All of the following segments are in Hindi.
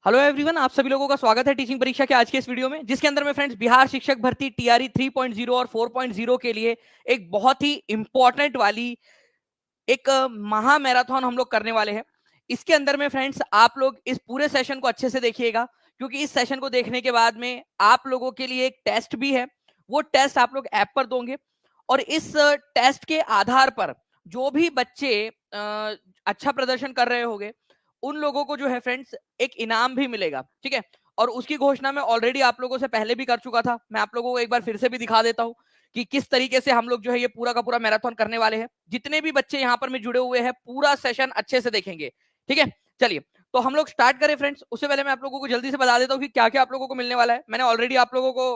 हेलो एवरीवन, आप सभी लोगों का स्वागत है टीचिंग परीक्षा के आज के इस वीडियो में, जिसके अंदर में फ्रेंड्स बिहार शिक्षक भर्ती टीआरई 3.0 और 4.0 के लिए एक बहुत ही इंपॉर्टेंट वाली एक महा मैराथन हम लोग करने वाले हैं। इसके अंदर में फ्रेंड्स आप लोग इस पूरे सेशन को अच्छे से देखिएगा, क्योंकि इस सेशन को देखने के बाद में आप लोगों के लिए एक टेस्ट भी है। वो टेस्ट आप लोग ऐप पर दोगे और इस टेस्ट के आधार पर जो भी बच्चे अच्छा प्रदर्शन कर रहे होंगे उन लोगों को जो है फ्रेंड्स एक इनाम भी मिलेगा। ठीक है, और उसकी घोषणा मैं ऑलरेडी आप लोगों से पहले भी कर चुका था। मैं आप लोगों को एक बार फिर से भी दिखा देता हूं कि किस तरीके से हम लोग जो है ये पूरा का पूरा मैराथन करने वाले हैं। जितने भी बच्चे यहाँ पर में जुड़े हुए हैं पूरा सेशन अच्छे से देखेंगे। ठीक है, चलिए तो हम लोग स्टार्ट करें फ्रेंड्स। उससे पहले मैं आप लोगों को जल्दी से बता देता हूँ कि क्या क्या आप लोगों को मिलने वाला है। मैंने ऑलरेडी आप लोगों को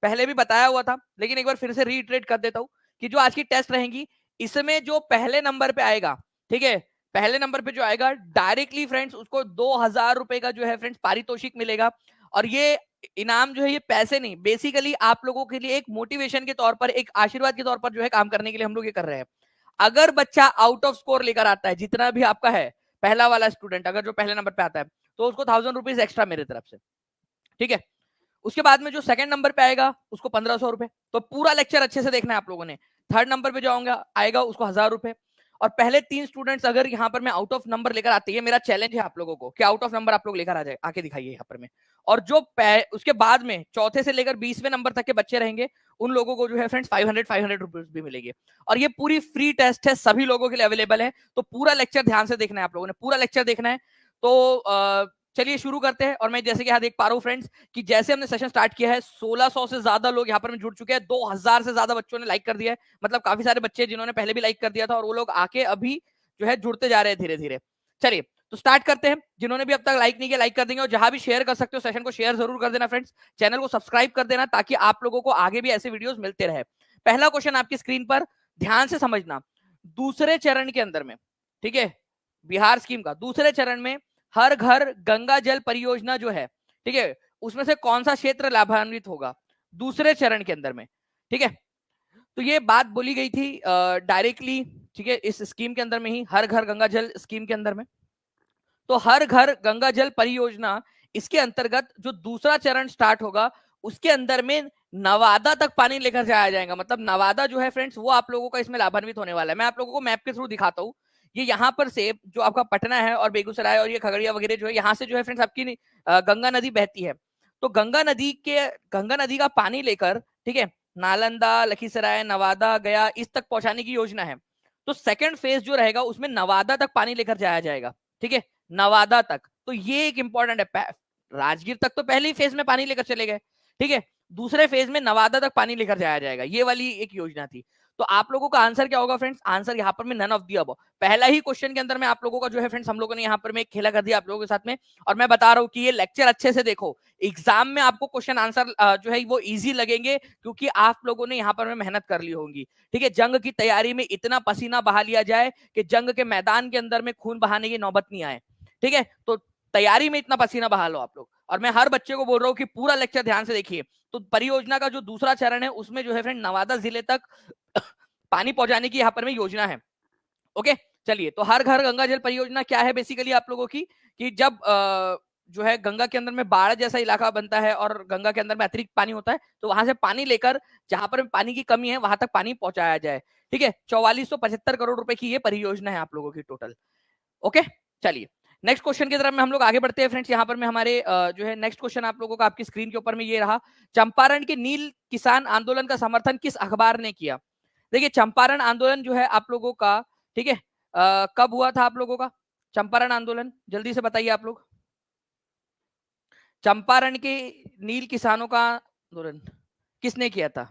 पहले भी बताया हुआ था, लेकिन एक बार फिर से रीइटरेट कर देता हूँ कि जो आज की टेस्ट रहेंगी इसमें जो पहले नंबर पे आएगा, ठीक है, पहले नंबर पे जो आएगा डायरेक्टली फ्रेंड्स उसको 2,000 रुपए का जो है फ्रेंड्स पारितोषिक मिलेगा। और ये इनाम जो है ये पैसे नहीं, बेसिकली आप लोगों के लिए एक मोटिवेशन के तौर पर, एक आशीर्वाद के तौर पर जो है काम करने के लिए हम लोग ये कर रहे हैं। अगर बच्चा आउट ऑफ स्कोर लेकर आता है, जितना भी आपका है पहला वाला स्टूडेंट अगर जो पहले नंबर पे आता है, तो उसको 1,000 रुपीज एक्स्ट्रा मेरे तरफ से। ठीक है, उसके बाद में जो सेकंड नंबर पे आएगा उसको 1,500 रुपए। तो पूरा लेक्चर अच्छे से देखना है आप लोगों ने। थर्ड नंबर पे जाऊंगा आएगा उसको 1,000 रुपए। और पहले 3 स्टूडेंट्स अगर यहाँ पर मैं आउट ऑफ नंबर लेकर आते हैं, मेरा चैलेंज है आप लोगों को कि आउट ऑफ नंबर आप लोग लेकर आ जाए, आके दिखाइए यहाँ पर में। और जो उसके बाद में चौथे से लेकर 20वें नंबर तक के बच्चे रहेंगे उन लोगों को जो है फ्रेंड्स 500 रुपीज भी मिलेंगे। और ये पूरी फ्री टेस्ट है, सभी लोगों के लिए अवेलेबल है। तो पूरा लेक्चर ध्यान से देखना है, आप लोगों ने पूरा लेक्चर देखना है। तो चलिए शुरू करते हैं। और मैं जैसे कि यहाँ देख पा रहा हूँ फ्रेंड्स कि जैसे हमने सेशन स्टार्ट किया है 1600 से ज्यादा लोग यहाँ पर जुड़ चुके हैं। 2,000 से ज्यादा बच्चों ने लाइक कर दिया है। मतलब काफी सारे बच्चे जिन्होंने पहले भी लाइक कर दिया था और वो लोग आके अभी जो है जुड़ते जा रहे हैं धीरे धीरे। चलिए तो स्टार्ट करते हैं। जिन्होंने भी अब तक लाइक नहीं किया लाइक कर देंगे, और जहां भी शेयर कर सकते हो सेशन को शेयर जरूर कर देना फ्रेंड्स। चैनल को सब्सक्राइब कर देना ताकि आप लोगों को आगे भी ऐसे वीडियोस मिलते रहे। पहला क्वेश्चन आपकी स्क्रीन पर ध्यान से समझना। दूसरे चरण के अंदर में, ठीक है, बिहार स्कीम का दूसरे चरण में हर घर गंगा जल परियोजना जो है, ठीक है, उसमें से कौन सा क्षेत्र लाभान्वित होगा दूसरे चरण के अंदर में। ठीक है, तो ये बात बोली गई थी डायरेक्टली, ठीक है, इस स्कीम के अंदर में ही, हर घर गंगा जल स्कीम के अंदर में। तो हर घर गंगा जल परियोजना, इसके अंतर्गत जो दूसरा चरण स्टार्ट होगा उसके अंदर में नवादा तक पानी लेकर जाया जाएगा। मतलब नवादा जो है फ्रेंड्स वो आप लोगों का इसमें लाभान्वित होने वाला है। मैं आप लोगों को मैप के थ्रू दिखाता हूँ। ये यहाँ पर से जो आपका पटना है और बेगूसराय और ये खगड़िया वगैरह जो है, यहाँ से जो है फ्रेंड्स आपकी गंगा नदी बहती है। तो गंगा नदी का पानी लेकर, ठीक है, नालंदा, लखीसराय, नवादा, गया इस तक पहुंचाने की योजना है। तो सेकंड फेज जो रहेगा उसमें नवादा तक पानी लेकर जाया जाएगा। ठीक है, नवादा तक। तो ये एक इंपॉर्टेंट है। राजगीर तक तो पहले ही फेज में पानी लेकर चले गए, ठीक है, दूसरे फेज में नवादा तक पानी लेकर जाया जाएगा। ये वाली एक योजना थी। तो आप लोगों का आंसर क्या होगा फ्रेंड्स? आंसर यहाँ पर में नन ऑफ दी अबव। पहला ही क्वेश्चन के अंदर में आप लोगों का जो है फ्रेंड्स हम लोगों ने यहाँ पर में एक खेला कर दिया आप लोगों के साथ में। और मैं बता रहा हूँ कि ये लेक्चर अच्छे से देखो, एग्जाम में आपको क्वेश्चन आंसर जो है वो इजी लगेंगे, क्योंकि आप लोगों ने यहाँ पर में मेहनत कर ली होगी। ठीक है, जंग की तैयारी में इतना पसीना बहा लिया जाए कि जंग के मैदान के अंदर में खून बहाने की नौबत नहीं आए। ठीक है, तो तैयारी में इतना पसीना बहा लो आप लोग। और मैं हर बच्चे को बोल रहा हूँ कि पूरा लेक्चर ध्यान से देखिए। तो परियोजना का जो दूसरा चरण है उसमें जो है फ्रेंड नवादा जिले तक पानी पहुंचाने की यहाँ पर में योजना है। ओके, चलिए तो हर घर गंगा जल परियोजना क्या है बेसिकली आप लोगों की, कि जब जो है गंगा के अंदर में बाढ़ जैसा इलाका बनता है और गंगा के अंदर में अतिरिक्त पानी होता है, तो वहां से पानी लेकर जहां पर पानी की कमी है वहां तक पानी पहुंचाया जाए। ठीक है, 4475 करोड़ रुपए की ये परियोजना है आप लोगों की टोटल। ओके, चलिए नेक्स्ट क्वेश्चन की तरफ में हम लोग आगे बढ़ते हैं फ्रेंड्स। यहाँ पर में हमारे जो है नेक्स्ट क्वेश्चन आप लोगों का आपकी स्क्रीन के ऊपर में ये रहा। चंपारण के नील किसान आंदोलन का समर्थन किस अखबार ने किया? देखिए चंपारण आंदोलन जो है आप लोगों का, ठीक है, कब हुआ था आप लोगों का चंपारण आंदोलन? जल्दी से बताइए आप लोग। चंपारण के नील किसानों का आंदोलन किसने किया था?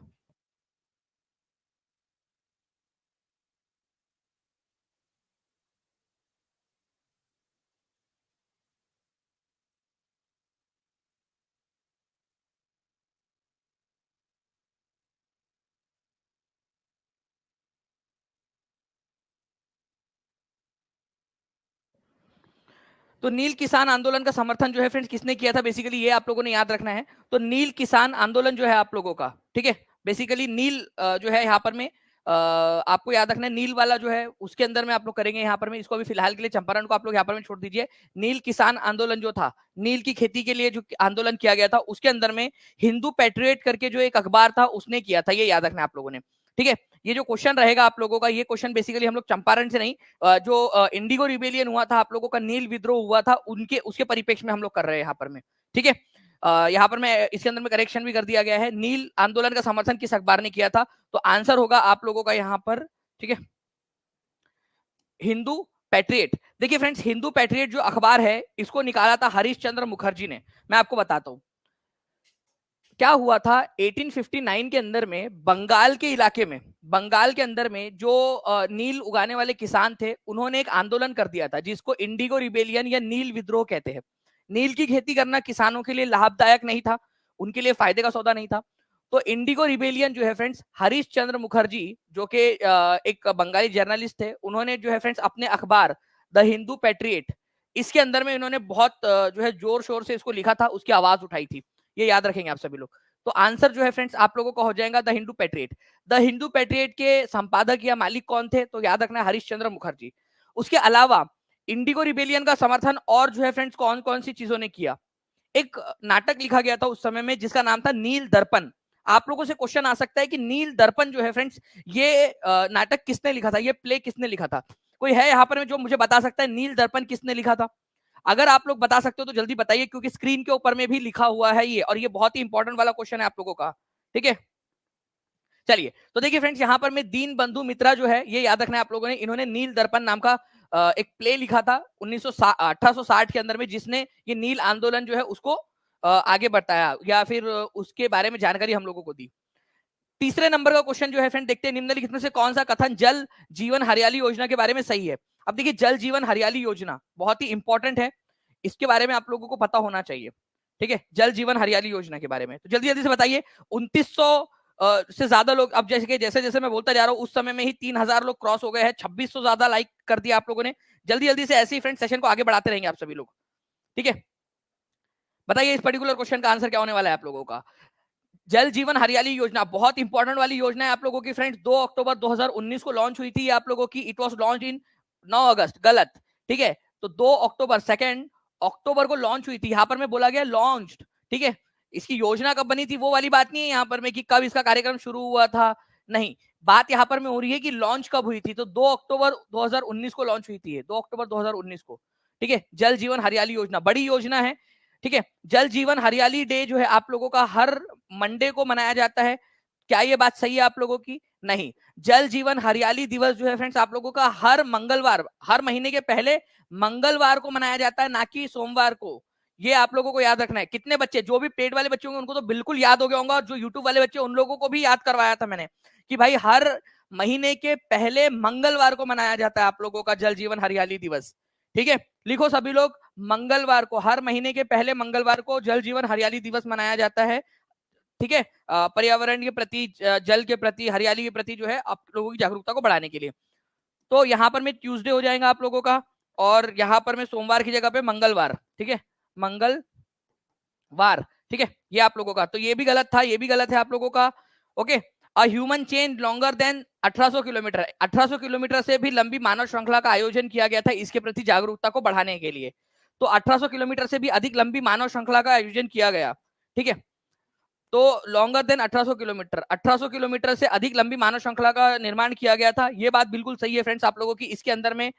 तो नील किसान आंदोलन का समर्थन जो है फ्रेंड्स किसने किया था, बेसिकली ये आप लोगों ने याद रखना है। तो नील किसान आंदोलन जो है आप लोगों का, ठीक है, बेसिकली नील जो है यहाँ पर में आपको याद रखना है नील वाला जो है उसके अंदर में आप लोग करेंगे यहाँ पर में, इसको अभी फिलहाल के लिए चंपारण को आप लोग यहाँ पर में छोड़ दीजिए। नील किसान आंदोलन जो था, नील की खेती के लिए जो आंदोलन किया गया था, उसके अंदर में हिंदू पैट्रियट करके जो एक अखबार था उसने किया था, ये याद रखना है आप लोगों ने। ठीक है, ये जो क्वेश्चन रहेगा आप लोगों का, ये क्वेश्चन बेसिकली हम लोग चंपारण से नहीं, जो इंडिगो रिबेलियन हुआ था आप लोगों का, नील विद्रोह हुआ था, उनके उसके परिप्रेक्ष्य में हम लोग कर रहे हैं यहाँ पर में। ठीक है, यहाँ पर मैं इसके अंदर में करेक्शन भी कर दिया गया है, नील आंदोलन का समर्थन किस अखबार ने किया था, तो आंसर होगा आप लोगों का यहाँ पर, ठीक है, हिंदू पैट्रियट। देखिए फ्रेंड्स, हिंदू पैट्रियट जो अखबार है इसको निकाला था हरीश चंद्र मुखर्जी ने। मैं आपको बताता हूं क्या हुआ था 1859 के अंदर में, बंगाल के इलाके में, बंगाल के अंदर में जो नील उगाने वाले किसान थे, उन्होंने एक आंदोलन कर दिया था जिसको इंडिगो रिबेलियन या नील विद्रोह कहते हैं। नील की खेती करना किसानों के लिए लाभदायक नहीं था, उनके लिए फायदे का सौदा नहीं था। तो इंडिगो रिबेलियन जो है फ्रेंड्स, हरीश चंद्र मुखर्जी जो कि एक बंगाली जर्नलिस्ट थे, उन्होंने जो है फ्रेंड्स अपने अखबार द हिंदू पैट्रियट, इसके अंदर में इन्होंने बहुत जो है जोर शोर से इसको लिखा था, उसकी आवाज उठाई थी। ये याद रखेंगे आप सभी लोग। तो आंसर जो है फ्रेंड्स आप लोगों का हो जाएगा the Hindu patriot. The Hindu patriot के संपादक या मालिक कौन थे, तो याद रखना है हरीश चंद्र मुखर्जी। उसके अलावा इंडिगो रिबेलियन का समर्थन और जो है फ्रेंड्स कौन कौन सी चीजों ने किया, एक नाटक लिखा गया था उस समय में जिसका नाम था नील दर्पण। आप लोगों से क्वेश्चन आ सकता है कि नील दर्पण जो है फ्रेंड्स, ये नाटक किसने लिखा था, ये प्ले किसने लिखा था? कोई है यहाँ पर में जो मुझे बता सकता है नील दर्पण किसने लिखा था? अगर आप लोग बता सकते हो तो जल्दी बताइए, क्योंकि स्क्रीन के ऊपर में भी लिखा हुआ है ये, और ये बहुत ही इंपॉर्टेंट वाला क्वेश्चन है आप लोगों का। ठीक है, चलिए तो देखिए फ्रेंड्स, यहाँ पर में दीन बंधु मित्रा जो है, ये याद रखना है आप लोगों ने, इन्होंने नील दर्पण नाम का एक प्ले लिखा था 1860 के अंदर में, जिसने ये नील आंदोलन जो है उसको आगे बढ़ाया या फिर उसके बारे में जानकारी हम लोगों को दी। तीसरे नंबर का क्वेश्चन जो है फ्रेंड, देखते हैं निम्नलिखित में से कौन सा कथन जल जीवन हरियाली योजना के बारे में सही है। अब देखिए, जल जीवन हरियाली योजना बहुत ही इंपॉर्टेंट है, इसके बारे में आप लोगों को पता होना चाहिए। ठीक है, जल जीवन हरियाली योजना के बारे में तो जल्दी जल्दी से बताइए। 2900 से ज्यादा लोग, अब जैसे जैसे मैं बोलता जा रहा हूँ उस समय में ही 3000 लोग क्रॉस हो गए हैं, 2600 ज्यादा लाइक कर दिया आप लोगों ने। जल्दी जल्दी से ऐसे ही फ्रेंड सेशन को आगे बढ़ाते रहेंगे आप सभी लोग। ठीक है, बताइए इस पर्टिकुलर क्वेश्चन का आंसर क्या होने वाला है आप लोगों का। जल जीवन हरियाली योजना बहुत इंपॉर्टेंट वाली योजना है आप लोगों की फ्रेंड्स। 2 अक्टूबर 2019 को लॉन्च हुई थी आप लोगों की। इट वाज लॉन्च इन 9 अगस्त, गलत। ठीक है, तो 2 अक्टूबर 2 अक्टूबर को लॉन्च हुई थी, यहां पर मैं बोला गया लॉन्च्ड। ठीक है, इसकी योजना कब बनी थी वो वाली बात नहीं है यहाँ पर में कि कब इसका कार्यक्रम शुरू हुआ था, नहीं, बात यहाँ पर में हो रही है कि लॉन्च कब हुई थी। तो 2 अक्टूबर 2019 को लॉन्च हुई थी, 2 अक्टूबर 2019 को। ठीक है, जल जीवन हरियाली योजना बड़ी योजना है। ठीक है, जल जीवन हरियाली डे जो है आप लोगों का हर मंडे को मनाया जाता है। क्या ये बात सही है आप लोगों की? नहीं, जल जीवन हरियाली दिवस जो है फ्रेंड्स आप लोगों का हर मंगलवार, हर महीने के पहले मंगलवार को मनाया जाता है, ना कि सोमवार को। ये आप लोगों को याद रखना है। कितने बच्चे, जो भी पेड वाले बच्चे होंगे उनको तो बिल्कुल याद हो गया होगा, और जो यूट्यूब वाले बच्चे उन लोगों को भी याद करवाया था मैंने कि भाई हर महीने के पहले मंगलवार को मनाया जाता है आप लोगों का जल जीवन हरियाली दिवस। ठीक है, लिखो सभी लोग, मंगलवार को, हर महीने के पहले मंगलवार को जल जीवन हरियाली दिवस मनाया जाता है। ठीक है, पर्यावरण के प्रति, जल के प्रति, हरियाली के प्रति जो है आप लोगों की जागरूकता को बढ़ाने के लिए। तो यहाँ पर में ट्यूसडे हो जाएगा आप लोगों का, और यहाँ पर में सोमवार की जगह पे मंगलवार। ठीक है, मंगलवार। ठीक है, ये आप लोगों का, तो ये भी गलत था, ये भी गलत है आप लोगों का। Okay, a human chain longer than 1800 kilometre, 1800 kilometre से भी लंबी मानव श्रृंखला का आयोजन किया गया था इसके प्रति जागरूकता को बढ़ाने के लिए। तो 1800 किलोमीटर से भी अधिक लंबी मानव श्रृंखला का आयोजन किया गया। ठीक है, तो लॉन्गर देन 1800 किलोमीटर, 1800 किलोमीटर से अधिक लंबी मानव श्रृंखला का निर्माण किया गया था। ये बात बिल्कुल सही है फ्रेंड्स आप लोगों की। इसके अंदर में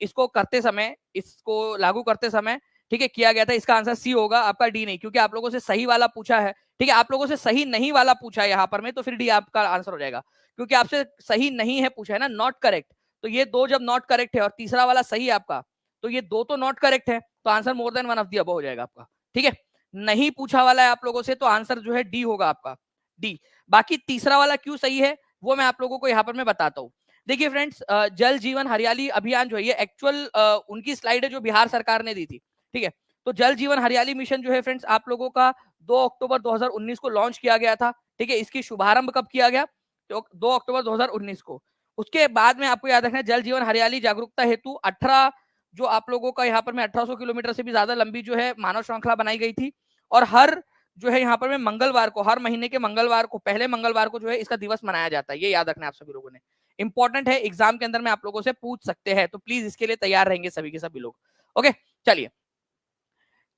इसको करते समय, इसको लागू करते समय, ठीक है, किया गया था। इसका आंसर सी होगा आपका, डी नहीं, क्योंकि आप लोगों से सही वाला पूछा है। ठीक है, आप लोगों से सही नहीं वाला पूछा है यहाँ पर में, तो फिर डी आपका आंसर हो जाएगा, क्योंकि आपसे सही नहीं है पूछा है ना, नॉट करेक्ट। तो ये दो जब नॉट करेक्ट है और तीसरा वाला सही है आपका, तो ये दो तो नॉट करेक्ट है, तो answer more than one of the above हो जाएगा आपका। ठीक है, नहीं पूछा वाला है आप लोगों से, तो आंसर जो है डी होगा आपका, डी। बाकी तीसरा वाला क्यों सही है वो मैं आप लोगों को यहाँ पर मैं बताता हूँ। देखिए फ्रेंड्स, जल जीवन हरियाली अभियान जो है, ये एक्चुअल उनकी स्लाइड है जो बिहार सरकार ने दी थी। ठीक है, तो जल जीवन हरियाली मिशन जो है फ्रेंड्स आप लोगों का 2 अक्टूबर 2019 को लॉन्च किया गया था। ठीक है, इसकी शुभारंभ कब किया गया? तो 2 अक्टूबर 2019 को। उसके बाद में आपको याद रखना है, जल जीवन हरियाली जागरूकता हेतु 18, जो आप लोगों का यहाँ पर में 1800 किलोमीटर से भी ज्यादा लंबी जो है मानव श्रृंखला बनाई गई थी, और हर जो है यहाँ पर में मंगलवार को, हर महीने के मंगलवार को, पहले मंगलवार को जो है इसका दिवस मनाया जाता है। ये याद रखना है आप सभी लोगों ने, इंपॉर्टेंट है, एग्जाम के अंदर में आप लोगों से पूछ सकते हैं, तो प्लीज इसके लिए तैयार रहेंगे सभी के सभी लोग। ओके चलिए,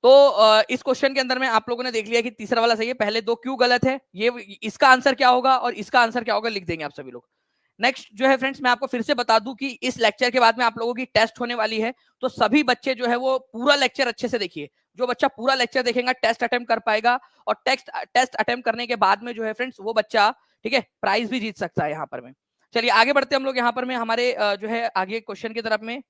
तो इस क्वेश्चन के अंदर में आप लोगों ने देख लिया कि तीसरा वाला सही है, पहले दो क्यों गलत है, ये इसका आंसर क्या होगा और इसका आंसर क्या होगा लिख देंगे आप सभी लोग। नेक्स्ट जो है फ्रेंड्स, मैं आपको फिर से बता दूं कि इस लेक्चर के बाद में आप लोगों की टेस्ट होने वाली है, तो सभी बच्चे जो है वो पूरा लेक्चर अच्छे से देखिए। जो बच्चा पूरा लेक्चर देखेगा टेस्ट अटेम्प्ट कर पाएगा, और टेस्ट अटेम्प्ट करने के बाद में जो है फ्रेंड्स वो बच्चा, ठीक है, प्राइज भी जीत सकता है यहाँ पर में। चलिए आगे बढ़ते हम लोग यहाँ पर में हमारे जो है आगे क्वेश्चन की तरफ में।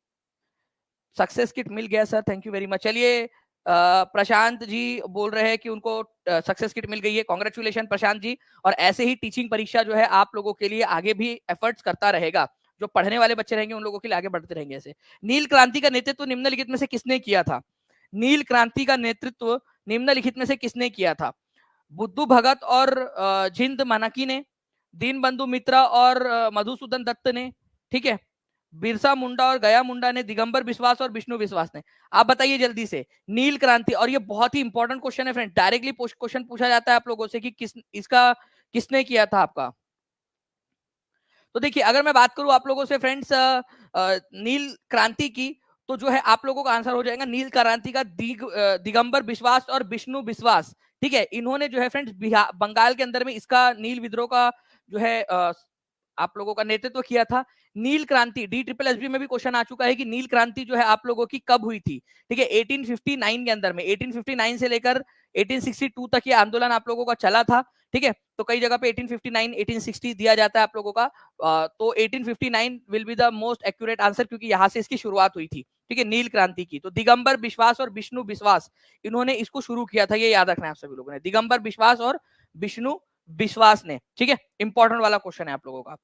सक्सेस किट मिल गया sir, thank you very much. चलिए प्रशांत जी बोल रहे हैं कि उनको सक्सेस किट मिल गई है, कॉन्ग्रेचुलेशन प्रशांत जी। और ऐसे ही टीचिंग परीक्षा जो है आप लोगों के लिए आगे भी एफर्ट्स करता रहेगा, जो पढ़ने वाले बच्चे रहेंगे उन लोगों के लिए आगे बढ़ते रहेंगे ऐसे। नील क्रांति का नेतृत्व निम्नलिखित में से किसने किया था? नील क्रांति का नेतृत्व निम्नलिखित में से किसने किया था? बुद्धू भगत और जिंद मानकी ने, दीनबंधु मित्रा और मधुसूदन दत्त ने, ठीक है, बिरसा मुंडा और गया मुंडा ने, दिगंबर विश्वास और विष्णु विश्वास ने। आप बताइए जल्दी से, नील क्रांति, और ये बहुत ही इंपॉर्टेंट क्वेश्चन है फ्रेंड, डायरेक्टली क्वेश्चन पूछा जाता है आप लोगों से कि किसने किया था आपका। तो देखिए अगर मैं बात करूं आप लोगों से फ्रेंड्स नील क्रांति की, तो जो है आप लोगों का आंसर हो जाएगा नील क्रांति का दिगंबर विश्वास और विष्णु विश्वास, ठीक है। इन्होंने जो है फ्रेंड्स बंगाल के अंदर में इसका नील विद्रोह का जो है आप लोगों का नेतृत्व किया था। नील क्रांति DSSB में भी क्वेश्चन आ चुका है कि नील क्रांति जो है आप लोगों की कब हुई थी, ठीक है, 1859 के अंदर में। 1859 से लेकर 1862 तक ये आंदोलन आप लोगों का चला था, ठीक है। तो कई जगह पे 1859 1860 दिया जाता है आप लोगों का, तो 1859 will be the most accurate answer, क्योंकि यहां से इसकी शुरुआत हुई थी, ठीक है, नील क्रांति की। तो दिगंबर विश्वास और विष्णु विश्वास, इन्होंने इसको शुरू किया था, ये याद रखना है आप सभी लोगों ने, दिगंबर विश्वास और विष्णु विश्वास ने, ठीक है। इंपॉर्टेंट वाला क्वेश्चन है आप लोगों का।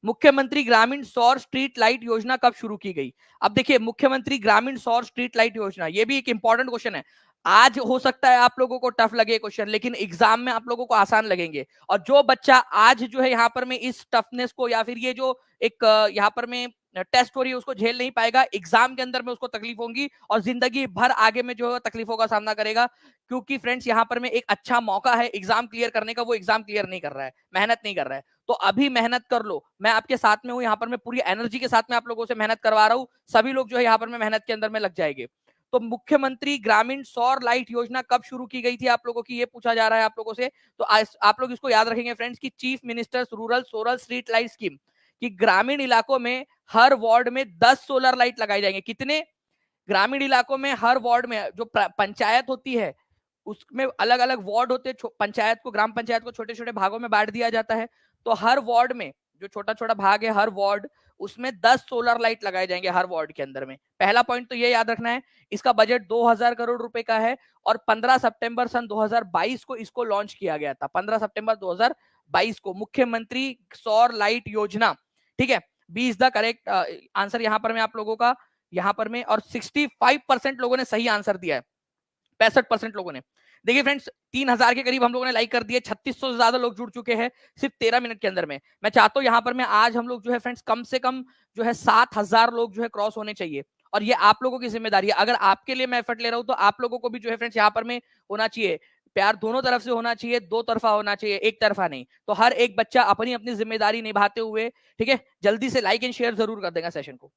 मुख्यमंत्री ग्रामीण सौर स्ट्रीट लाइट योजना कब शुरू की गई? अब देखिए मुख्यमंत्री ग्रामीण सौर स्ट्रीट लाइट योजना, ये भी एक इंपॉर्टेंट क्वेश्चन है। आज हो सकता है आप लोगों को टफ लगे क्वेश्चन, लेकिन एग्जाम में आप लोगों को आसान लगेंगे। और जो बच्चा आज जो है यहाँ पर में इस टफनेस को, या फिर ये जो एक यहाँ पर में टेस्ट हो रही है उसको झेल नहीं पाएगा, एग्जाम के अंदर में उसको तकलीफ होगी, और जिंदगी भर आगे में जो है तकलीफों का सामना करेगा। क्योंकि फ्रेंड्स यहाँ पर में एक अच्छा मौका है एग्जाम क्लियर करने का, वो एग्जाम क्लियर नहीं कर रहा है, मेहनत नहीं कर रहा है, तो अभी मेहनत कर लो। मैं आपके साथ में हूँ यहाँ पर, मैं पूरी एनर्जी के साथ में आप लोगों से मेहनत करवा रहा हूँ, सभी लोग जो है यहाँ पर में मेहनत के अंदर में लग जाएंगे। तो मुख्यमंत्री ग्रामीण सौर लाइट योजना कब शुरू की गई थी आप लोगों की, ये पूछा जा रहा है आप लोगों से। तो आप लोग इसको याद रखेंगे फ्रेंड्स की chief ministers rural solar street light scheme, कि ग्रामीण इलाकों में हर वार्ड में 10 सोलर लाइट लगाई जाएंगे। कितने? ग्रामीण इलाकों में हर वार्ड में, जो पंचायत होती है उसमें अलग अलग वार्ड होते हैं, पंचायत को, ग्राम पंचायत को छोटे छोटे भागों में बांट दिया जाता है। तो हर वार्ड में जो छोटा छोटा भाग है, हर वार्ड, उसमें 10 सोलर लाइट लगाए जाएंगे हर वार्ड के अंदर में। पहला पॉइंट तो ये याद रखना है, इसका बजट 2000 करोड़ रुपए का है, और 15 सितंबर सन 2022 को इसको लॉन्च किया गया था। 15 सितंबर 2022 को मुख्यमंत्री सौर लाइट योजना, ठीक है। B is the correct answer यहाँ पर मैं आप लोगों का, यहाँ पर में, और 65% लोगों ने सही आंसर दिया है, 65% लोगों ने। देखिए फ्रेंड्स 3000 के करीब हम लोगों ने लाइक कर दिए, 3600 से ज्यादा लोग जुड़ चुके हैं सिर्फ 13 मिनट के अंदर में। मैं चाहता हूं यहाँ पर मैं आज हम लोग जो है फ्रेंड्स कम से कम जो है 7000 लोग जो है क्रॉस होने चाहिए, और ये आप लोगों की जिम्मेदारी है। अगर आपके लिए मैं एफर्ट ले रहा हूं तो आप लोगों को भी जो है फ्रेंड्स यहाँ पर में होना चाहिए, प्यार दोनों तरफ से होना चाहिए, दो तरफा होना चाहिए, एक तरफा नहीं। तो हर एक बच्चा अपनी अपनी जिम्मेदारी निभाते हुए, ठीक है, जल्दी से लाइक एंड शेयर जरूर कर देगा सेशन को।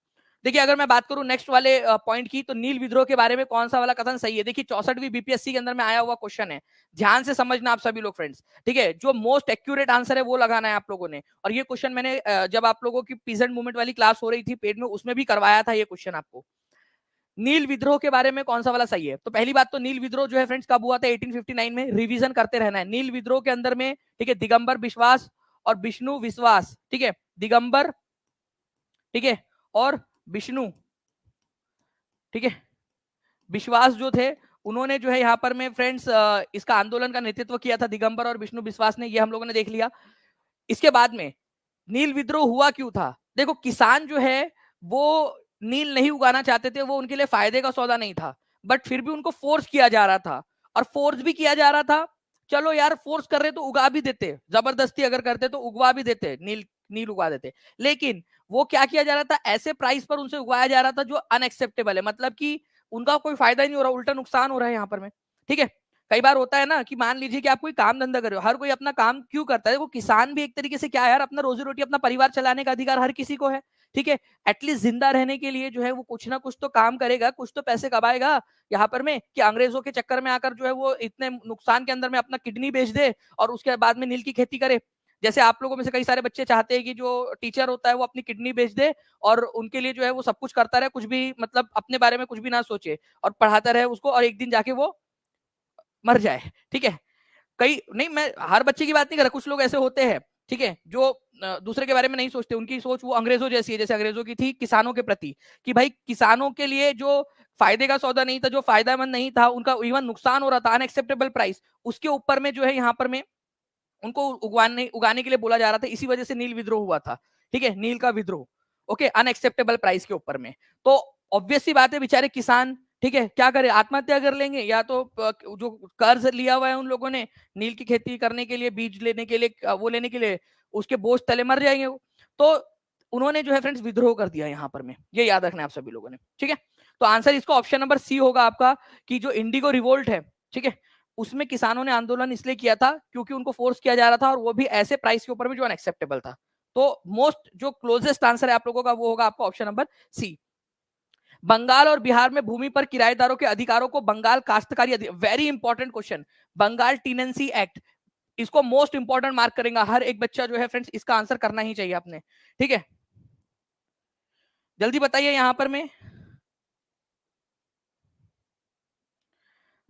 देखिए अगर मैं बात करूं नेक्स्ट वाले पॉइंट की, तो नील विद्रोह के बारे में कौन सा वाला कथन सही है? देखिए 64वीं बीपीएससी के अंदर में आया हुआ क्वेश्चन है, ध्यान से समझना आप सभी लोग फ्रेंड्स, ठीक है। जो मोस्ट एक्यूरेट आंसर है वो लगाना है आप लोगों ने। और ये क्वेश्चन मैंने जब आप लोगों की पीजेंट मूवमेंट वाली क्लास हो रही थी पेड में, उसमें भी करवाया था ये क्वेश्चन आपको। नील विद्रोह के बारे में कौन सा वाला सही है? तो पहली बात तो नील विद्रोह जो है फ्रेंड्स कब हुआ था? 1859 में। रिवीजन करते रहना है। नील विद्रोह के अंदर में, ठीक है, दिगंबर विश्वास और विष्णु विश्वास, ठीक है, दिगंबर, ठीक है, और विष्णु, ठीक है, विश्वास जो थे उन्होंने जो है यहाँ पर में फ्रेंड्स इसका आंदोलन का नेतृत्व किया था, दिगंबर और विष्णु विश्वास ने, ये हम लोगों ने देख लिया। इसके बाद में नील विद्रोह हुआ क्यों था? देखो किसान जो है वो नील नहीं उगाना चाहते थे, वो उनके लिए फायदे का सौदा नहीं था, बट फिर भी उनको फोर्स किया जा रहा था, और फोर्स भी किया जा रहा था। चलो यार फोर्स कर रहे तो उगा भी देते, जबरदस्ती अगर करते तो उगवा भी देते, नील उगा देते। लेकिन वो क्या किया जा रहा था, ऐसे प्राइस पर उनसे उगाया जा रहा था जो अनएक्सेप्टेबल है, मतलब कि उनका कोई फायदा ही नहीं हो रहा, उल्टा नुकसान हो रहा है यहाँ पर में, ठीक है। कई बार होता है ना कि मान लीजिए कि आप कोई काम धंधा कर रहे हो, हर कोई अपना काम क्यों करता है, वो किसान भी एक तरीके से क्या है यार, अपना रोजी रोटी अपना परिवार चलाने का अधिकार हर किसी को है, ठीक है। एटलीस्ट जिंदा रहने के लिए जो है वो कुछ ना कुछ तो काम करेगा, कुछ तो पैसे कमाएगा। यहाँ पर में कि अंग्रेजों के चक्कर में आकर जो है वो इतने नुकसान के अंदर में अपना किडनी बेच दे और उसके बाद में नील की खेती करे। जैसे आप लोगों में से कई सारे बच्चे चाहते हैं कि जो टीचर होता है वो अपनी किडनी बेच दे और उनके लिए जो है वो सब कुछ करता रहे, कुछ भी मतलब अपने बारे में कुछ भी ना सोचे और पढ़ाता रहे उसको, और एक दिन जाके वो मर जाए, ठीक है। कई नहीं, मैं हर बच्चे की बात नहीं कर रहा, कुछ लोग ऐसे होते हैं, ठीक है, जो दूसरे के बारे में नहीं सोचते, उनकी सोच वो अंग्रेजों जैसी है, जैसे अंग्रेजों की थी किसानों के प्रति, कि भाई किसानों के लिए जो फायदे का सौदा नहीं था, जो फायदेमंद नहीं था, उनका इवन नुकसान हो रहा था, अनएक्सेप्टेबल प्राइस, उसके ऊपर में जो है यहाँ पर में उनको उगाने के लिए बोला जा रहा था। इसी वजह से नील विद्रोह हुआ था, ठीक है, नील का विद्रोह, ओके, अनएक्सेप्टेबल प्राइस के ऊपर में। तो ऑब्वियस सी बात है, बेचारे किसान, ठीक है, क्या करे, आत्महत्या कर लेंगे, या तो जो कर्ज लिया हुआ है उन लोगों ने नील की खेती करने के लिए, बीज लेने के लिए, वो लेने के लिए, उसके बोझ तले मर जाएंगे वो। तो उन्होंने जो है फ्रेंड्स विद्रोह कर दिया यहाँ पर में, ये याद रखना है आप सभी लोगों ने, ठीक है। तो आंसर इसका ऑप्शन नंबर सी होगा आपका, कि जो इंडिगो रिवोल्ट है, ठीक है, उसमें किसानों ने आंदोलन इसलिए किया था क्योंकि उनको फोर्स किया जा रहा था, और वो भी ऐसे प्राइस के ऊपर भी जो अनएक्सेप्टेबल था। तो मोस्ट जो क्लोजेस्ट आंसर है आप लोगों का वो होगा आपका ऑप्शन नंबर सी। बंगाल और बिहार में भूमि पर किराएदारों के अधिकारों को बंगाल काश्तकारी, very important question, Bengal tenancy act, इसको मोस्ट इंपॉर्टेंट मार्क करेंगे हर एक बच्चा जो है फ्रेंड्स, इसका आंसर करना ही चाहिए आपने, ठीक है। जल्दी बताइए यहां पर में,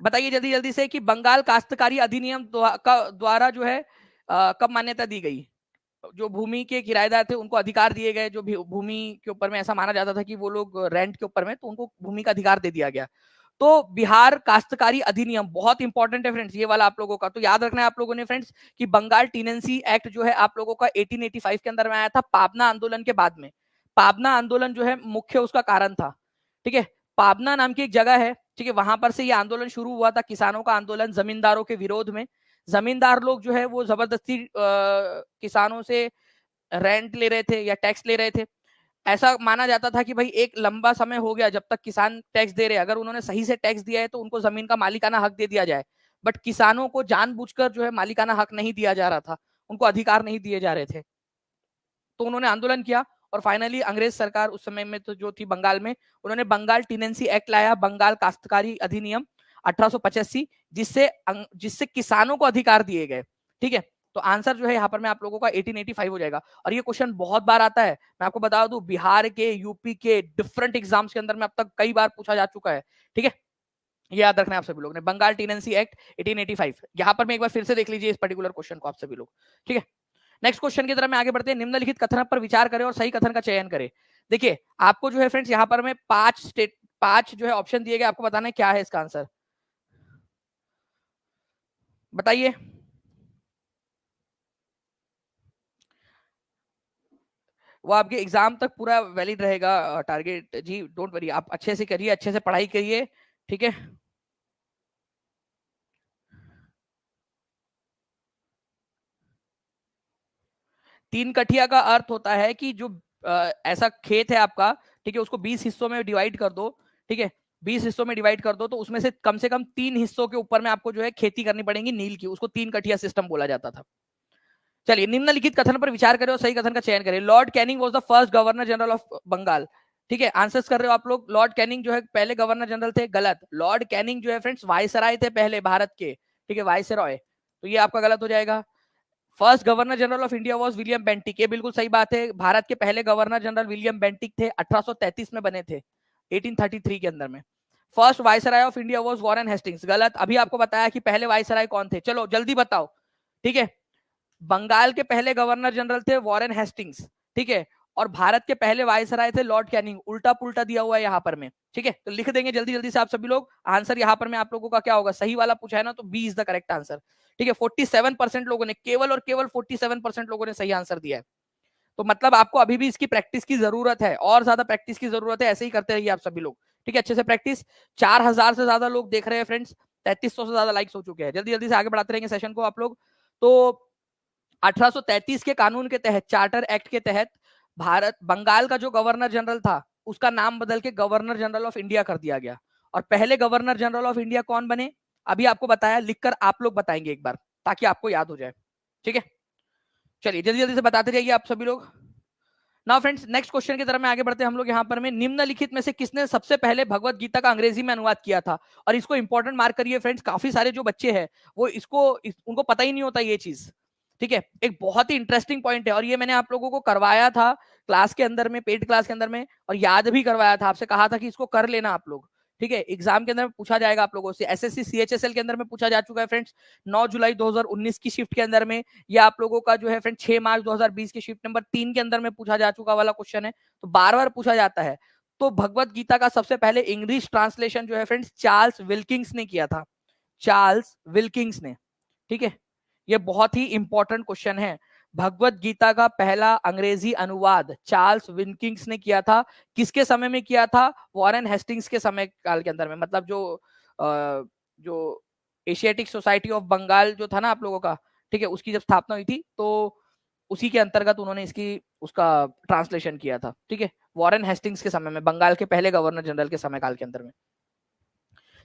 बताइए जल्दी जल्दी से कि बंगाल काश्तकारी अधिनियम द्वारा जो है कब मान्यता दी गई। जो भूमि के किराएदार थे उनको अधिकार दिए गए, जो भूमि के ऊपर में ऐसा माना जाता था कि वो लोग रेंट के ऊपर में, तो उनको भूमि का अधिकार दे दिया गया। तो बिहार काश्तकारी अधिनियम बहुत इंपॉर्टेंट है फ्रेंड्स, ये वाला आप लोगों का तो याद रखना है आप लोगों ने फ्रेंड्स, कि बंगाल टीनेंसी एक्ट जो है आप लोगों का 1885 के अंदर में आया था, पाबना आंदोलन के बाद में। पाबना आंदोलन जो है मुख्य उसका कारण था, ठीक है। पाबना नाम की एक जगह है, ठीक है, वहां पर से ये आंदोलन शुरू हुआ था, किसानों का आंदोलन जमींदारों के विरोध में। जमींदार लोग जो है वो जबरदस्ती किसानों से रेंट ले रहे थे या टैक्स ले रहे थे। ऐसा माना जाता था कि भाई एक लंबा समय हो गया जब तक किसान टैक्स दे रहे हैं, अगर उन्होंने सही से टैक्स दिया है तो उनको जमीन का मालिकाना हक दे दिया जाए। बट किसानों को जानबूझकर जो है मालिकाना हक नहीं दिया जा रहा था, उनको अधिकार नहीं दिए जा रहे थे। तो उन्होंने आंदोलन किया और फाइनली अंग्रेज सरकार उस समय में तो जो थी बंगाल में, उन्होंने बंगाल टीनेंसी एक्ट लाया, बंगाल काश्तकारी अधिनियम 1885, जिससे जिससे किसानों को अधिकार दिए गए, ठीक है। तो आंसर जो है यहाँ पर मैं आप लोगों का 1885 हो जाएगा। और ये क्वेश्चन बहुत बार आता है, मैं आपको बता दूं, बिहार के, यूपी के डिफरेंट एग्जाम्स के अंदर में अब तक कई बार पूछा जा चुका है, ठीक है। ये याद रखना है आप सभी लोग ने, बंगाल टीनेंसी एक्ट 1885, यहाँ पर मैं एक बार फिर से देख लीजिए इस पर्टिकुलर क्वेश्चन को आप सभी लोग, ठीक है। नेक्स्ट क्वेश्चन की तरफ में आगे बढ़ते हैं। निम्नलिखित कथन पर विचार करें और सही कथन का चयन करें। देखिए आपको जो है फ्रेंड्स यहाँ पर में पांच जो है ऑप्शन दिए गए, आपको बताना है क्या है इसका आंसर, बताइए। वो आपके एग्जाम तक पूरा वैलिड रहेगा टारगेट जी, डोंट वरी, आप अच्छे से करिए, अच्छे से पढ़ाई करिए, ठीक है। तीन कठिया का अर्थ होता है कि जो ऐसा खेत है आपका, ठीक है, उसको 20 हिस्सों में डिवाइड कर दो, ठीक है, 20 हिस्सों में डिवाइड कर दो, तो उसमें से कम 3 हिस्सों के ऊपर में आपको जो है खेती करनी पड़ेगी नील की, उसको तीन कठिया सिस्टम बोला जाता था। चलिए निम्नलिखित कथन पर विचार करें और सही कथन का चयन करें। Lord Canning was the first governor general of Bengal, ठीक है, आंसर्स कर रहे हो आप लोग। लॉर्ड कैनिंग जो है पहले गवर्नर जनरल थे, गलत। लॉर्ड कैनिंग जो है फ्रेंड्स वायसराय थे पहले भारत के, ठीक है, वायसरॉय, तो ये आपका गलत हो जाएगा। First governor general of India was William Bentinck, ये बिल्कुल सही बात है, भारत के पहले गवर्नर जनरल विलियम बेंटिक थे, 1833 में बने थे, 1833 के अंदर में। First viceroy of India was Warren Hastings, गलत। अभी आपको बताया कि पहले वायसराय कौन थे, चलो जल्दी बताओ, ठीक है। बंगाल के पहले गवर्नर जनरल थे वॉरेन हेस्टिंग्स, ठीक है, और भारत के पहले वायसराय थे लॉर्ड कैनिंग, उल्टा पुल्टा दिया हुआ है यहाँ पर में, ठीक है। तो लिख देंगे जल्दी जल्दी से आप सभी लोग, आंसर यहाँ पर में आप लोगों का क्या होगा, सही वाला पूछा है ना, तो B is the correct answer, ठीक है। 47% लोगों ने, केवल और केवल 47% लोगों ने सही आंसर दिया है। तो मतलब आपको अभी भी इसकी प्रैक्टिस की जरूरत है, और ज्यादा प्रैक्टिस की जरूरत है, ऐसे ही करते रहिए आप सभी लोग, ठीक है, अच्छे से प्रैक्टिस। 4000 से ज्यादा लोग देख रहे हैं फ्रेंड्स, 3300 से ज्यादा लाइक्स हो चुके हैं, जल्दी जल्दी से आगे बढ़ाते रहेंगे सेशन को आप लोग। तो 1833 के कानून के तहत, चार्टर एक्ट के तहत, भारत बंगाल का जो गवर्नर जनरल था उसका नाम बदल के गवर्नर जनरल ऑफ इंडिया कर दिया गया। और पहले गवर्नर जनरल ऑफ इंडिया कौन बने, अभी आपको बताया, लिखकर आप लोग बताएंगे एक बार ताकि आपको याद हो जाए, ठीक है। चलिए जल्दी जल्दी से बताते जाइए आप सभी लोग। नाउ फ्रेंड्स, नेक्स्ट क्वेश्चन की तरफ में आगे बढ़ते हैं हम लोग। यहाँ पर में निम्नलिखित में से किसने सबसे पहले भगवत गीता का अंग्रेजी में अनुवाद किया था? और इसको इंपॉर्टेंट मार्क करिए फ्रेंड्स, काफी सारे जो बच्चे हैं वो उनको पता ही नहीं होता ये चीज, ठीक है। एक बहुत ही इंटरेस्टिंग पॉइंट है और ये मैंने आप लोगों को करवाया था क्लास के अंदर में, पेड क्लास के अंदर में, और याद भी करवाया था, आपसे कहा था कि इसको कर लेना आप लोग, ठीक है। एग्जाम के अंदर पूछा जाएगा आप लोगों से, एसएससी सीएचएसएल के अंदर में पूछा जा चुका है फ्रेंड्स 9 जुलाई 2019 की शिफ्ट के अंदर में। या आप लोगों का जो है फ्रेंड 6 मार्च 2020 की शिफ्ट नंबर 3 के अंदर में पूछा जा चुका वाला क्वेश्चन है, तो बार बार पूछा जाता है। तो भगवत गीता का सबसे पहले इंग्लिश ट्रांसलेशन जो है फ्रेंड्स चार्ल्स विल्किंग्स ने किया था, चार्ल्स विल्किंग्स ने, ठीक है। ये बहुत ही इंपॉर्टेंट क्वेश्चन है। भगवत गीता का पहला अंग्रेजी अनुवाद चार्ल्स विल्किंग्स ने किया था। किसके समय में किया था? वॉरेन हेस्टिंग्स के समय काल के अंदर में, मतलब जो एशियाटिक सोसाइटी ऑफ बंगाल जो था ना आप लोगों का, ठीक है, उसकी जब स्थापना हुई थी तो उसी के अंतर्गत उन्होंने उसका ट्रांसलेशन किया था, ठीक है। वॉरेन हेस्टिंग्स के समय में, बंगाल के पहले गवर्नर जनरल के समय काल के अंदर में।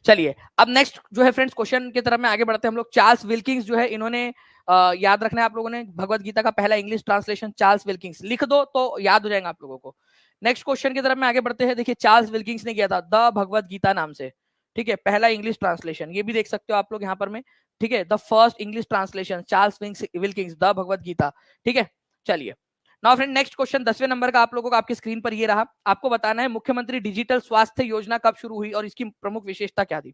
चलिए अब नेक्स्ट जो है फ्रेंड्स क्वेश्चन की तरफ में आगे बढ़ते हैं हम लोग। चार्ल्स विल्किंग्स जो है, इन्होंने याद रखना है आप लोगों ने, भगवत गीता का पहला इंग्लिश ट्रांसलेशन चार्ल्स विल्किंग्स, लिख दो तो याद हो जाएगा आप लोगों को। नेक्स्ट क्वेश्चन की तरफ में आगे बढ़ते हैं। देखिए चार्ल्स विल्किंग्स ने किया था द भगवत गीता नाम से, ठीक है, पहला इंग्लिश ट्रांसलेशन, ये भी देख सकते हो आप लोग यहाँ पर में, ठीक है। The first English translation Charles Wilkins the Bhagavad Gita, ठीक है। चलिए नाउ फ्रेंड नेक्स्ट क्वेश्चन 10वें नंबर का आप लोगों को आपकी स्क्रीन पर ये रहा। आपको बताना है मुख्यमंत्री डिजिटल स्वास्थ्य योजना कब शुरू हुई और इसकी प्रमुख विशेषता क्या थी?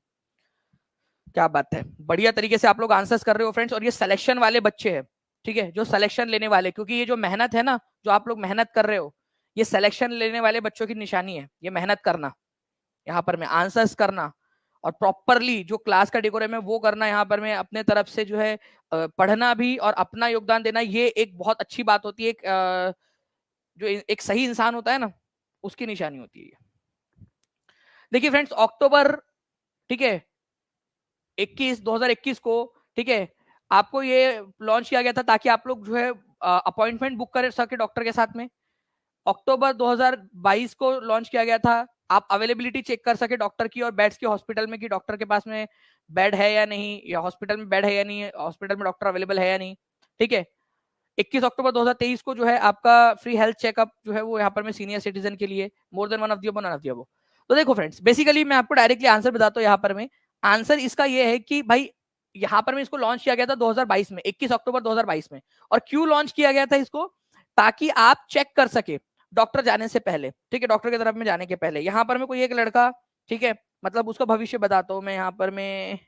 क्या बात है, बढ़िया तरीके से आप लोग आंसर्स कर रहे हो फ्रेंड्स। और ये सिलेक्शन वाले बच्चे हैं, ठीक है, जो सिलेक्शन लेने वाले, क्योंकि ये जो मेहनत है ना, जो आप लोग मेहनत कर रहे हो, ये सिलेक्शन लेने वाले बच्चों की निशानी है, ये मेहनत करना, यहाँ पर में आंसर्स करना और प्रॉपरली जो क्लास का डेकोरम है वो करना, यहाँ पर में अपने तरफ से जो है पढ़ना भी और अपना योगदान देना, ये एक बहुत अच्छी बात होती है। जो एक सही इंसान होता है ना, उसकी निशानी होती है। देखिए फ्रेंड्स अक्टूबर, ठीक है, 2021 को, ठीक है, आपको ये लॉन्च किया गया था ताकि आप लोग जो है अपॉइंटमेंट बुक कर सके डॉक्टर के साथ में। अक्टूबर 2022 को लॉन्च किया गया था, आप अवेलेबिलिटी चेक कर सके डॉक्टर की और बेड्स की हॉस्पिटल में, कि डॉक्टर के पास में बेड है या नहीं, या हॉस्पिटल में बेड है या नहीं, हॉस्पिटल में डॉक्टर अवेलेबल है या नहीं, ठीक है। 21 अक्टूबर 2023 को जो है आपका फ्री हेल्थ चेकअप जो है वो यहाँ पर में सीनियर सिटीजन के लिए, more than one of the above. तो देखो फ्रेंड्स, बेसिकली मैं आपको डायरेक्टली आंसर बताता हूँ यहाँ पर में। आंसर इसका ये है कि भाई यहाँ पर में इसको लॉन्च किया गया था 2022 में, 21 अक्टूबर 2022 में। और क्यों लॉन्च किया गया था इसको? ताकि आप चेक कर सके डॉक्टर जाने से पहले, ठीक है, डॉक्टर की तरफ में जाने के पहले। यहाँ पर में कोई एक लड़का, ठीक है, मतलब उसका भविष्य बताता हूँ मैं यहाँ पर में।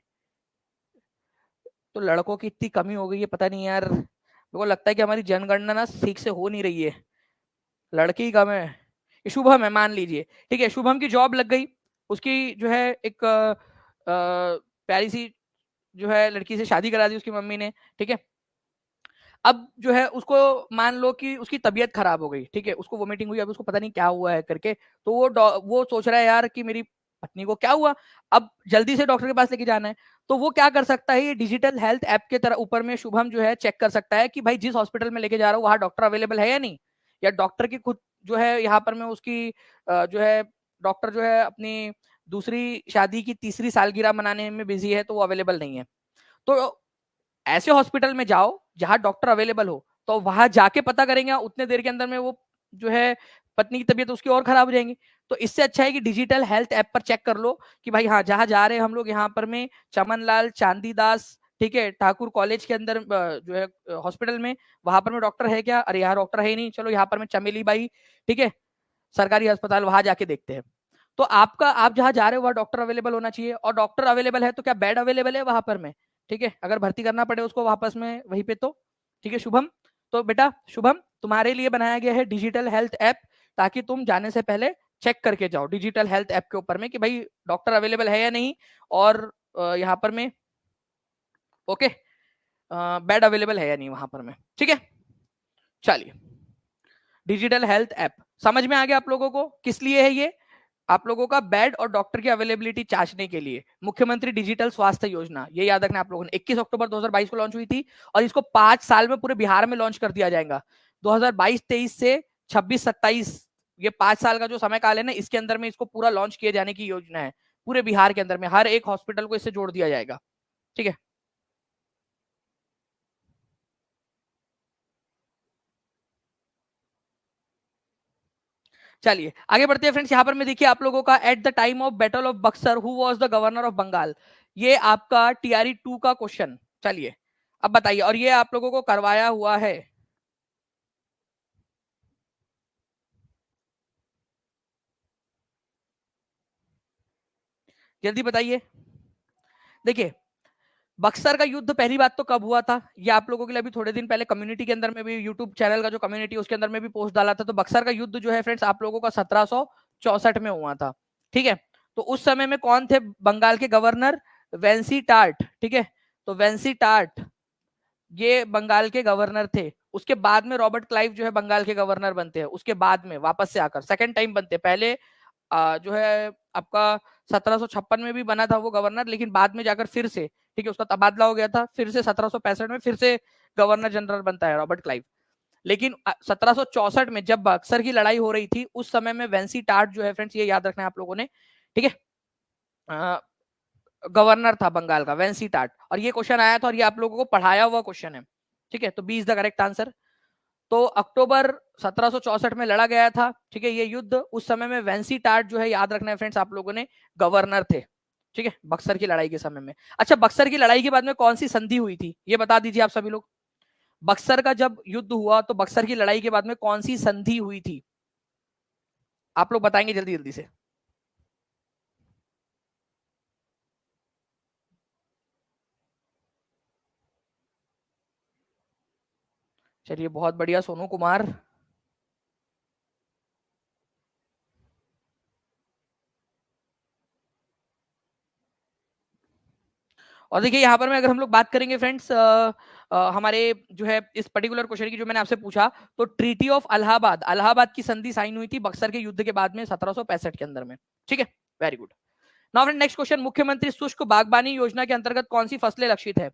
तो लड़कों की इतनी कमी हो गई है, पता नहीं यार, मेरे को लगता है कि हमारी जनगणना ना ठीक से हो नहीं रही है, लड़की ही कम है। ये शुभम है मान लीजिए, ठीक है, शुभम की जॉब लग गई, उसकी जो है एक प्यारी सी जो है लड़की से शादी करा दी उसकी मम्मी ने, ठीक है। अब जो है उसको मान लो कि उसकी तबीयत खराब हो गई, ठीक है, उसको वोमिटिंग हुई, अब उसको पता नहीं क्या हुआ है करके, तो वो सोच रहा है यार कि मेरी पत्नी को क्या हुआ, अब जल्दी से डॉक्टर के पास लेके जाना है। तो वो क्या कर सकता है, ये डिजिटल हेल्थ ऐप के तरह ऊपर में शुभम जो है चेक कर सकता है कि भाई जिस हॉस्पिटल में लेके जा रहा हूँ वहां डॉक्टर अवेलेबल है या नहीं, या डॉक्टर की खुद जो है यहाँ पर में उसकी जो है डॉक्टर जो है अपनी दूसरी शादी की तीसरी सालगिरह मनाने में बिजी है तो वो अवेलेबल नहीं है। तो ऐसे हॉस्पिटल में जाओ जहां डॉक्टर अवेलेबल हो, तो वहां जाके पता करेंगे, उतने देर के अंदर में वो जो है पत्नी की तबीयत उसकी और खराब हो जाएंगी। तो इससे अच्छा है कि डिजिटल हेल्थ ऐप पर चेक कर लो कि भाई हाँ जहां जा रहे हैं हम लोग यहाँ पर में चमनलाल चांदीदास, ठीक है, ठाकुर कॉलेज के अंदर जो है हॉस्पिटल में, वहां पर में डॉक्टर है क्या? अरे यहाँ डॉक्टर है ही नहीं, चलो यहाँ पर में चमेली बाई, ठीक है, सरकारी अस्पताल, वहां जाके देखते हैं। तो आप जहां जा रहे हो वहां डॉक्टर अवेलेबल होना चाहिए, और डॉक्टर अवेलेबल है तो क्या बेड अवेलेबल है वहां पर में, ठीक है, अगर भर्ती करना पड़े उसको वापस में वहीं पे, तो ठीक है शुभम। तो बेटा शुभम, तुम्हारे लिए बनाया गया है डिजिटल हेल्थ ऐप, ताकि तुम जाने से पहले चेक करके जाओ डिजिटल हेल्थ ऐप के ऊपर में कि भाई डॉक्टर अवेलेबल है या नहीं, और यहाँ पर में ओके बेड अवेलेबल है या नहीं वहां पर में, ठीक है। चलिए डिजिटल हेल्थ ऐप समझ में आ गया आप लोगों को किस लिए है ये? आप लोगों का बेड और डॉक्टर की अवेलेबिलिटी जांचने के लिए। मुख्यमंत्री डिजिटल स्वास्थ्य योजना, ये याद रखना आप लोगों ने, 21 अक्टूबर 2022 को लॉन्च हुई थी और इसको 5 साल में पूरे बिहार में लॉन्च कर दिया जाएगा। 2022-23 से 26-27, ये 5 साल का जो समय काल है ना, इसके अंदर में इसको पूरा लॉन्च किए जाने की योजना है। पूरे बिहार के अंदर में हर एक हॉस्पिटल को इससे जोड़ दिया जाएगा, ठीक है, चलिए आगे बढ़ते हैं फ्रेंड्स। यहाँ पर मैं देखिए आप लोगों का at the time of battle of Buxar who was the governor of Bengal, ये आपका टीआरई 2 का क्वेश्चन। चलिए अब बताइए, और ये आप लोगों को करवाया हुआ है, जल्दी बताइए। देखिए बक्सर का युद्ध पहली बात तो कब हुआ था, ये आप लोगों के लिए अभी थोड़े दिन पहले कम्युनिटी के अंदर में भी, यूट्यूब चैनल का जो कम्युनिटी उसके अंदर में भी पोस्ट डाला था। तो बक्सर का युद्ध जो है फ्रेंड्स आप लोगों का 1764 में हुआ था। ठीक है, तो उस समय में कौन थे बंगाल के गवर्नर? वेंसी टार्ट। ठीक है, तो वेंसी टार्ट ये बंगाल के गवर्नर थे। उसके बाद में रॉबर्ट क्लाइव जो है बंगाल के गवर्नर बनते हैं, उसके बाद में वापस से आकर सेकंड टाइम बनते हैं। पहले जो है आपका 1756 में भी बना था वो गवर्नर, लेकिन बाद में जाकर फिर से, ठीक है, उसका तबादला हो गया था, फिर से 1765 में फिर से गवर्नर जनरल बनता है रॉबर्ट क्लाइव। लेकिन 1764 में जब बक्सर की लड़ाई हो रही थी उस समय में वेंसी टार्ट जो है फ्रेंड्स, ये याद रखना है आप लोगों ने, ठीक है, गवर्नर था बंगाल का वेंसी टार्ट। और ये क्वेश्चन आया था और ये आप लोगों को पढ़ाया हुआ क्वेश्चन है। ठीक है, तो B is the correct answer. तो अक्टूबर 1764 में लड़ा गया था, ठीक है, ये युद्ध। उस समय में वेंसी टार्ट जो है, याद रखना है फ्रेंड्स आप लोगों ने, गवर्नर थे। ठीक है, बक्सर की लड़ाई के समय में। अच्छा, बक्सर की लड़ाई के बाद में कौन सी संधि हुई थी ये बता दीजिए आप सभी लोग। बक्सर का जब युद्ध हुआ तो बक्सर की लड़ाई के बाद में कौन सी संधि हुई थी, आप लोग बताएंगे जल्दी जल्दी से। चलिए बहुत बढ़िया सोनू कुमार। और देखिए यहाँ पर में अगर हम लोग बात करेंगे फ्रेंड्स, हमारे जो है इस पर्टिकुलर क्वेश्चन की जो मैंने आपसे पूछा, तो ट्रीटी ऑफ अलाहाबाद, अलाहाबाद की संधि साइन हुई थी बक्सर के युद्ध के बाद में 1765 के अंदर में। ठीक है, very good. Now friend next question, मुख्यमंत्री शुष्क बागबानी योजना के अंतर्गत कौन सी फसलें लक्षित है?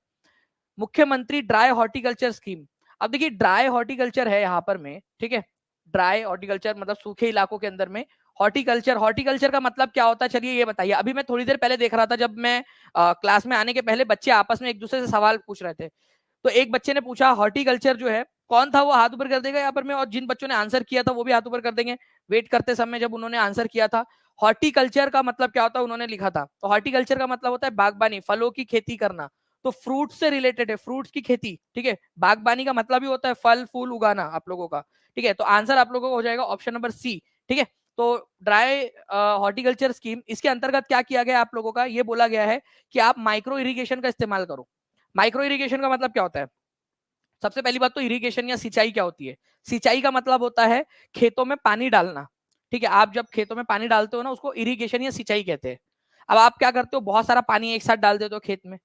मुख्यमंत्री ड्राई हॉर्टिकल्चर स्कीम। अब देखिए ड्राई हॉर्टिकल्चर है यहाँ पर में, ठीक है, ड्राई हॉर्टिकल्चर मतलब सूखे इलाकों के अंदर में हॉर्टिकल्चर। हॉर्टिकल्चर का मतलब क्या होता है, चलिए ये बताइए। अभी मैं थोड़ी देर पहले देख रहा था, जब मैं क्लास में आने के पहले बच्चे आपस में एक दूसरे से सवाल पूछ रहे थे। तो एक बच्चे ने पूछा हॉर्टिकल्चर जो है, कौन था वो हाथ ऊपर कर देगा यहाँ पर में, और जिन बच्चों ने आंसर किया था वो भी हाथ ऊपर कर देंगे वेट करते समय जब उन्होंने आंसर किया था। हॉर्टिकल्चर का मतलब क्या होता है उन्होंने लिखा था, तो हॉर्टिकल्चर का मतलब होता है बागबानी, फलों की खेती करना। तो फ्रूट से रिलेटेड है, फ्रूट्स की खेती। ठीक है, बागबानी का मतलब ही होता है फल फूल उगाना आप लोगों का। ठीक है, तो आंसर आप लोगों का हो जाएगा ऑप्शन नंबर सी। ठीक है, तो ड्राई हॉर्टिकल्चर स्कीम, इसके अंतर्गत क्या किया गया आप लोगों का, ये बोला गया है कि आप माइक्रो इरिगेशन का इस्तेमाल करो। माइक्रो इरिगेशन का मतलब क्या होता है? सबसे पहली बात तो इरिगेशन या सिंचाई क्या होती है? सिंचाई का मतलब होता है खेतों में पानी डालना। ठीक है, आप जब खेतों में पानी डालते हो ना, उसको इरिगेशन या सिंचाई कहते हैं। अब आप क्या करते हो, बहुत सारा पानी एक साथ डाल देते हो खेत में,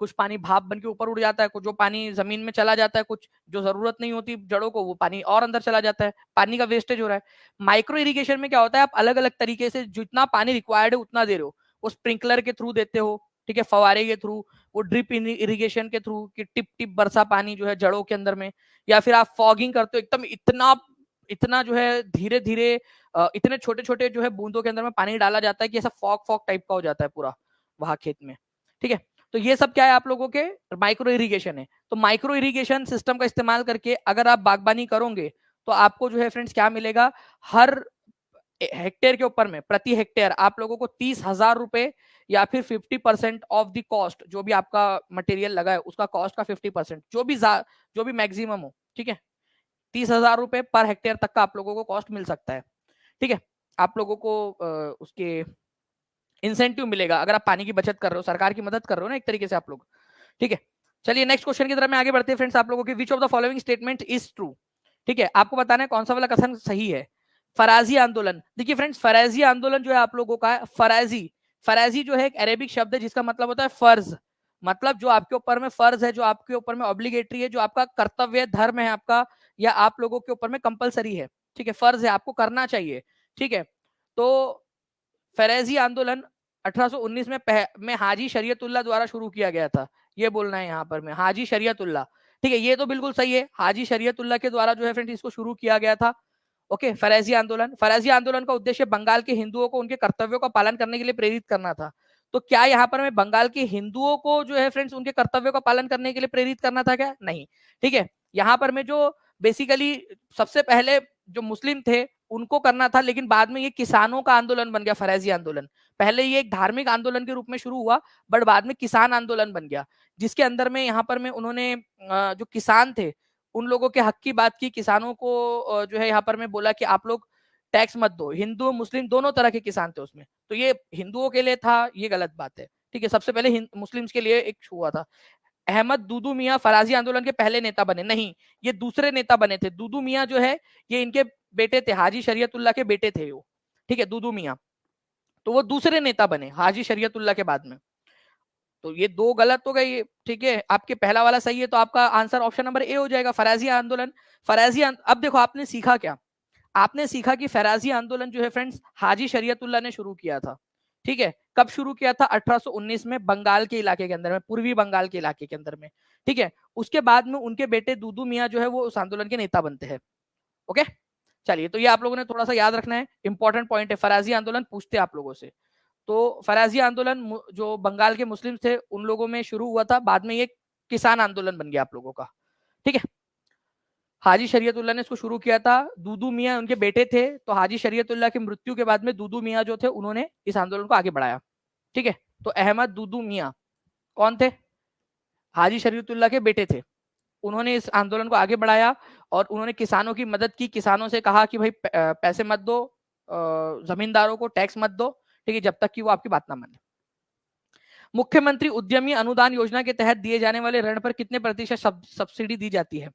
कुछ पानी भाप बन के ऊपर उड़ जाता है, कुछ जो पानी जमीन में चला जाता है, कुछ जो जरूरत नहीं होती जड़ों को वो पानी और अंदर चला जाता है, पानी का वेस्टेज हो रहा है। माइक्रो इरिगेशन में क्या होता है, आप अलग अलग तरीके से जितना पानी रिक्वायर्ड है उतना दे रहे हो। वो स्प्रिंकलर के थ्रू देते हो, ठीक है, फवारे के थ्रू, वो ड्रिप इरिगेशन के थ्रू कि टिप टिप बरसा पानी जो है जड़ों के अंदर में, या फिर आप फॉगिंग करते हो एकदम इतना इतना जो है धीरे धीरे, इतने छोटे छोटे जो है बूंदों के अंदर में पानी डाला जाता है कि ऐसा फॉग फॉग टाइप का हो जाता है पूरा वहां खेत में। ठीक है, तो ये सब क्या है आप लोगों के माइक्रो इरिगेशन है। तो माइक्रो इरिगेशन सिस्टम का इस्तेमाल करके अगर आप बागबानी करोगे तो आपको जो है फ्रेंड्स क्या मिलेगा, हर हेक्टेयर के ऊपर में प्रति हेक्टेयर आप लोगों को 30,000 रुपए या फिर 50% ऑफ द कॉस्ट, जो भी आपका मटेरियल लगा है उसका कॉस्ट का 50%, जो भी मैक्सिमम हो। ठीक है, 30,000 रुपए पर हेक्टेयर तक का आप लोगों को कॉस्ट मिल सकता है। ठीक है, आप लोगों को उसके इंसेंटिव मिलेगा अगर आप पानी की बचत कर रहे हो, सरकार की मदद कर रहे हो ना एक तरीके से आप लोग। ठीक है, चलिए नेक्स्ट क्वेश्चन की तरफ में आगे बढ़ते हैं फ्रेंड्स। आप लोगों के which of the following statement is true. ठीक है, आपको बताना है कौन सा वाला कथन सही है। फराजी आंदोलन, देखिए फ्रेंड्स फराजी आंदोलन जो है आप लोगों का, फराजी, फराजी जो है एक अरेबिक शब्द है जिसका मतलब होता है फर्ज। मतलब जो आपके ऊपर में फर्ज है, जो आपके ऊपर में ऑब्लिगेटरी है, जो आपका कर्तव्य धर्म है आपका, या आप लोगों के ऊपर में कंपलसरी है। ठीक है, फर्ज है, आपको करना चाहिए। ठीक है, तो फरेजी आंदोलन 1819 में हाजी शरीयतुल्लाह द्वारा शुरू किया गया था, ये बोलना है यहाँ पर में हाजी शरीयतुल्लाह। ठीक है, ये तो बिल्कुल सही है, हाजी शरीयतुल्लाह के द्वारा जो है फ्रेंड इसको शुरू किया गया था। ओके, फरेजी आंदोलन, फरेजी आंदोलन का उद्देश्य बंगाल के हिंदुओं को उनके कर्तव्यों का पालन करने के लिए प्रेरित करना था। तो क्या यहाँ पर मैं बंगाल के हिंदुओं को जो है फ्रेंड्स उनके कर्तव्यों का पालन करने के लिए प्रेरित करना था क्या? नहीं। ठीक है, यहाँ पर मैं जो बेसिकली सबसे पहले जो मुस्लिम थे उनको करना था, लेकिन बाद में ये किसानों का आंदोलन बन गया, फरैजी आंदोलन। पहले ये एक धार्मिक आंदोलन के रूप में शुरू हुआ, बट बाद में किसान आंदोलन बन गया, जिसके अंदर में यहाँ पर में उन्होंने जो किसान थे उन लोगों के हक की बात की। किसानों को जो है यहाँ पर मैं बोला कि आप लोग टैक्स मत दो। हिंदू मुस्लिम दोनों तरह के किसान थे उसमें, तो ये हिंदुओं के लिए था, ये गलत बात है। ठीक है, सबसे पहले मुस्लिम्स के लिए एक हुआ था। अहमद दूदू मियाँ फराजी आंदोलन के पहले नेता बने? नहीं, ये दूसरे नेता बने थे। दूदू मियाँ जो है ये इनके बेटे थे, हाजी शरीयतुल्लाह के बेटे थे वो। ठीक है, दूदू मियाँ, तो वो दूसरे नेता बने हाजी शरीयतुल्लाह के बाद में। तो ये दो गलत हो गई। ठीक है, आपके पहला वाला सही है, तो आपका आंसर ऑप्शन नंबर ए हो जाएगा, फराजी आंदोलन। अब देखो आपने सीखा क्या? आपने सीखा कि फराजी आंदोलन जो है फ्रेंड्स हाजी शरीयतुल्लाह ने शुरू किया था। ठीक है, कब शुरू किया था? 1819 में, बंगाल के इलाके के अंदर में, पूर्वी बंगाल के इलाके के अंदर में। ठीक है, उसके बाद में उनके बेटे दूदू मियाँ जो है वो उस आंदोलन के नेता बनते हैं। ओके, चलिए, तो ये आप लोगों ने थोड़ा सा याद रखना है, इंपॉर्टेंट पॉइंट है। फराजी आंदोलन पूछते हैं आप लोगों से। तो फराजी आंदोलन जो बंगाल के मुस्लिम थे उन लोगों में शुरू हुआ था, बाद में ये किसान आंदोलन बन गया आप लोगों का। ठीक है, हाजी शरीयतुल्लाह ने इसको शुरू किया था, दूदू मियाँ उनके बेटे थे, तो हाजी शरीयतुल्लाह की मृत्यु के बाद में दूदू मियाँ जो थे उन्होंने इस आंदोलन को आगे बढ़ाया। ठीक है, तो अहमद दूदू मियाँ कौन थे? हाजी शरीयतुल्लाह के बेटे थे। उन्होंने इस आंदोलन को आगे बढ़ाया और उन्होंने किसानों की मदद की। किसानों से कहा कि भाई पैसे मत दो, जमींदारों को टैक्स मत दो, ठीक है, जब तक कि वो आपकी बात ना माने। मुख्यमंत्री उद्यमी अनुदान योजना के तहत दिए जाने वाले ऋण पर कितने प्रतिशत सब्सिडी दी जाती है?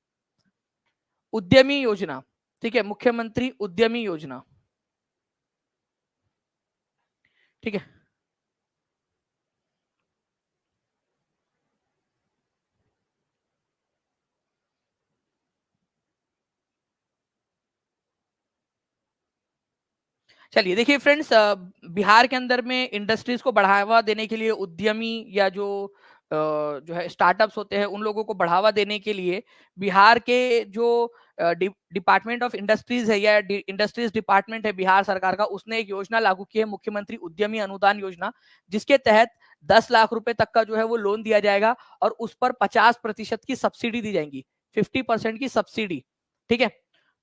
उद्यमी योजना, ठीक है, मुख्यमंत्री उद्यमी योजना। ठीक है, चलिए देखिए फ्रेंड्स, बिहार के अंदर में इंडस्ट्रीज को बढ़ावा देने के लिए उद्यमी या जो है स्टार्टअप्स होते हैं उन लोगों को बढ़ावा देने के लिए बिहार के जो डिपार्टमेंट ऑफ इंडस्ट्रीज है या इंडस्ट्रीज डिपार्टमेंट है बिहार सरकार का, उसने एक योजना लागू की है, मुख्यमंत्री उद्यमी अनुदान योजना, जिसके तहत 10 लाख रुपए तक का जो है वो लोन दिया जाएगा और उस पर 50% की सब्सिडी दी जाएगी, 50% की सब्सिडी। ठीक है,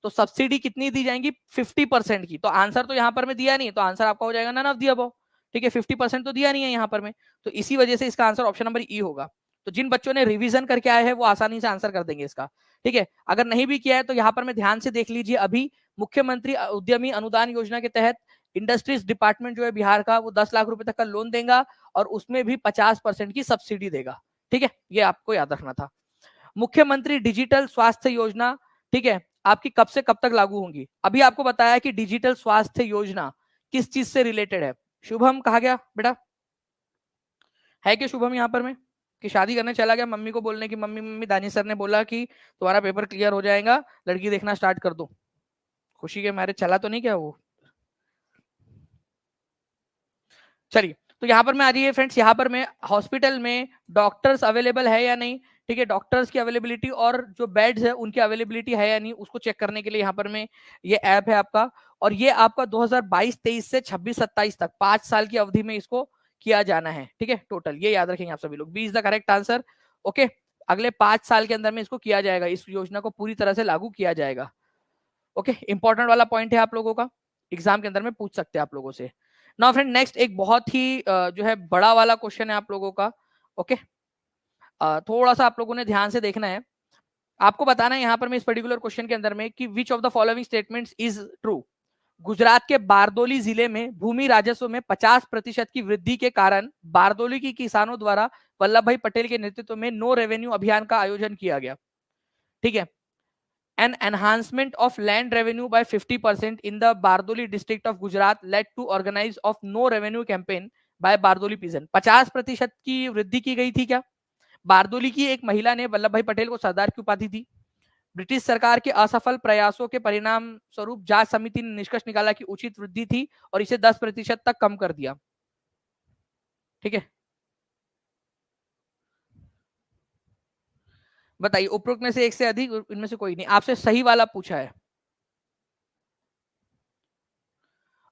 तो सब्सिडी कितनी दी जाएंगी? 50% की। तो आंसर तो यहाँ पर में दिया नहीं, तो आंसर आपका हो जाएगा नन ऑफ द अबव। ठीक है, 50% तो दिया नहीं है यहाँ पर में, तो इसी वजह से इसका आंसर ऑप्शन नंबर ई होगा। तो जिन बच्चों ने रिवीजन करके आए हैं वो आसानी से आंसर कर देंगे इसका। ठीक है, अगर नहीं भी किया है तो यहाँ पर में ध्यान से देख लीजिए, अभी मुख्यमंत्री उद्यमी अनुदान योजना के तहत इंडस्ट्रीज डिपार्टमेंट जो है बिहार का वो 10 लाख रुपए तक का लोन देगा और उसमें भी 50% की सब्सिडी देगा। ठीक है, ये आपको याद रखना था। मुख्यमंत्री डिजिटल स्वास्थ्य योजना, ठीक है, आपकी कब से कब तक लागू होंगी? अभी आपको बताया कि डिजिटल स्वास्थ्य योजना किस चीज से रिलेटेड है। शुभम कहा गया बेटा? है कि शुभम यहाँ पर में कि शादी करने चला गया मम्मी को बोलने की, मम्मी मम्मी दानिश सर ने बोला कि तुम्हारा पेपर क्लियर हो जाएगा, लड़की देखना स्टार्ट कर दो। खुशी के मारे चला तो नहीं क्या वो? चलिए, तो यहाँ पर मैं आ जाइए फ्रेंड्स, यहाँ पर मैं हॉस्पिटल में डॉक्टर्स अवेलेबल है या नहीं, ठीक है, डॉक्टर्स की अवेलेबिलिटी और जो बेड्स है उनकी अवेलेबिलिटी है या नहीं उसको चेक करने के लिए यहाँ पर में ये ऐप है आपका, और ये आपका 2022-23 से 26-27 तक 5 साल की अवधि में इसको किया जाना है। ठीक है, टोटल ये याद रखेंगे आप सभी लोग, B is the correct answer. Okay, अगले 5 साल के अंदर में इसको किया जाएगा, इस योजना को पूरी तरह से लागू किया जाएगा। ओके, इंपॉर्टेंट वाला पॉइंट है आप लोगों का, एग्जाम के अंदर में पूछ सकते हैं आप लोगों से। नाउ फ्रेंड नेक्स्ट एक बहुत ही जो है बड़ा वाला क्वेश्चन है आप लोगों का। ओके, थोड़ा सा आप लोगों ने ध्यान से देखना है, आपको बताना है यहाँ पर मैं इस पर्टिकुलर क्वेश्चन के अंदर में कि which of the following statements is true. Gujarat के बारदोली जिले में भूमि राजस्व में 50% की वृद्धि के कारण बारदोली की किसानों द्वारा वल्लभ भाई पटेल के नेतृत्व में नो रेवेन्यू अभियान का आयोजन किया गया। ठीक है, an enhancement of land revenue by 50% in the Bardoli district of Gujarat led to organize of no revenue campaign by Bardoli peasant। 50% की वृद्धि की गई थी क्या? बारदोली की एक महिला ने वल्लभ भाई पटेल को सरदार की उपाधि दी। ब्रिटिश सरकार के असफल प्रयासों के परिणाम स्वरूप जांच समिति ने निष्कर्ष निकाला कि उचित वृद्धि थी और इसे 10% तक कम कर दिया। ठीक है, बताइए, उपरोक्त में से एक से अधिक, इनमें से कोई नहीं, आपसे सही वाला पूछा है।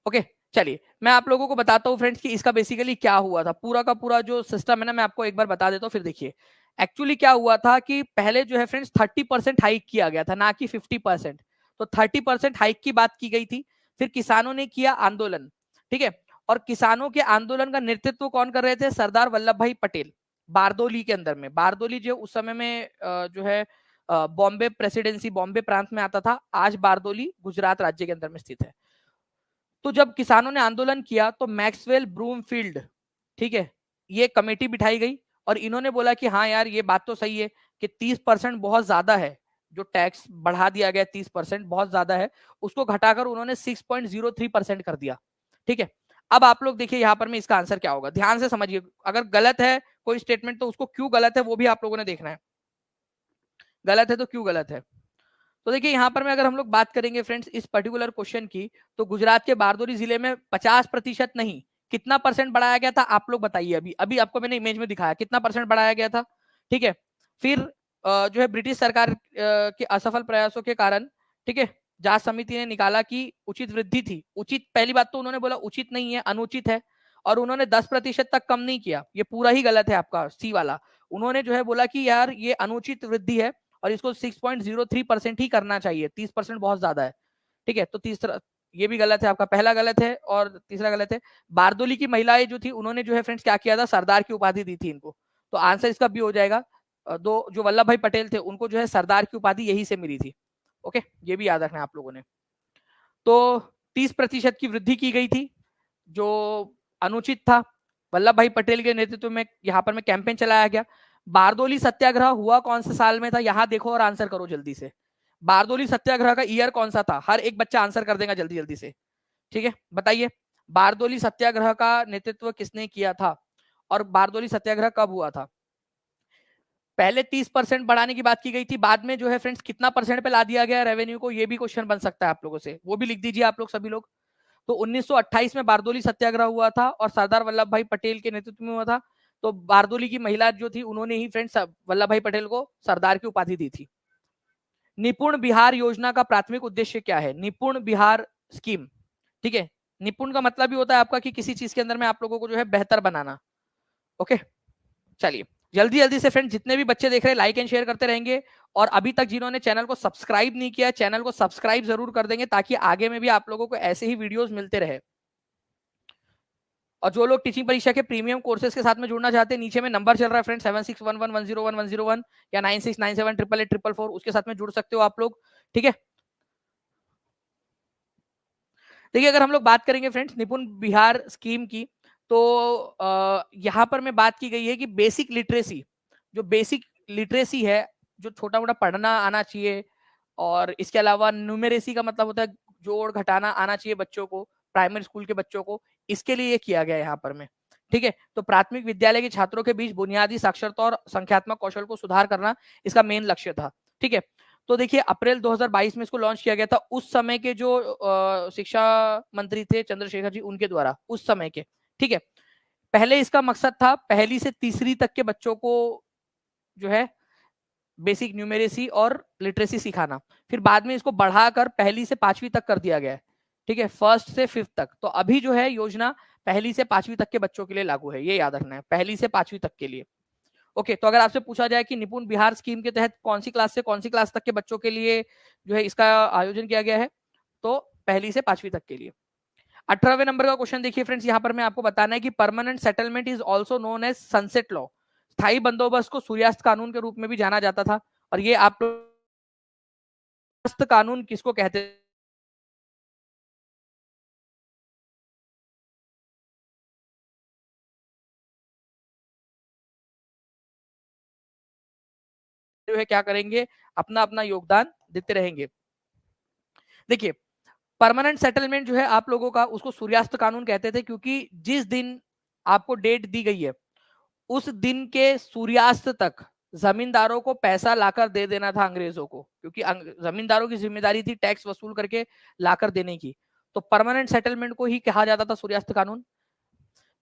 ओके, चलिए मैं आप लोगों को बताता हूँ फ्रेंड्स कि इसका बेसिकली क्या हुआ था, पूरा का पूरा जो सिस्टम है ना, मैं आपको एक बार बता देता हूँ, फिर देखिए एक्चुअली क्या हुआ था कि पहले जो है फ्रेंड्स 30% हाइक किया गया था, ना कि 50%। तो 30% हाइक की बात की गई थी। फिर किसानों ने किया आंदोलन, ठीक है। और किसानों के आंदोलन का नेतृत्व कौन कर रहे थे? सरदार वल्लभ भाई पटेल, बारदोली के अंदर में। बारदोली जो उस समय में जो है बॉम्बे प्रेसिडेंसी, बॉम्बे प्रांत में आता था। आज बारदोली गुजरात राज्य के अंदर में स्थित है। तो जब किसानों ने आंदोलन किया तो मैक्सवेल ब्रूमफील्ड, ठीक है, ये कमेटी बिठाई गई और इन्होंने बोला कि हाँ यार ये बात तो सही है कि 30% बहुत ज्यादा है, जो टैक्स बढ़ा दिया गया 30% बहुत ज्यादा है, उसको घटाकर उन्होंने 6.03% कर दिया, ठीक है। अब आप लोग देखिए यहाँ पर में इसका आंसर क्या होगा, ध्यान से समझिए। अगर गलत है कोई स्टेटमेंट तो उसको क्यों गलत है वो भी आप लोगों ने देखना है, गलत है तो क्यों गलत है। तो देखिए यहाँ पर में अगर हम लोग बात करेंगे फ्रेंड्स इस पर्टिकुलर क्वेश्चन की, तो गुजरात के बारदोली जिले में 50% नहीं, कितना परसेंट बढ़ाया गया था आप लोग बताइए। अभी अभी आपको मैंने इमेज में दिखाया कितना परसेंट बढ़ाया गया था, ठीक है। फिर जो है ब्रिटिश सरकार के असफल प्रयासों के कारण, ठीक है, जांच समिति ने निकाला कि उचित वृद्धि थी। उचित, पहली बात तो उन्होंने बोला उचित नहीं है, अनुचित है। और उन्होंने 10% तक कम नहीं किया, ये पूरा ही गलत है आपका सी वाला। उन्होंने जो है बोला कि यार ये अनुचित वृद्धि है और इसको 6.03% ही करना चाहिए, 30% बहुत ज्यादा है, ठीक है। तो तीसरा ये भी गलत है आपका, पहला गलत है और तीसरा गलत है। बारदोली की महिलाएं जो थी उन्होंने जो है फ्रेंड्स क्या किया था, सरदार की उपाधि दी थी इनको। तो आंसर इसका भी हो जाएगा। दो जो वल्लभ भाई पटेल थे उनको जो है सरदार की उपाधि यही से मिली थी। ओके, ये भी याद रखना आप लोगों ने। तो 30% की वृद्धि की गई थी जो अनुचित था। वल्लभ भाई पटेल के नेतृत्व में यहाँ पर में कैंपेन चलाया गया। बारदोली सत्याग्रह हुआ कौन से साल में था, यहां देखो और आंसर करो जल्दी से। बारदोली सत्याग्रह का ईयर कौन सा था, हर एक बच्चा आंसर कर देगा जल्दी जल्दी से, ठीक है। बताइए बारदोली सत्याग्रह का नेतृत्व किसने किया था और बारदोली सत्याग्रह कब हुआ था? पहले 30% बढ़ाने की बात की गई थी, बाद में जो है फ्रेंड्स कितना परसेंट पे ला दिया गया रेवेन्यू को, ये भी क्वेश्चन बन सकता है आप लोगों से, वो भी लिख दीजिए आप लोग सभी लोग। तो 1928 में बारदोली सत्याग्रह हुआ था और सरदार वल्लभ भाई पटेल के नेतृत्व में हुआ था। तो बारदोली की महिला जो थी उन्होंने ही फ्रेंड्स वल्लभ भाई पटेल को सरदार की उपाधि दी थी। निपुण बिहार योजना का प्राथमिक उद्देश्य क्या है? निपुण बिहार स्कीम, ठीक है। निपुण का मतलब भी होता है आपका कि किसी चीज के अंदर में आप लोगों को जो है बेहतर बनाना। ओके, चलिए जल्दी जल्दी से फ्रेंड जितने भी बच्चे देख रहे हैं लाइक एंड शेयर करते रहेंगे। और अभी तक जिन्होंने चैनल को सब्सक्राइब नहीं किया, चैनल को सब्सक्राइब जरूर कर देंगे ताकि आगे में भी आप लोगों को ऐसे ही वीडियोस मिलते रहे। और जो लोग टीचिंग परीक्षा के प्रीमियम कोर्सेज के साथ में जुड़ना चाहते हैं, नीचे में नंबर चल रहा है फ्रेंड 7611101101 या 9697884444, उसके साथ में जुड़ सकते हो आप लोग, ठीक है। देखिए अगर हम लोग बात करेंगे फ्रेंड्स निपुण बिहार स्कीम की, तो यहाँ पर मैं बात की गई है कि बेसिक लिटरेसी, जो बेसिक लिटरेसी है, जो छोटा मोटा पढ़ना आना चाहिए, और इसके अलावा न्यूमेरेसी का मतलब होता है जोड़ घटाना आना चाहिए बच्चों को, प्राइमरी स्कूल के बच्चों को, इसके लिए ये किया गया है यहाँ पर में, ठीक है। तो प्राथमिक विद्यालय के छात्रों के बीच बुनियादी साक्षरता और संख्यात्मक कौशल को सुधार करना इसका मेन लक्ष्य था, ठीक है। तो देखिए अप्रैल 2022 में इसको लॉन्च किया गया था, उस समय के जो शिक्षा मंत्री थे चंद्रशेखर जी, उनके द्वारा, उस समय के, ठीक है। पहले इसका मकसद था पहली से तीसरी तक के बच्चों को जो है बेसिक न्यूमेरेसी और लिटरेसी सिखाना। फिर बाद में इसको बढ़ाकर पहली से पांचवी तक कर दिया गया है, ठीक है, फर्स्ट से फिफ्थ तक। तो अभी जो है योजना पहली से पांचवी तक के बच्चों के लिए लागू है, ये याद रखना है, पहली से पांचवी तक के लिए। ओके, तो अगर आपसे पूछा जाए कि निपुण बिहार स्कीम के तहत कौन सी क्लास से कौन सी क्लास तक के बच्चों के लिए जो है इसका आयोजन किया गया है, तो पहली से पांचवी तक के लिए। 18वें नंबर का क्वेश्चन देखिए फ्रेंड्स, यहाँ पर मैं आपको बताना है कि permanent settlement is also known as sunset law. स्थायी बंदोबस्त को सूर्यास्त कानून के रूप में भी जाना जाता था। और ये आप कानून किसको कहते है, क्या करेंगे, अपना अपना योगदान देते रहेंगे। देखिए परमानेंट सेटलमेंट जो है आप लोगों का, उसको सूर्यास्त कानून कहते थे, क्योंकि जिस दिन आपको डेट दी गई है उस दिन के सूर्यास्त तक जमींदारों को पैसा लाकर दे देना था अंग्रेजों को, क्योंकि जमींदारों की जिम्मेदारी थी टैक्स वसूल करके लाकर देने की। तो परमानेंट सेटलमेंट को ही कहा जाता था सूर्यास्त कानून।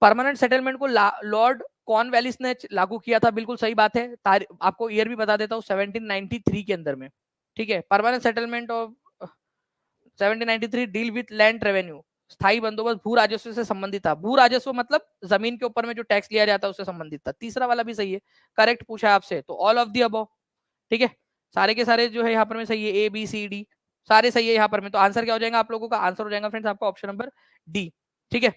परमानेंट सेटलमेंट को लॉर्ड कॉर्नवालिस ने लागू किया था, बिल्कुल सही बात है। आपको ईयर भी बता देता हूँ, 1793 के अंदर में, ठीक है। Permanent settlement of 1793 deal with land revenue. स्थायी बंदोबस्त भू राजस्व से संबंधित था। भू राजस्व मतलब जमीन के ऊपर में जो टैक्स लिया जाता है उससे संबंधित था। तीसरा वाला भी सही है, करेक्ट पूछा है आपसे, तो ऑल ऑफ दी अबव। ठीक है, सारे के सारे जो है यहाँ पर में सही है, ए बी सी डी सारे सही है यहाँ पर में। तो आंसर क्या हो जाएगा आप लोगों का? आंसर हो जाएगा फ्रेंड्स आपका ऑप्शन नंबर डी। ठीक है,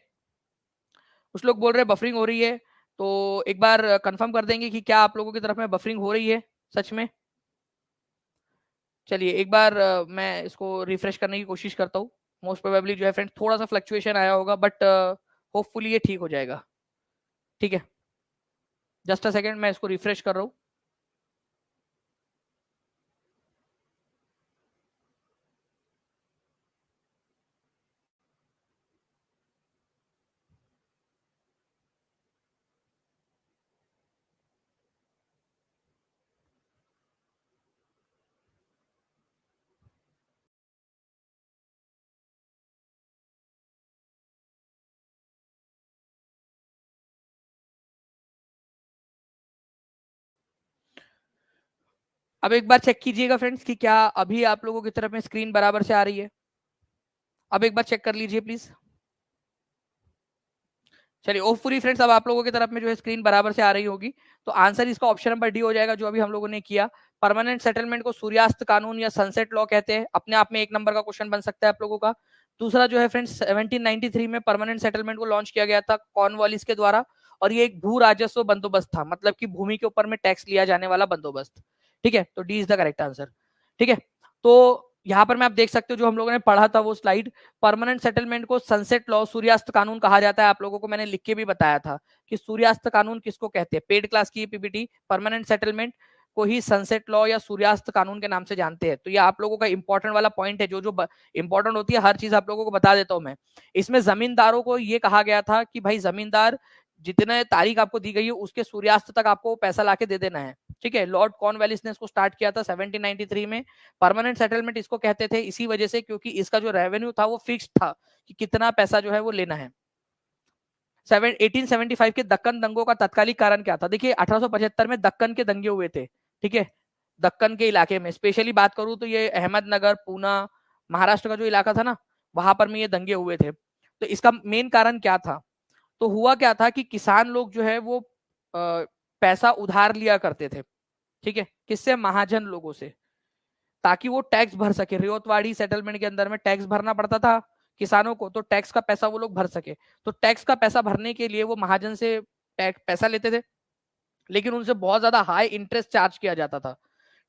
कुछ लोग बोल रहे हैं बफरिंग हो रही है, तो एक बार कंफर्म कर देंगे कि क्या आप लोगों की तरफ में बफरिंग हो रही है सच में? चलिए एक बार मैं इसको रिफ्रेश करने की कोशिश करता हूँ। मोस्ट प्रोबेबली जो है फ्रेंड थोड़ा सा फ्लक्चुएशन आया होगा, बट होपफुली ये ठीक हो जाएगा। ठीक है, जस्ट अ सेकेंड, मैं इसको रिफ्रेश कर रहा हूँ। अब एक बार चेक कीजिएगा फ्रेंड्स कि क्या अभी आप लोगों की तरफ में स्क्रीन बराबर से आ रही है। अब एक बार चेक कर लीजिए प्लीज। चलिए होपफुली फ्रेंड्स अब आप लोगों की तरफ में जो है स्क्रीन बराबर से आ रही होगी। तो आंसर इसका ऑप्शन नंबर डी हो जाएगा, जो अभी हम लोगों ने किया। परमानेंट सेटलमेंट को सूर्यास्त कानून या सनसेट लॉ कहते हैं। अपने आप में एक नंबर का क्वेश्चन बन सकता है आप लोगों का। दूसरा जो है फ्रेंड्स 1793 में परमानेंट सेटलमेंट को लॉन्च किया गया था कॉर्नवालिस के द्वारा, और ये एक भू राजस्व बंदोबस्त था, मतलब कि भूमि के ऊपर में टैक्स लिया जाने वाला बंदोबस्त। ठीक है, तो D is the correct answer. ठीक है, तो यहाँ पर मैं आप देख सकते हो जो हम लोगों ने पढ़ा था वो स्लाइड, परमानेंट सेटलमेंट को सनसेट लॉ सूर्यास्त कानून कहा जाता है। आप लोगों को मैंने लिख के भी बताया था कि सूर्यास्त कानून किसको कहते हैं। पेड क्लास की पीपीटी परमानेंट सेटलमेंट को ही सनसेट लॉ या सूर्यास्त कानून के नाम से जानते हैं। तो ये आप लोगों का इंपॉर्टेंट वाला पॉइंट है, जो जो इंपॉर्टेंट होती है हर चीज आप लोगों को बता देता हूं मैं। इसमें जमींदारों को ये कहा गया था कि भाई जमींदार जितने तारीख आपको दी गई है उसके सूर्यास्त तक आपको पैसा लाके दे देना है। ठीक है, लॉर्ड कॉर्नवालिस ने इसको स्टार्ट किया था 1793 में। परमानेंट सेटलमेंट इसको कहते थे इसी वजह से क्योंकि इसका जो रेवेन्यू था वो फिक्स्ड था कि कितना पैसा जो है वो लेना है। 1875 के दक्कन दंगों का तत्कालिक कारण क्या था? देखिए 1875 में दक्कन के दंगे हुए थे। ठीक है, दक्कन के इलाके में स्पेशली बात करूं तो ये अहमदनगर, पूना, महाराष्ट्र का जो इलाका था ना, वहां पर में ये दंगे हुए थे। तो इसका मेन कारण क्या था? तो हुआ क्या था कि किसान लोग जो है वो पैसा उधार लिया करते थे। ठीक है, किससे? महाजन लोगों से, ताकि वो टैक्स भर सके। रियोतवाड़ी सेटलमेंट के अंदर में टैक्स भरना पड़ता था किसानों को, तो टैक्स का पैसा वो लोग भर सके। तो टैक्स का पैसा भरने के लिए वो महाजन से टैक्स पैसा लेते थे, लेकिन उनसे बहुत ज्यादा हाई इंटरेस्ट चार्ज किया जाता था।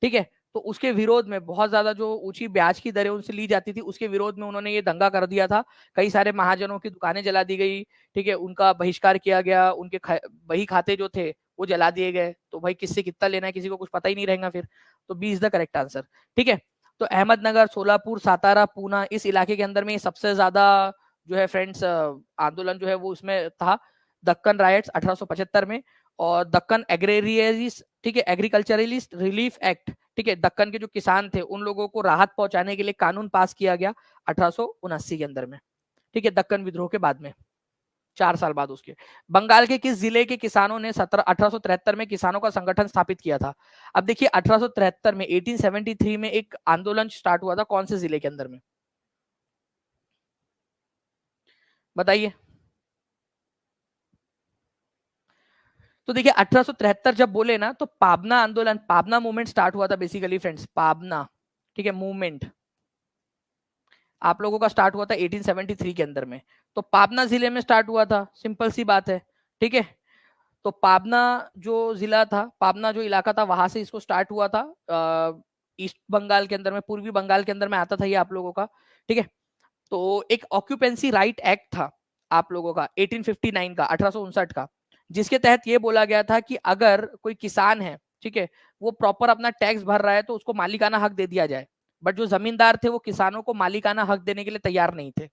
ठीक है, तो उसके विरोध में बहुत ज्यादा जो ऊंची ब्याज की दरें उनसे ली जाती थी, उसके विरोध में उन्होंने ये दंगा कर दिया था। कई सारे महाजनों की दुकानें जला दी गई। ठीक है, उनका बहिष्कार किया गया, उनके बही खाते जो थे वो जला दिए गए। तो भाई किससे कितना लेना है किसी को कुछ पता ही नहीं रहेगा फिर। तो B is the correct answer. ठीक है, तो अहमदनगर, सोलापुर, सातारा, पूना, इस इलाके के अंदर में सबसे ज्यादा जो है फ्रेंड्स आंदोलन जो है वो उसमें था, दक्कन राइट्स 1875 में। और दक्कन एग्रेरियरिस्ट, ठीक है, एग्रीकल्चरलिस्ट रिलीफ एक्ट, ठीक है, दक्कन के जो किसान थे उन लोगों को राहत पहुंचाने के लिए कानून पास किया गया 1879 के अंदर में। ठीक है, दक्कन विद्रोह के बाद में 4 साल बाद उसके। बंगाल के किस जिले के किसानों ने 1873 में किसानों का संगठन स्थापित किया था? अब देखिए 1873 में 1873 में एक आंदोलन स्टार्ट हुआ था, कौन से जिले के अंदर में बताइए? तो देखिए 1873 जब बोले ना, तो पाबना आंदोलन, पाबना मूवमेंट स्टार्ट हुआ था बेसिकली फ्रेंड्स, पाबना। ठीक है, मूवमेंट आप लोगों का स्टार्ट हुआ था 1873 के अंदर में। तो पाबना जिले में स्टार्ट हुआ था, सिंपल सी बात है। ठीक है, तो पाबना जो जिला था, पाबना जो इलाका था, वहां से इसको स्टार्ट हुआ था। ईस्ट बंगाल के अंदर में, पूर्वी बंगाल के अंदर में आता था ये आप लोगों का। ठीक है, तो एक ऑक्यूपेंसी राइट एक्ट था आप लोगों का 1859 का, 1859 का, जिसके तहत ये बोला गया था कि अगर कोई किसान है, ठीक है, वो प्रॉपर अपना टैक्स भर रहा है तो उसको मालिकाना हक दे दिया जाए। बट जो जमींदार थे वो किसानों को मालिकाना हक देने के लिए तैयार नहीं थे।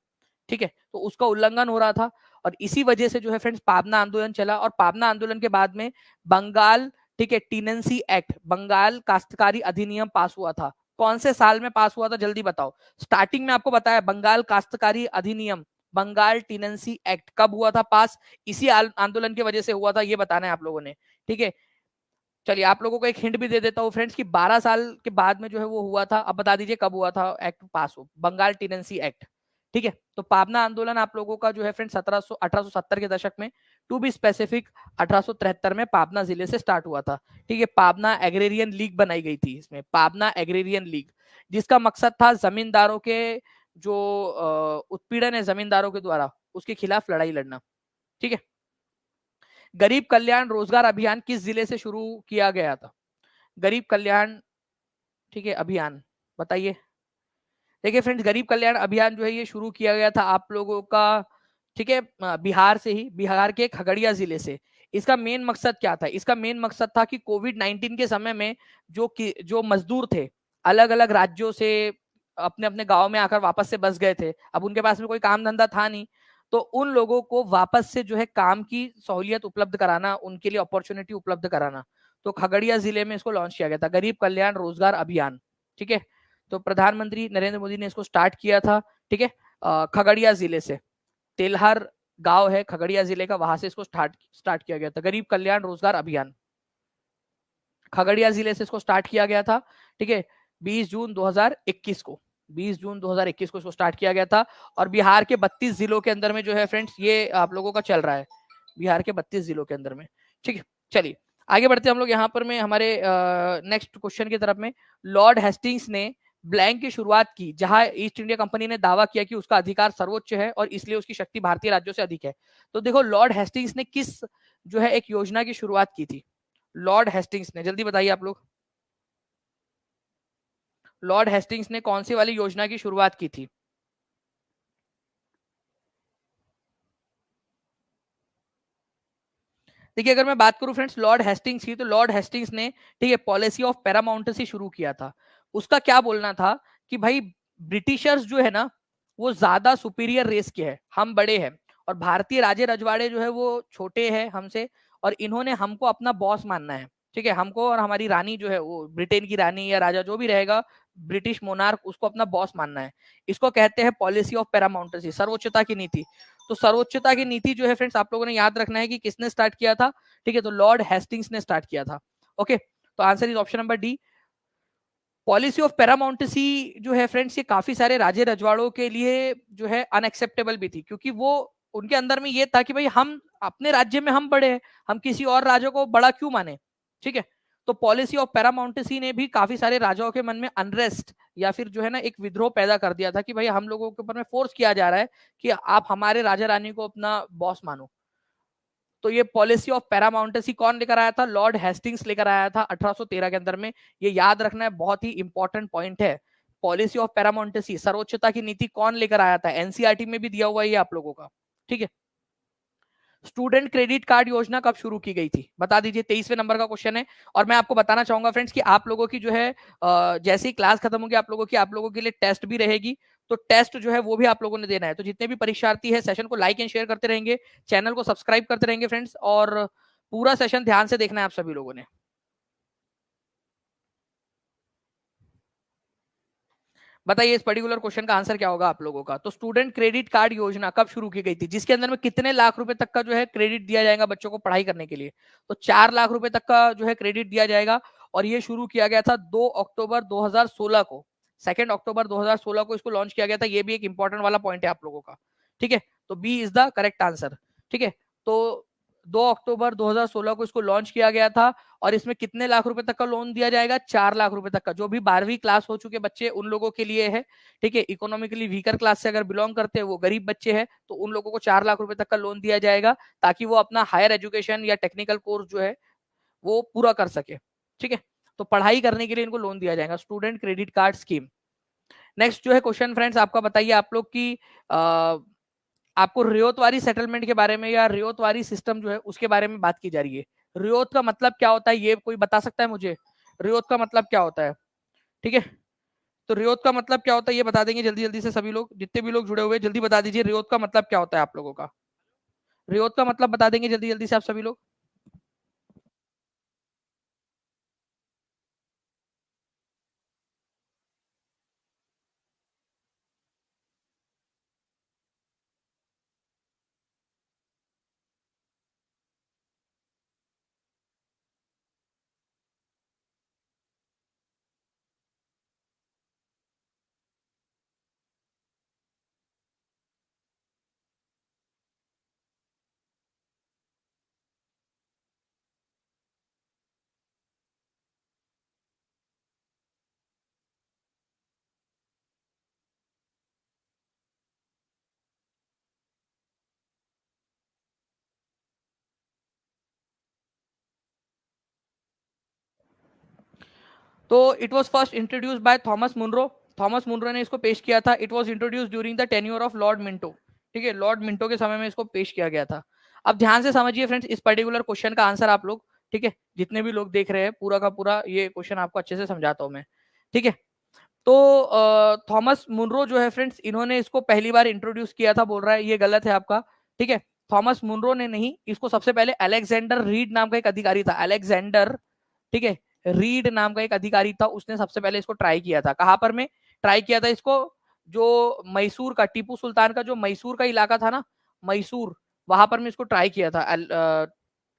ठीक है, तो उसका उल्लंघन हो रहा था, और इसी वजह से जो है फ्रेंड्स पाबना आंदोलन चला। और पाबना आंदोलन के बाद में बंगाल, ठीक है, टीनेंसी एक्ट, बंगाल काश्तकारी अधिनियम पास हुआ था। कौन से साल में पास हुआ था जल्दी बताओ? स्टार्टिंग में आपको बताया बंगाल काश्तकारी अधिनियम, बंगाल टीनेंसी एक्ट कब हुआ था पास? इसी आंदोलन की वजह से हुआ था, ये बताना है आप लोगों ने। ठीक है, चलिए आप लोगों को एक हिंट भी दे देता हूँ फ्रेंड्स कि 12 साल के बाद में जो है वो हुआ था। अब बता दीजिए कब हुआ था एक्ट पास हो, बंगाल टीनेंसी एक्ट। ठीक है। तो पाबना आंदोलन आप लोगों का जो है फ्रेंड 1870 के दशक में, टू बी स्पेसिफिक 1873 में पाबना जिले से स्टार्ट हुआ था। ठीक है। पाबना एग्रेरियन लीग बनाई गई थी, इसमें पाबना एग्रेरियन लीग, जिसका मकसद था जमींदारों के जो उत्पीड़न है जमींदारों के द्वारा, उसके खिलाफ लड़ाई लड़ना। ठीक है। गरीब कल्याण रोजगार अभियान किस जिले से शुरू किया गया था? गरीब कल्याण, ठीक है, अभियान बताइए। देखिए फ्रेंड्स, गरीब कल्याण अभियान जो है ये शुरू किया गया था आप लोगों का, ठीक है, बिहार से ही, बिहार के खगड़िया जिले से। इसका मेन मकसद क्या था? इसका मेन मकसद था कि कोविड-19 के समय में जो मजदूर थे अलग अलग राज्यों से अपने अपने गांव में आकर वापस से बस गए थे, अब उनके पास में कोई काम धंधा था नहीं, तो उन लोगों को वापस से जो है काम की सहूलियत उपलब्ध कराना, उनके लिए अपॉर्चुनिटी उपलब्ध कराना। तो खगड़िया जिले में इसको लॉन्च किया गया था, गरीब कल्याण रोजगार अभियान। ठीक है। तो प्रधानमंत्री नरेंद्र मोदी ने इसको स्टार्ट किया था। ठीक है। खगड़िया जिले से, तेलहर गांव है खगड़िया जिले का, वहां से इसको स्टार्ट किया गया था, गरीब कल्याण रोजगार अभियान खगड़िया जिले से इसको स्टार्ट किया गया था। ठीक है। 20 जून 2021 को, 20 जून 2021 को इसको स्टार्ट किया गया था। और बिहार के 32 जिलों के अंदर में जो है फ्रेंड्स ये आप लोगों का चल रहा है, बिहार के 32 जिलों के अंदर में। ठीक है। चलिए आगे बढ़ते हैं हम लोग यहाँ पर में हमारे नेक्स्ट क्वेश्चन की तरफ में। लॉर्ड हेस्टिंग्स ने ब्लैंक की शुरुआत की, जहां ईस्ट इंडिया कंपनी ने दावा किया कि उसका अधिकार सर्वोच्च है और इसलिए उसकी शक्ति भारतीय राज्यों से अधिक है। तो देखो लॉर्ड हेस्टिंग्स ने किस जो है एक योजना की शुरुआत की थी? लॉर्ड हेस्टिंग्स ने, जल्दी बताइए आप लोग, लॉर्ड हेस्टिंग्स ने कौन सी वाली योजना की शुरुआत की थी? देखिए अगर मैं बात करूं फ्रेंड्स लॉर्ड हेस्टिंग्स की, तो लॉर्ड हेस्टिंग्स ने, ठीक है, पॉलिसी ऑफ पैरामाउंटेसी शुरू किया था। उसका क्या बोलना था कि भाई ब्रिटिशर्स जो है ना वो ज्यादा सुपीरियर रेस के हैं, हम बड़े हैं, और भारतीय राजे रजवाड़े जो है वो छोटे हैं हमसे, और इन्होंने हमको अपना बॉस मानना है। ठीक है। हमको और हमारी रानी जो है वो ब्रिटेन की रानी या राजा जो भी रहेगा, ब्रिटिश मोनार्क, उसको अपना बॉस मानना है। इसको कहते हैं पॉलिसी ऑफ पैरामाउंटेसी, सर्वोच्चता की नीति। तो सर्वोच्चता की नीति जो है फ्रेंड्स आप लोगों ने याद रखना है कि किसने स्टार्ट किया था? ठीक है। तो लॉर्ड हेस्टिंग्स ने स्टार्ट किया था। ओके। तो answer is option number D. Policy of paramountcy जो है फ्रेंड्स ये काफी सारे राजे रजवाड़ों के लिए जो है अनएक्सेप्टेबल भी थी, क्योंकि वो उनके अंदर में ये था कि भाई हम अपने राज्य में हम बड़े हैं, हम किसी और राज्य को बड़ा क्यों माने। ठीक है। तो पॉलिसी ऑफ पैरामाउंटेसी ने भी काफी सारे राजाओं के मन में अनरेस्ट या फिर जो है ना एक विद्रोह पैदा कर दिया था कि भाई हम लोगों के ऊपर में फोर्स किया जा रहा है कि आप हमारे राजा रानी को अपना बॉस मानो। तो ये पॉलिसी ऑफ पैरामाउंटेसी कौन लेकर आया था? लॉर्ड हेस्टिंग्स लेकर आया था 1813 के अंदर में। ये याद रखना है, बहुत ही इंपॉर्टेंट पॉइंट है। पॉलिसी ऑफ पैरामाउंटेसी, सर्वोच्चता की नीति, कौन लेकर आया था? एनसीईआरटी में भी दिया हुआ है ये आप लोगों का। ठीक है। स्टूडेंट क्रेडिट कार्ड योजना कब शुरू की गई थी? बता दीजिए, 23वें नंबर का क्वेश्चन है। और मैं आपको बताना चाहूंगा फ्रेंड्स कि आप लोगों की जो है जैसे ही क्लास खत्म होगी आप लोगों के लिए टेस्ट भी रहेगी। तो टेस्ट जो है वो भी आप लोगों ने देना है। तो जितने भी परीक्षार्थी है सेशन को लाइक एंड शेयर करते रहेंगे, चैनल को सब्सक्राइब करते रहेंगे फ्रेंड्स, और पूरा सेशन ध्यान से देखना है आप सभी लोगों ने। बताइए इस पर्टिकुलर क्वेश्चन का आंसर क्या होगा आप लोगों का? तो स्टूडेंट क्रेडिट कार्ड योजना कब शुरू की गई थी, जिसके अंदर में कितने लाख रुपए तक का जो है क्रेडिट दिया जाएगा बच्चों को पढ़ाई करने के लिए? तो 4 लाख रुपए तक का जो है क्रेडिट दिया जाएगा। और ये शुरू किया गया था 2 अक्टूबर 2016 को, 2 अक्टूबर 2016 को इसको लॉन्च किया गया था। ये भी एक इंपॉर्टेंट वाला पॉइंट है आप लोगों का। ठीक है। तो B is the correct answer. ठीक है। तो 2 अक्टूबर 2016 को इसको लॉन्च किया गया था। और इसमें कितने लाख रुपए तक का लोन दिया जाएगा? 4 लाख रुपए तक का। जो भी 12वीं क्लास हो चुके बच्चे उन लोगों के लिए है। ठीक है। इकोनॉमिकली वीकर क्लास से अगर बिलोंग करते हैं, वो गरीब बच्चे हैं, तो उन लोगों को 4 लाख रुपए तक का लोन दिया जाएगा, ताकि वो अपना हायर एजुकेशन या टेक्निकल कोर्स जो है वो पूरा कर सके। ठीक है। तो पढ़ाई करने के लिए इनको लोन दिया जाएगा, student credit card scheme. Next जो है क्वेश्चन फ्रेंड्स आपका, बताइए आप लोग की आपको रियोतवारी सेटलमेंट के बारे में या रियोतवारी सिस्टम जो है उसके बारे में बात की जा रही है। रियोत का मतलब क्या होता है, ये कोई बता सकता है मुझे? रियोत का मतलब क्या होता है? ठीक है। तो रियोत का मतलब क्या होता है ये बता देंगे जल्दी जल्दी से सभी लोग, जितने भी लोग जुड़े हुए जल्दी बता दीजिए रियोत का मतलब क्या होता है आप लोगों का? रियोत का मतलब बता देंगे जल्दी जल्दी से आप सभी लोग। तो it was first introduce by Thomas Munro. Thomas Munro ने इसको पेश किया था। It was introduce during the tenure of Lord Minto. ठीक है, लॉर्ड मिंटो के समय में इसको पेश किया गया था। अब ध्यान से समझिए फ्रेंड्स इस पर्टिकुलर क्वेश्चन का आंसर आप लोग, ठीक है, जितने भी लोग देख रहे हैं पूरा का पूरा ये क्वेश्चन आपको अच्छे से समझाता हूं मैं, ठीक है। तो थॉमस मुनरो जो है फ्रेंड्स, इन्होंने इसको पहली बार इंट्रोड्यूस किया था, बोल रहा है ये गलत है आपका, ठीक है। थॉमस मुनरो ने नहीं, इसको सबसे पहले अलेक्जेंडर रीड नाम का एक अधिकारी था, अलेक्जेंडर, ठीक है, रीड नाम का एक अधिकारी था, उसने सबसे पहले इसको ट्राई किया था। कहां पर में ट्राई किया था इसको? जो मैसूर का, टीपू सुल्तान का जो मैसूर का इलाका था ना, मैसूर, वहां पर में इसको ट्राई किया था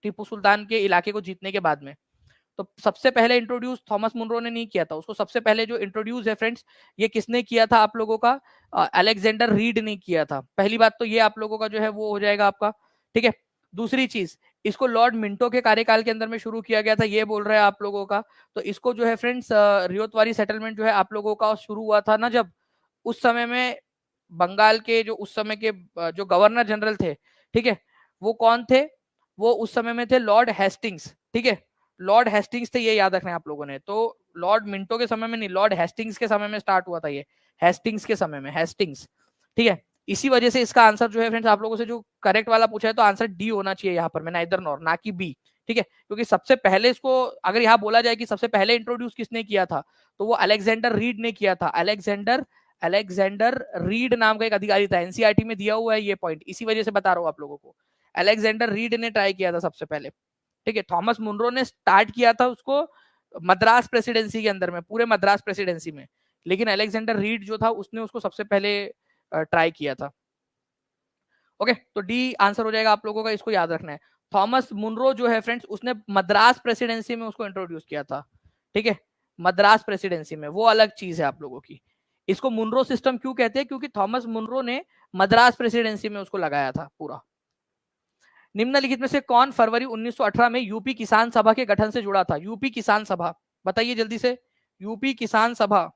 टीपू सुल्तान के इलाके को जीतने के बाद में। तो सबसे पहले इंट्रोड्यूस थॉमस मुनरो ने नहीं किया था उसको, सबसे पहले जो इंट्रोड्यूस है फ्रेंड्स, ये किसने किया था आप लोगों का? अलेक्जेंडर रीड ने किया था। पहली बात तो ये आप लोगों का जो है वो हो जाएगा आपका, ठीक है। दूसरी चीज, इसको लॉर्ड मिंटो के कार्यकाल के अंदर में शुरू किया गया था, ये बोल रहे हैं आप लोगों का। तो इसको जो है फ्रेंड्स रियोतवारी सेटलमेंट जो है आप लोगों का शुरू हुआ था ना, जब उस समय में बंगाल के जो उस समय के जो गवर्नर जनरल थे, ठीक है, वो कौन थे? वो उस समय में थे लॉर्ड हेस्टिंग्स, ठीक है, लॉर्ड हेस्टिंग्स थे, ये याद रखना है आप लोगों ने। तो लॉर्ड मिंटो के समय में नहीं, लॉर्ड हेस्टिंग्स के समय में स्टार्ट हुआ था ये, हेस्टिंग्स के समय में, हेस्टिंग्स, ठीक है। इसी वजह से इसका आंसर जो है फ्रेंड्स आप लोगों से जो करेक्ट वाला पूछा है, तो आंसर डी होना चाहिए यहाँ पर, मैं नाइदर नॉर, ना कि बी, ठीक है। क्योंकि सबसे पहले इसको अगर यहाँ बोला जाए कि सबसे पहले इंट्रोड्यूस किसने किया था, तो वो अलेक्जेंडर रीड ने किया था। अलेक्जेंडर अलेक्जेंडर रीड नाम का एक अधिकारी था, एनसीईआरटी में दिया हुआ है ये पॉइंट, इसी वजह से बता रहा हूँ आप लोगों को। अलेक्जेंडर रीड ने ट्राई किया था सबसे पहले, ठीक है। थॉमस मुनरो ने स्टार्ट किया था उसको मद्रास प्रेसिडेंसी के अंदर में, पूरे मद्रास प्रेसिडेंसी में, लेकिन अलेक्जेंडर रीड जो था उसने उसको सबसे पहले ट्राई किया था। ओके, तो डी आंसर हो जाएगा आप लोगों का, इसको याद रखना है। थॉमस मुनरो जो है फ्रेंड्स, उसने मद्रास प्रेसिडेंसी में उसको इंट्रोड्यूस किया था, ठीक है। मद्रास प्रेसिडेंसी में वो अलग चीज है आप लोगों की। इसको मुनरो सिस्टम क्यों कहते हैं? क्योंकि थॉमस मुनरो ने मद्रास प्रेसिडेंसी में उसको लगाया था पूरा। निम्नलिखित में से कौन फरवरी 1918 में यूपी किसान सभा के गठन से जुड़ा था? यूपी किसान सभा, बताइए जल्दी से। यूपी किसान सभा,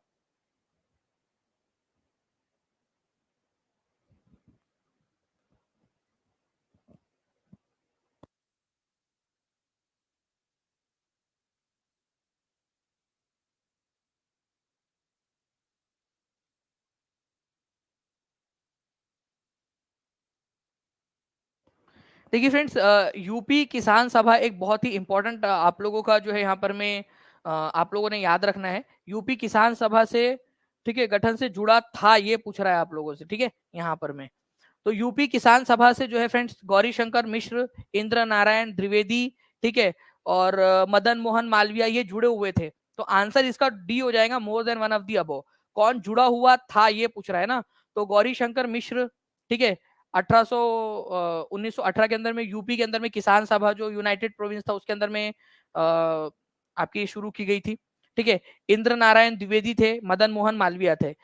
देखिए फ्रेंड्स, यूपी किसान सभा एक बहुत ही इंपॉर्टेंट आप लोगों का जो है यहाँ पर में आप लोगों ने याद रखना है। यूपी किसान सभा से, ठीक है, गठन से जुड़ा था, ये पूछ रहा है आप लोगों से, ठीक है, यहाँ पर में। तो यूपी किसान सभा से जो है फ्रेंड्स गौरी शंकर मिश्र, इंद्र नारायण द्विवेदी, ठीक है, और मदन मोहन मालवीय, ये जुड़े हुए थे। तो आंसर इसका डी हो जाएगा, more than one of the above. कौन जुड़ा हुआ था ये पूछ रहा है ना, तो गौरी शंकर मिश्र, ठीक है, 1918 के अंदर में यूपी के अंदर में किसान सभा जो यूनाइटेड प्रोविंस था उसके अंदर में आपकी शुरू की गई थी, ठीक है। इंद्र नारायण द्विवेदी थे, मदन मोहन मालवीय थे।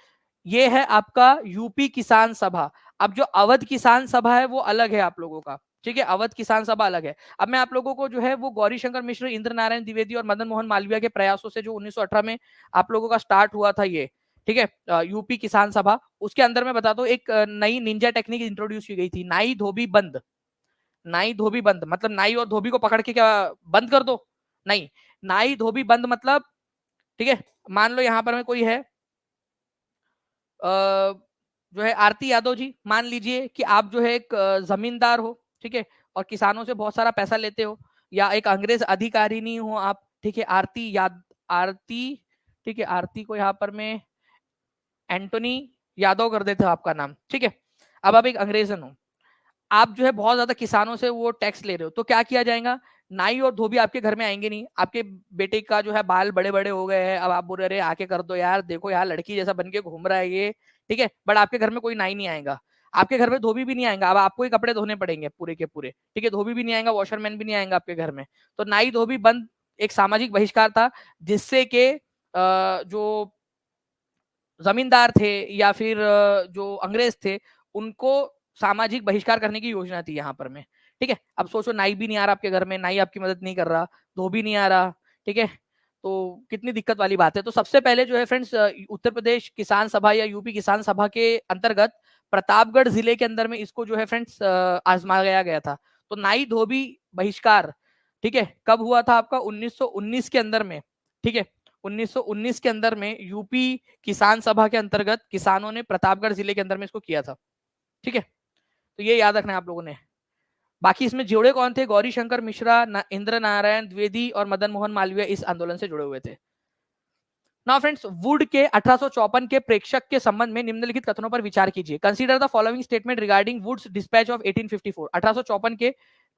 ये है आपका यूपी किसान सभा। अब जो अवध किसान सभा है वो अलग है आप लोगों का, ठीक है, अवध किसान सभा अलग है। अब मैं आप लोगों को जो है वो गौरी शंकर मिश्र, इंद्र नारायण द्विवेदी और मदन मोहन मालवीय के प्रयासों से जो 1918 में आप लोगों का स्टार्ट हुआ था ये, ठीक है, यूपी किसान सभा, उसके अंदर में बता दो एक नई निंजा टेक्निक इंट्रोड्यूस की गई थी, नाई धोबी बंद। नाई धोबी बंद मतलब नाई और धोबी को पकड़ के क्या बंद कर दो? नहीं, नाई धोबी बंद मतलब, ठीक है, मान लो यहां पर में कोई है जो है आरती यादव जी, मान लीजिए कि आप जो है एक जमींदार हो, ठीक है, और किसानों से बहुत सारा पैसा लेते हो, या एक अंग्रेज अधिकारी नहीं हो आप, ठीक है, आरती, ठीक है, आरती को यहाँ पर मैं एंटोनी यादव कर देते हो आपका नाम, ठीक है। अब आप एक अंग्रेजन हो, आप जो है बहुत ज्यादा किसानों से वो टैक्स ले रहे हो, तो क्या किया जाएगा? नाई और धोबी आपके घर में आएंगे नहीं, आपके बेटे का जो है बाल बड़े बड़े हो गए हैं, अब आप बोल रहे आके कर दो यार, देखो यार लड़की जैसा बन के घूम रहा है ये, ठीक है, बट आपके घर में कोई नाई नहीं आएगा, आपके घर में धोबी भी नहीं आएगा, अब आपको ही कपड़े धोने पड़ेंगे पूरे के पूरे, ठीक है, धोबी भी नहीं आएगा, वॉशरमैन भी नहीं आएगा आपके घर में। तो नाई धोबी बंद एक सामाजिक बहिष्कार था, जिससे के जो जमींदार थे या फिर जो अंग्रेज थे, उनको सामाजिक बहिष्कार करने की योजना थी यहाँ पर में, ठीक है। अब सोचो नाई भी नहीं आ रहा आपके घर में, नाई आपकी मदद नहीं कर रहा, धोबी नहीं आ रहा, ठीक है, तो कितनी दिक्कत वाली बात है। तो सबसे पहले जो है फ्रेंड्स उत्तर प्रदेश किसान सभा या यूपी किसान सभा के अंतर्गत प्रतापगढ़ जिले के अंदर में इसको जो है फ्रेंड्स आजमाया गया था। तो नाई धोबी बहिष्कार, ठीक है, कब हुआ था आपका? 1919 के अंदर में, ठीक है, 1919 के अंदर में यूपी किसान सभा के अंतर्गत किसानों ने प्रतापगढ़ जिले के अंदर में इसको किया था। ठीक है, तो ये याद रखना है आप लोगों ने। बाकी इसमें जुड़े कौन थे? गौरी शंकर मिश्रा, इंद्र नारायण द्विवेदी और मदन मोहन मालवीय इस आंदोलन से जुड़े हुए थे। नाउ फ्रेंड्स, वुड के 1854 के प्रेक्षक के संबंध में निम्नलिखित कथनों पर विचार कीजिए। Consider the following statement regarding Wood's dispatch of 1854। 1854 के,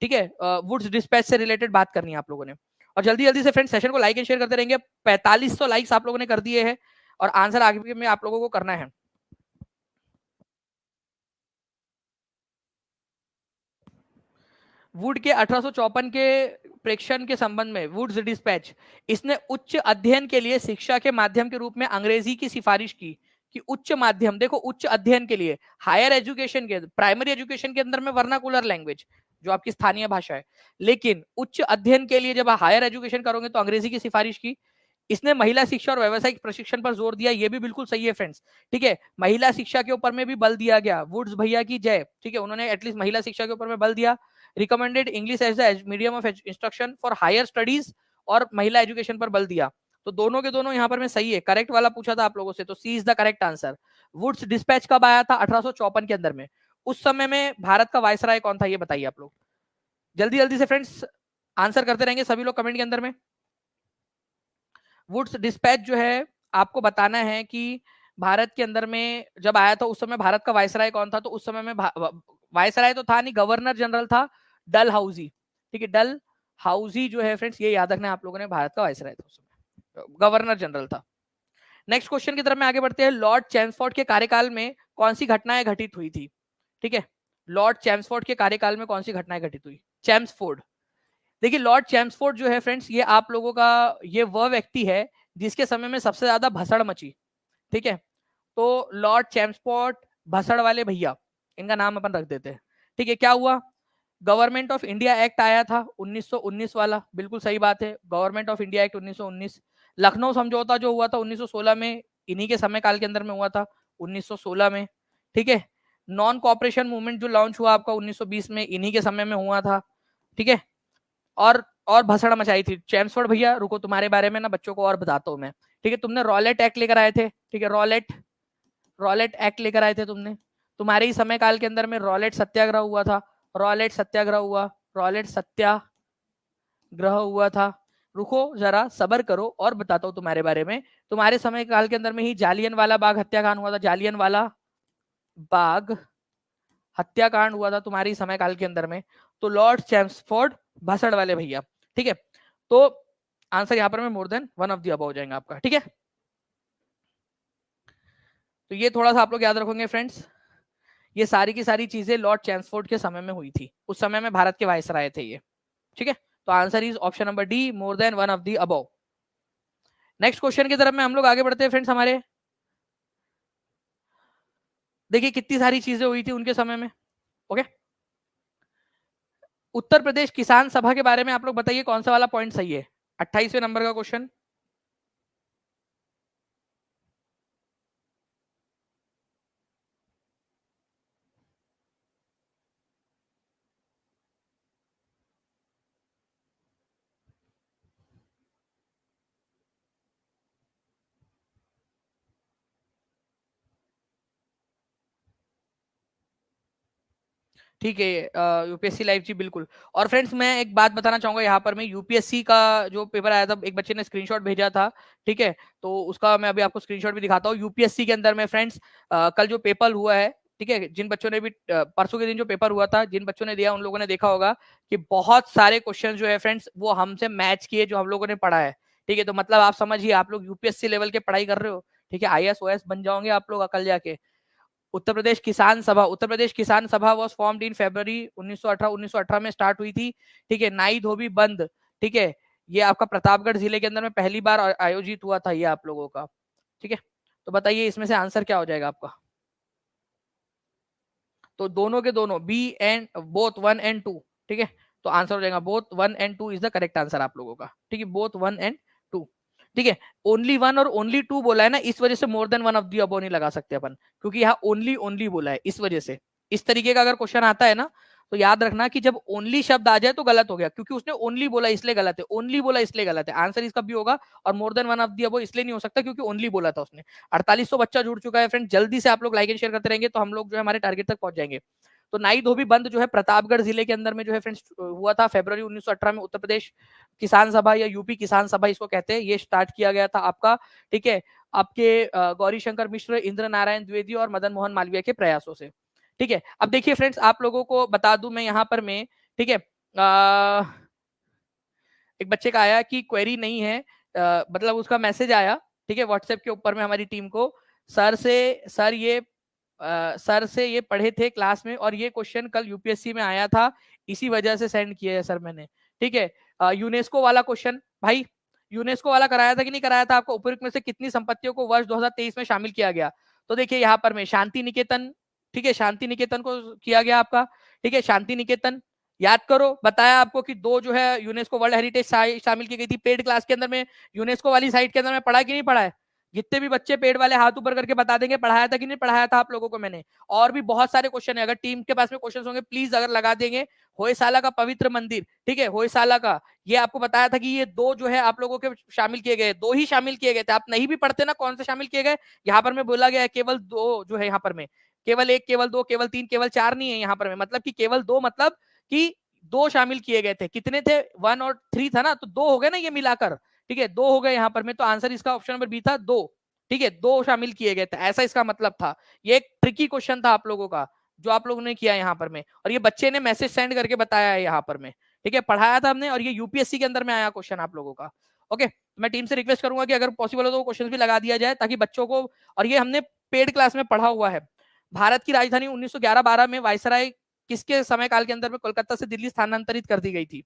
ठीक है, वुड्स डिस्पैच से रिलेटेड बात करनी है आप लोगों ने। और जल्दी जल्दी से फ्रेंड्स सेशन को लाइक एंड शेयर करते रहेंगे। 4500 लाइक्स आप लोगों ने कर दिए हैं और आंसर आगे में आप लोगों को करना है। वुड के 1854 के प्रेक्षण के संबंध में वुड्स डिस्पैच, इसने उच्च अध्ययन के लिए शिक्षा के माध्यम के रूप में अंग्रेजी की सिफारिश की कि उच्च माध्यम, देखो उच्च अध्ययन के लिए, हायर एजुकेशन के, प्राइमरी एजुकेशन के अंदर में वर्नाकुलर लैंग्वेज जो आपकी स्थानीय भाषा है, लेकिन उच्च अध्ययन के लिए जब आप हायर एजुकेशन करोगे तो अंग्रेजी की सिफारिश की। इसने महिला शिक्षा और व्यावसायिक प्रशिक्षण पर जोर दिया, ये भी बिल्कुल सही है फ्रेंड्स। ठीक है, महिला शिक्षा के ऊपर में भी बल दिया गया, वुड्स भैया की जय। ठीक है, उन्होंने एटलीस्ट महिला शिक्षा के ऊपर में बल दिया। Recommended English as the medium of instruction for higher studies, और महिला एजुकेशन पर बल दिया। तो दोनों के दोनों यहाँ पर में सही है। करेक्ट वाला पूछा था आप लोगों से, तो C is the correct answer. Wood's despatch कब आया था? 1854 के अंदर में। उस समय में भारत का वायसराय कौन था, ये बताइए आप लोग। जल्दी जल्दी से फ्रेंड्स आंसर करते रहेंगे सभी लोग कमेंट के अंदर में। वुड्स डिस्पैच जो है आपको बताना है कि भारत के अंदर में जब आया था उस समय भारत का वायसराय कौन था? तो उस समय में वायसराय तो था नहीं, गवर्नर जनरल था डल हाउसी। ठीक है, डल हाउसी जो है फ्रेंड्स, ये याद रखना आप लोगों ने, भारत का वायसराय था उस समय, गवर्नर जनरल था। नेक्स्ट क्वेश्चन की तरफ में आगे बढ़ते हैं। लॉर्ड चैम्सफोर्ड के कार्यकाल में कौन सी घटनाएं घटित हुई थी? ठीक है, लॉर्ड चैम्सफोर्ड के कार्यकाल में कौन सी घटनाएं घटित हुई? चैम्सफोर्ड, देखिए लॉर्ड चैम्सफोर्ड जो है फ्रेंड्स, ये आप लोगों का, ये वह व्यक्ति है जिसके समय में सबसे ज्यादा भसड़ मची। ठीक है, तो लॉर्ड चैम्सफोर्ड भसड़ वाले भैया, इनका नाम अपन रख देते हैं। ठीक है, क्या हुआ? गवर्नमेंट ऑफ इंडिया एक्ट आया था 1919 वाला, बिल्कुल सही बात है, government of India act 1919। Lucknow समझौता जो हुआ था 1916 में, इन्हीं के समय काल के अंदर में हुआ था, 1916 में। ठीक है, नॉन कॉपरेशन मूवमेंट जो लॉन्च हुआ आपका 1920 में, इन्हीं के समय में हुआ था। ठीक है, और भसड़ मचाई थी। चैम्सफोर्ड भैया रुको, तुम्हारे बारे में ना बच्चों को और बताता हूं मैं। ठीक है, तुमने रॉलेट एक्ट लेकर आए थे। ठीक है, रॉलेट एक्ट लेकर आए थे तुमने, तुम्हारे ही समय काल के अंदर में रॉलेट सत्याग्रह हुआ था। रॉलेट सत्याग्रह हुआ, रॉलेट सत्याग्रह हुआ था। रुको जरा सबर करो और बताता हूँ तुम्हारे बारे में। तुम्हारे समय काल के अंदर में ही जालियनवाला बाग हत्याकांड हुआ था, जालियनवाला बाग हत्याकांड हुआ था तुम्हारी समय काल के अंदर में। तो लॉर्ड चैम्सफोर्ड भसड़ वाले भैया। ठीक है, तो आंसर यहां पर में more than one of the above हो जाएगा आपका। ठीक है, तो ये थोड़ा सा आप लोग याद रखोगे फ्रेंड्स, ये सारी की सारी चीजें लॉर्ड चैम्सफोर्ड के समय में हुई थी, उस समय में भारत के वायसराय थे ये। ठीक है, तो answer is option number D, more than one of the above. Next question की तरफ में हम लोग आगे बढ़ते हैं फ्रेंड्स हमारे। देखिए कितनी सारी चीजें हुई थी उनके समय में। ओके, उत्तर प्रदेश किसान सभा के बारे में आप लोग बताइए कौन सा वाला पॉइंट सही है। 28वें नंबर का क्वेश्चन। ठीक है, यूपीएससी लाइव जी बिल्कुल। और फ्रेंड्स मैं एक बात बताना चाहूंगा यहाँ पर, मैं यूपीएससी का जो पेपर आया था, एक बच्चे ने स्क्रीनशॉट भेजा था। ठीक है, तो उसका मैं अभी आपको स्क्रीनशॉट भी दिखाता हूँ। यूपीएससी के अंदर में फ्रेंड्स कल जो पेपर हुआ है, ठीक है, जिन बच्चों ने भी परसों के दिन जो पेपर हुआ था, जिन बच्चों ने दिया उन लोगों ने देखा होगा कि बहुत सारे क्वेश्चन जो है फ्रेंड्स वो हमसे मैच किए जो हम लोगों ने पढ़ा है। ठीक है, तो मतलब आप समझिए, आप लोग यूपीएससी लेवल के पढ़ाई कर रहे हो। ठीक है, आईएएस ओएस बन जाओगे आप लोग कल जाके। उत्तर प्रदेश किसान सभा, उत्तर प्रदेश किसान सभा वाज फॉर्मड इन फरवरी 1918 में स्टार्ट हुई थी। ठीक है, नाई धोबी बंद, ठीक है, ये आपका प्रतापगढ़ जिले के अंदर में पहली बार आयोजित हुआ था ये आप लोगों का। ठीक है, तो बताइए इसमें से आंसर क्या हो जाएगा आपका। तो दोनों के दोनों बी एंड बोथ 1 एंड 2। ठीक है, तो आंसर हो जाएगा both 1 and 2 is the correct answer आप लोगों का। ठीक है, बोथ 1 एंड 2। ठीक है, ओनली 1 और ओनली 2 बोला है ना, इस वजह से more than one of the above नहीं लगा सकते अपन, क्योंकि यहाँ ओनली ओनली बोला है, इस वजह से। इस तरीके का अगर क्वेश्चन आता है ना, तो याद रखना कि जब ओनली शब्द आ जाए तो गलत हो गया, क्योंकि उसने ओनली बोला इसलिए गलत है, ओनली बोला इसलिए गलत है। आंसर इसका भी होगा, और more than one of the वो इसलिए नहीं हो सकता क्योंकि ओनली बोला था उसने। 4800 बच्चा जुड़ चुका है फ्रेंड, जल्दी से आप लोग लाइक एंड शेयर करते रहेंगे तो हम लोग जो है हमारे टारगेट तक पहुंच जाएंगे। तो नाई धोबी बंद जो है प्रतापगढ़ जिले के अंदर में जो है फ्रेंड्स हुआ था फरवरी 1918 में। उत्तर प्रदेश किसान सभा या यूपी किसान सभा इसको कहते हैं, ये स्टार्ट किया गया था आपका, ठीक है, आपके गौरी शंकर मिश्र, इंद्र नारायण द्विवेदी और मदन मोहन मालवीय के प्रयासों से। ठीक है, अब देखिए फ्रेंड्स आप लोगों को बता दूं मैं यहाँ पर मैं, ठीक है, एक बच्चे का आया कि क्वेरी नहीं है, मतलब उसका मैसेज आया, ठीक है, व्हाट्सएप के ऊपर में हमारी टीम को, सर से ये पढ़े थे क्लास में और ये क्वेश्चन कल यूपीएससी में आया था, इसी वजह से सेंड किया है सर मैंने। ठीक है, यूनेस्को वाला क्वेश्चन, भाई यूनेस्को वाला कराया था कि नहीं कराया था आपको? उपयुक्त में से कितनी संपत्तियों को वर्ष 2023 में शामिल किया गया? तो देखिए यहाँ पर मैं शांति निकेतन, ठीक है, शांति निकेतन को किया गया आपका, ठीक है, शांति निकेतन याद करो, बताया आपको कि 2 जो है यूनेस्को वर्ल्ड हेरिटेज शामिल की गई थी। पेड क्लास के अंदर में यूनेस्को वाली साइट के अंदर में पढ़ा कि नहीं पढ़ा है? जितने भी बच्चे पेड वाले हाथ ऊपर करके बता देंगे पढ़ाया था कि नहीं पढ़ाया था आप लोगों को मैंने। और भी बहुत सारे क्वेश्चन है, अगर टीम के पास में क्वेश्चन होंगे प्लीज अगर लगा देंगे। होयसाला का पवित्र मंदिर, ठीक है, होयसाला का, ये आपको बताया था कि ये 2 जो है आप लोगों के शामिल किए गए, 2 ही शामिल किए गए थे, आप नहीं भी पढ़ते ना कौन से शामिल किए गए, यहाँ पर मैं बोला गया है केवल 2 जो है, यहाँ पर में केवल 1, केवल 2, केवल 3, केवल 4 नहीं है यहाँ पर में, मतलब कि केवल 2, मतलब कि 2 शामिल किए गए थे। कितने थे? 1 और 3 था ना, तो 2 हो गए ना ये मिलाकर, ठीक है, 2 हो गए यहाँ पर में, तो आंसर इसका ऑप्शन नंबर बी था 2, ठीक है, 2 शामिल किए गए थे, ऐसा इसका मतलब था। ये एक ट्रिकी क्वेश्चन था आप लोगों का जो आप लोगों ने किया यहाँ पर में, और ये बच्चे ने मैसेज सेंड करके बताया है यहाँ पर में, ठीक है, पढ़ाया था हमने, और ये यूपीएससी के अंदर में आया क्वेश्चन आप लोगों का। ओके, मैं टीम से रिक्वेस्ट करूंगा कि अगर पॉसिबल हो तो क्वेश्चन भी लगा दिया जाए ताकि बच्चों को, और ये हमने पेड क्लास में पढ़ा हुआ है। भारत की राजधानी 1911-12 में वायसराय किसके समय काल के अंदर में कोलकाता से दिल्ली स्थानांतरित कर दी गई थी?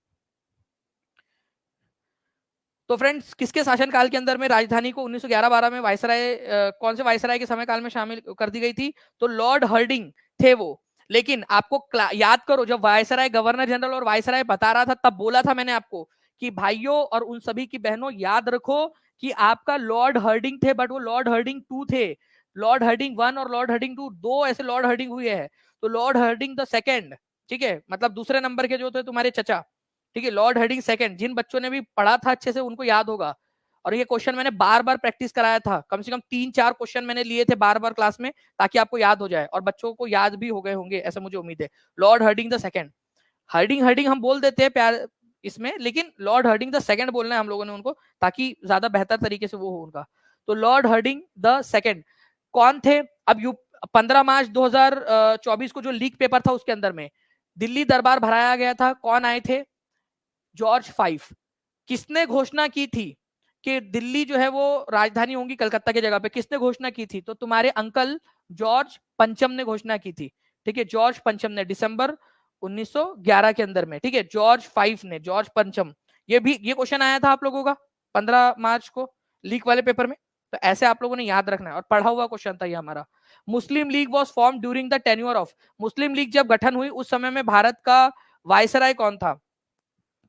तो फ्रेंड्स किसके शासनकाल के अंदर में राजधानी को 1911-12 में वायसराय, कौन से वायसराय के समय काल में शामिल कर दी गई थी? तो लॉर्ड हर्डिंग थे वो। लेकिन आपको याद करो, जब वायसराय गवर्नर जनरल और वायसराय बता रहा था तब बोला था मैंने आपको कि भाइयों और उन सभी की बहनों याद रखो कि आपका लॉर्ड हर्डिंग थे, बट वो लॉर्ड हर्डिंग 2 थे। लॉर्ड हर्डिंग 1 और लॉर्ड हर्डिंग 2, 2 ऐसे लॉर्ड हर्डिंग हुए हैं। तो लॉर्ड हर्डिंग द सेकेंड, ठीक है, मतलब दूसरे नंबर के जो थे तुम्हारे चचा, ठीक है, लॉर्ड हर्डिंग सेकंड, जिन बच्चों ने भी पढ़ा था अच्छे से उनको याद होगा। और ये क्वेश्चन मैंने बार बार प्रैक्टिस कराया था, कम से कम 3-4 क्वेश्चन मैंने लिए थे बार बार क्लास में ताकि आपको याद हो जाए, और बच्चों को याद भी हो गए होंगे ऐसा मुझे उम्मीद है। Lord herding the second, herding herding हम बोल देते हैं प्यार इसमें, लेकिन लॉर्ड हर्डिंग द सेकंड बोलना है हम लोगों ने उनको, ताकि ज्यादा बेहतर तरीके से वो हो उनका। तो लॉर्ड हर्डिंग द सेकंड कौन थे? अब 15 मार्च 2024 को जो लीक पेपर था उसके अंदर में दिल्ली दरबार भराया गया था, कौन आए थे? जॉर्ज 5। किसने घोषणा की थी कि दिल्ली जो है वो राजधानी होगी कलकत्ता की जगह पे? किसने घोषणा की थी? तो तुम्हारे अंकल जॉर्ज पंचम ने घोषणा की थी, ठीक है, जॉर्ज पंचम ने दिसंबर 1911 के अंदर में, ठीक है, जॉर्ज 5 ने, जॉर्ज पंचम। ये क्वेश्चन आया था आप लोगों का 15 मार्च को लीक वाले पेपर में, तो ऐसे आप लोगों ने याद रखना है, और पढ़ा हुआ क्वेश्चन था ये हमारा। Muslim League was form during the tenure of, Muslim League जब गठन हुई उस समय में भारत का वायसराय कौन था?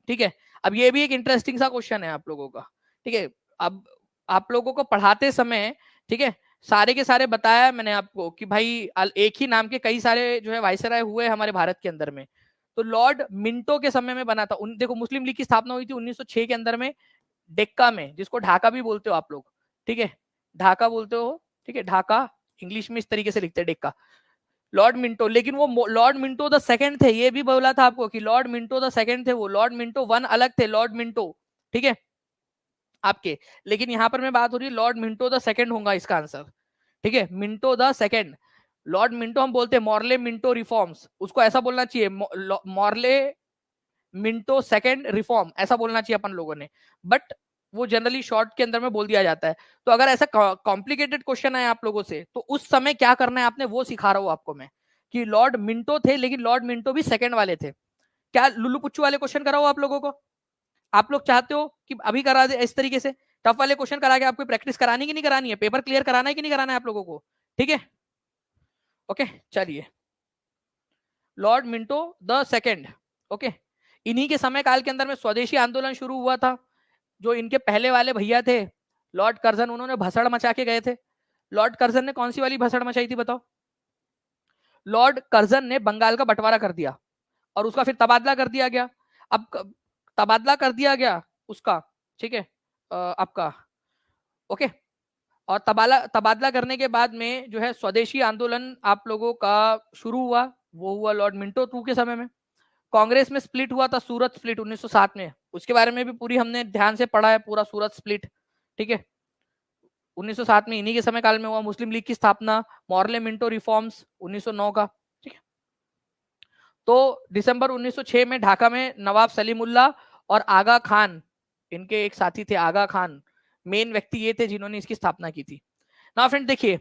ठीक है, अब ये भी एक इंटरेस्टिंग सा क्वेश्चन है आप लोगों का, ठीक है। अब आप लोगों को पढ़ाते समय, ठीक है, सारे के सारे बताया मैंने आपको कि भाई एक ही नाम के कई सारे जो है वायसराय हुए हमारे भारत के अंदर में। तो लॉर्ड मिंटो के समय में बना था। देखो मुस्लिम लीग की स्थापना हुई थी 1906 के अंदर में डेक्का में, जिसको ढाका भी बोलते हो आप लोग, ठीक है, ढाका बोलते हो, ठीक है, ढाका इंग्लिश में इस तरीके से लिखते हैं डेक्का, लॉर्ड मिंटो। लेकिन वो लॉर्ड मिंटो द सेकंड थे, ये भी बोला था आपको कि लॉर्ड मिंटो द सेकंड थे वो, लॉर्ड मिंटो 1 अलग थे, लॉर्ड मिंटो, ठीक है आपके। लेकिन यहां पर मैं बात हो रही है लॉर्ड मिंटो द सेकंड होगा इसका आंसर, ठीक है, Minto the second. Lord Minto हम बोलते हैं मॉर्ले मिंटो रिफॉर्म्स, उसको ऐसा बोलना चाहिए मॉर्ले मिंटो सेकंड रिफॉर्म, ऐसा बोलना चाहिए अपन लोगों ने, बट वो जनरली शॉर्ट के अंदर में बोल दिया जाता है। तो अगर ऐसा कॉम्प्लिकेटेड क्वेश्चन है आप लोगों से तो उस समय क्या करना है आपने, वो सिखा रहा हूं आपको मैं, कि लॉर्ड मिंटो थे लेकिन लॉर्ड मिंटो भी सेकंड वाले थे। क्या लुल्लू पुच्चू वाले क्वेश्चन कराओ आप लोगों को? आप लोग चाहते हो कि अभी करा दे इस तरीके से टफ वाले क्वेश्चन करा के आपको प्रैक्टिस करानी कि नहीं करानी है, पेपर क्लियर कराना है कि नहीं कराना है आप लोगों को? ठीक है, ओके, चलिए, Lord Minto the second, okay, इन्हीं के समय काल के अंदर में स्वदेशी आंदोलन शुरू हुआ था। जो इनके पहले वाले भैया थे लॉर्ड कर्जन, उन्होंने भसड़ मचा के गए थे। लॉर्ड कर्जन ने कौन सी वाली भसड़ मचाई थी बताओ? लॉर्ड कर्जन ने बंगाल का बंटवारा कर दिया, और उसका फिर तबादला कर दिया गया। अब तबादला कर दिया गया उसका, ठीक है, आपका ओके। और तबादला करने के बाद में जो है स्वदेशी आंदोलन आप लोगों का शुरू हुआ, वो हुआ लॉर्ड मिंटो टू के समय में। कांग्रेस में स्प्लिट हुआ था, सूरत स्प्लिट 1907 में, उसके बारे में भी पूरी हमने ध्यान से पढ़ा है, पूरा सूरत स्प्लिट, ठीक है। 1907 में इन्हीं के समय काल में हुआ। मुस्लिम लीग की स्थापना, मॉर्ले मिंटो रिफॉर्म्स 1909 का, ठीक है। तो दिसंबर 1906 में ढाका में नवाब सलीमुल्लाह और आगा खान, इनके एक साथी थे आगा खान, मेन व्यक्ति ये थे जिन्होंने इसकी स्थापना की थी ना। फ्रेंड देखिए,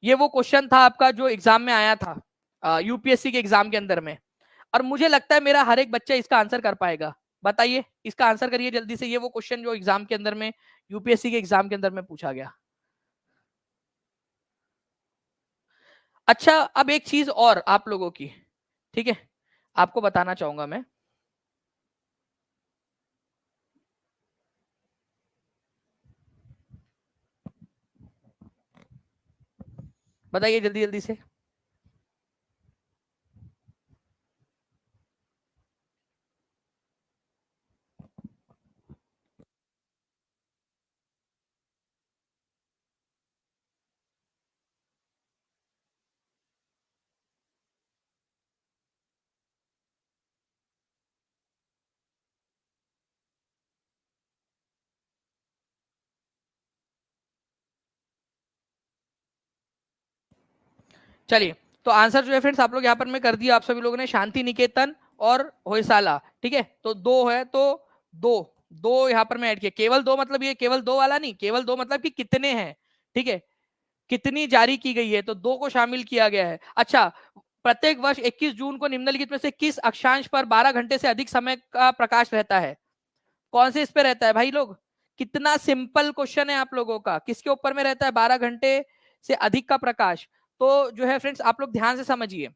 ये वो क्वेश्चन था आपका जो एग्जाम में आया था, यूपीएससी के एग्जाम के अंदर में, और मुझे लगता है मेरा हर एक बच्चा इसका आंसर कर पाएगा। बताइए, इसका आंसर करिए जल्दी से। ये वो क्वेश्चन जो एग्जाम के अंदर में, यूपीएससी के एग्जाम के अंदर में पूछा गया। अच्छा, अब एक चीज और आप लोगों की, ठीक है, आपको बताना चाहूंगा मैं। बताइए जल्दी जल्दी से। चलिए, तो आंसर जो है फ्रेंड्स आप लोग यहाँ पर मैं कर दिया आप सभी लोगों ने, शांति निकेतन और होयसाला, ठीक है। तो दो है तो दो, दो यहाँ पर मैं ऐड किया। केवल दो मतलब ये केवल दो वाला नहीं, केवल दो मतलब कि कितने हैं, ठीक है, कितनी जारी की गई है, तो दो को शामिल किया गया है। अच्छा, प्रत्येक वर्ष 21 जून को निम्नलिखित में से किस अक्षांश पर 12 घंटे से अधिक समय का प्रकाश रहता है? कौन से इस पे रहता है भाई लोग? कितना सिंपल क्वेश्चन है आप लोगों का, किसके ऊपर में रहता है 12 घंटे से अधिक का प्रकाश? तो जो है फ्रेंड्स आप लोग ध्यान से समझिए,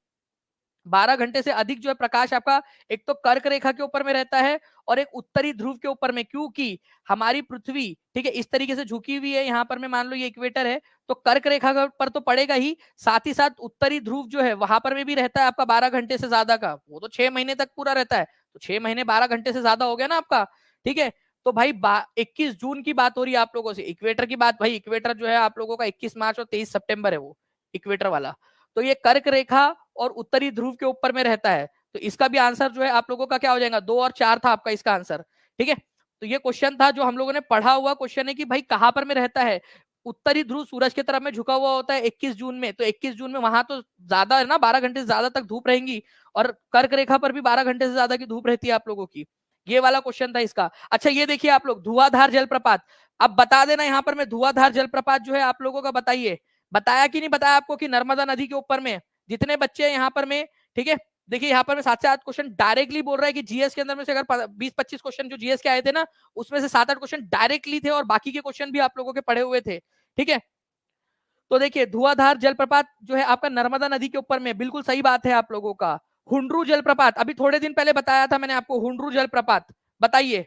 12 घंटे से अधिक जो है प्रकाश आपका एक तो कर्क रेखा के ऊपर में रहता है और एक उत्तरी ध्रुव के ऊपर में, क्योंकि हमारी पृथ्वी, ठीक है, इस तरीके से झुकी हुई है, यहाँ पर मैं मान लो ये इक्वेटर है, तो कर्क रेखा पर तो पड़ेगा ही, साथ ही साथ उत्तरी ध्रुव जो है वहां पर में भी रहता है आपका 12 घंटे से ज्यादा का, वो तो 6 महीने तक पूरा रहता है, तो 6 महीने 12 घंटे से ज्यादा हो गया ना आपका, ठीक है। तो भाई 21 जून की बात हो रही है आप लोगों से, इक्वेटर की बात, भाई इक्वेटर जो है आप लोगों का 21 मार्च और 23 सितंबर है वो इक्वेटर वाला, तो ये कर्क रेखा और उत्तरी ध्रुव के ऊपर में रहता है। तो इसका भी आंसर जो है आप लोगों का क्या हो जाएगा, 2 और 4 था आपका इसका आंसर, ठीक है। तो ये क्वेश्चन था जो हम लोगों ने पढ़ा हुआ क्वेश्चन है कि भाई कहां पर में रहता है, उत्तरी ध्रुव सूरज की तरफ में झुका हुआ होता है 21 जून में, तो 21 जून में वहां तो ज्यादा है ना, 12 घंटे से ज्यादा तक धूप रहेंगी, और कर्क रेखा पर भी 12 घंटे से ज्यादा की धूप रहती है आप लोगों की। ये वाला क्वेश्चन था इसका। अच्छा, ये देखिए आप लोग, धुआंधार जलप्रपात, अब बता देना यहाँ पर मैं, धुआंधार जलप्रपात जो है आप लोगों का, बताइए बताया कि नहीं बताया आपको कि नर्मदा नदी के ऊपर में जितने बच्चे हैं यहाँ पर में, ठीक है। देखिए यहाँ पर मैं 7 से 8 क्वेश्चन डायरेक्टली बोल रहा है कि जीएस के अंदर में से अगर 20-25 क्वेश्चन जो जीएस के आए थे ना, उसमें से 7-8 क्वेश्चन डायरेक्टली थे और बाकी के क्वेश्चन भी आप लोगों के पढ़े हुए थे, ठीक है। तो देखिए धुआंधार जलप्रपात जो है आपका नर्मदा नदी के ऊपर में, बिल्कुल सही बात है आप लोगों का। हुंड्रू जलप्रपात अभी थोड़े दिन पहले बताया था मैंने आपको, हुंड्रू जलप्रपात, बताइए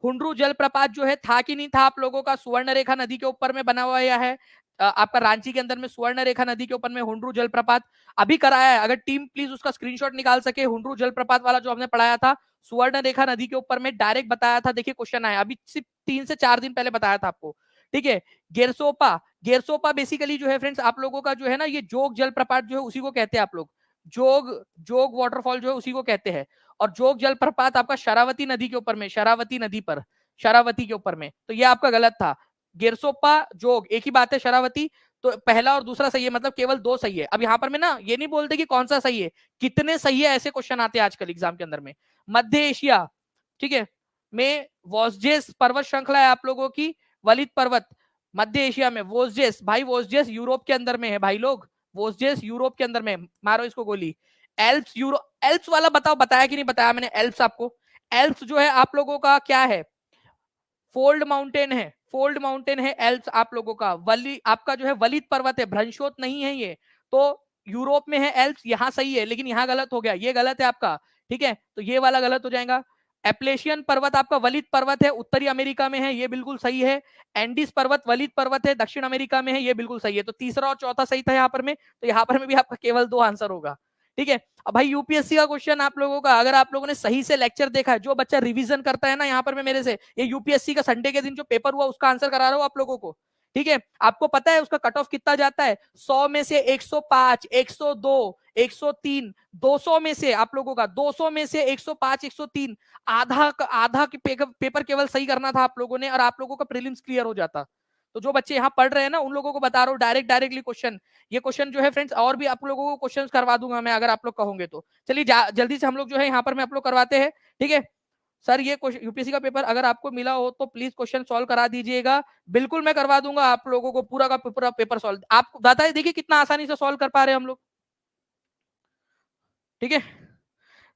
हुंड्रू जलप्रपात जो है था कि नहीं था आप लोगों का, सुवर्ण रेखा नदी के ऊपर में बना हुआ है, आपका रांची के अंदर में सुवर्ण रेखा नदी के ऊपर में हुंड्रू जलप्रपात अभी कराया है। अगर टीम प्लीज उसका स्क्रीनशॉट निकाल सके, हुंड्रू जलप्रपात वाला जो हमने पढ़ाया था, सुवर्ण रेखा नदी के ऊपर में डायरेक्ट बताया था। देखिए क्वेश्चन आया अभी सिर्फ 3 से 4 दिन पहले बताया था आपको, ठीक है। गेरसोपा, गेरसोपा बेसिकली जो है फ्रेंड्स आप लोगों का जो है ना, ये जोग जलप्रपात जो है उसी को कहते हैं आप लोग, जोग जोग वाटरफॉल जो है उसी को कहते हैं। और जोग जलप्रपात आपका शरावती नदी के ऊपर में, शरावती नदी पर, शरावती के ऊपर में, तो ये आपका गलत था। गेरसोपा जोग एक ही बात है, शरावती, तो पहला और दूसरा सही है, मतलब केवल 2 सही है। अब यहाँ पर मैं ना ये नहीं बोलते कि कौन सा सही है, कितने सही है, ऐसे क्वेश्चन आते हैं आजकल एग्जाम के अंदर में। मध्य एशिया, ठीक है, में वोस्जेस पर्वत श्रृंखला है आप लोगों की, वलित पर्वत मध्य एशिया में, वोस्जेस भाई, वोस्जेस यूरोप के अंदर में है भाई लोग, वोस्जेस यूरोप के अंदर में, मारो इसको गोली। एल्प्स यूरो, एल्प्स वाला बताओ, बताया कि नहीं बताया मैंने एल्प्स आपको? एल्प्स जो है आप लोगों का क्या है, फोल्ड माउंटेन है, फोल्ड माउंटेन है एल्प्स आप लोगों का। वली आपका जो है वलित पर्वत है, भ्रंशोत नहीं है ये, तो यूरोप में है एल्प्स, यहाँ सही है, लेकिन यहाँ गलत हो गया, ये गलत है आपका, ठीक है, तो ये वाला गलत हो जाएगा। एप्लेशियन पर्वत आपका वलित पर्वत है, उत्तरी अमेरिका में है, ये बिल्कुल सही है। एंडीज पर्वत वलित पर्वत है, दक्षिण अमेरिका में है, ये बिल्कुल सही है। तो तीसरा और चौथा सही था यहाँ पर में, तो यहाँ पर में भी आपका केवल 2 आंसर होगा, ठीक है। अब भाई यूपीएससी का क्वेश्चन आप लोगों का, अगर आप लोगों ने सही से लेक्चर देखा है, जो बच्चा रिवीजन करता है ना यहाँ पर मैं मेरे से, ये यूपीएससी का संडे के दिन जो पेपर हुआ उसका आंसर करा रहा हूँ आप लोगों को, ठीक है। आपको पता है उसका कट ऑफ कितना जाता है? 100 में से 105, 102, 103, 200 में से आप लोगों का 200 में से 105, 103, आधा आधा पेपर केवल सही करना था आप लोगों ने और आप लोगों का प्रीलिम्स क्लियर हो जाता। तो जो बच्चे यहाँ पढ़ रहे हैं ना उन लोगों को बता रहा हूँ डायरेक्टली क्वेश्चन, ये क्वेश्चन जो है फ्रेंड्स और भी आप लोगों को क्वेश्चन करवा दूंगा मैं अगर आप लोग कहोगे तो। चलिए जल्दी से हम लोग जो है यहाँ पर मैं आप लोग करवाते हैं, ठीक है। सर ये यूपीएससी का पेपर अगर आपको मिला हो तो प्लीज क्वेश्चन सॉल्व करा दीजिएगा। बिल्कुल मैं करवा दूंगा आप लोगों को पूरा का पूरा पेपर सॉल्व। आप बताइए देखिए कितना आसानी से सॉल्व कर पा रहे हैं हम लोग, ठीक है।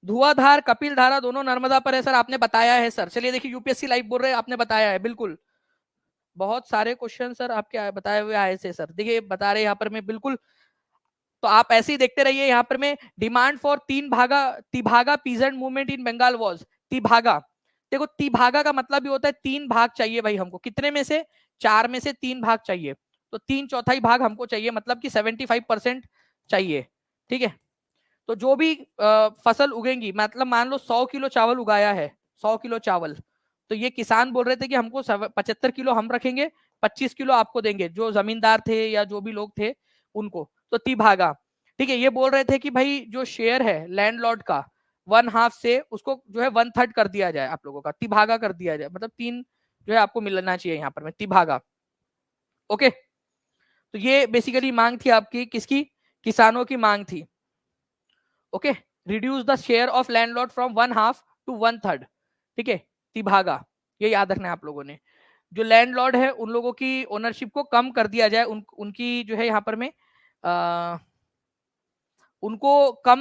धुआंधार कपिल धारा दोनों नर्मदा पर है सर, आपने बताया है सर। चलिए देखिए यूपीएससी लाइव बोल रहे हैं, आपने बताया है बिल्कुल। बहुत सारे क्वेश्चन सर आपके बताए हुए आए थे सर, देखिए बता रहे यहाँ पर मैं बिल्कुल। तो आप ऐसे ही देखते रहिए यहाँ पर में। Demand for Tebhaga peasant movement in Bengal was Tebhaga. देखो तिभागा का मतलब भी होता है 3 भाग चाहिए भाई हमको, कितने में से? 4 में से 3 भाग चाहिए, तो 3/4 भाग हमको चाहिए, मतलब कि 75% चाहिए, ठीक है। तो जो भी फसल उगेंगी, मतलब मान लो 100 किलो चावल उगाया है, 100 किलो चावल, तो ये किसान बोल रहे थे कि हमको 75 किलो हम रखेंगे, 25 किलो आपको देंगे, जो जमींदार थे या जो भी लोग थे उनको। तो तिभागा, ठीक है। ये बोल रहे थे कि भाई जो शेयर है लैंडलॉर्ड का 1/2 से उसको जो है 1/3 कर दिया जाए, आप लोगों का तिभागा कर दिया जाए, मतलब 3 जो है आपको मिलना चाहिए यहाँ पर में तिभागा। ओके, तो ये बेसिकली मांग थी आपकी, किसकी? किसानों की मांग थी। Okay, reduce the share of landlord from 1/2 to 1/3, ठीक है, तिभागा। ये याद रखना है आप लोगों ने। जो लैंडलॉर्ड है उन लोगों की ओनरशिप को कम कर दिया जाए, उनकी जो है यहाँ पर में उनको कम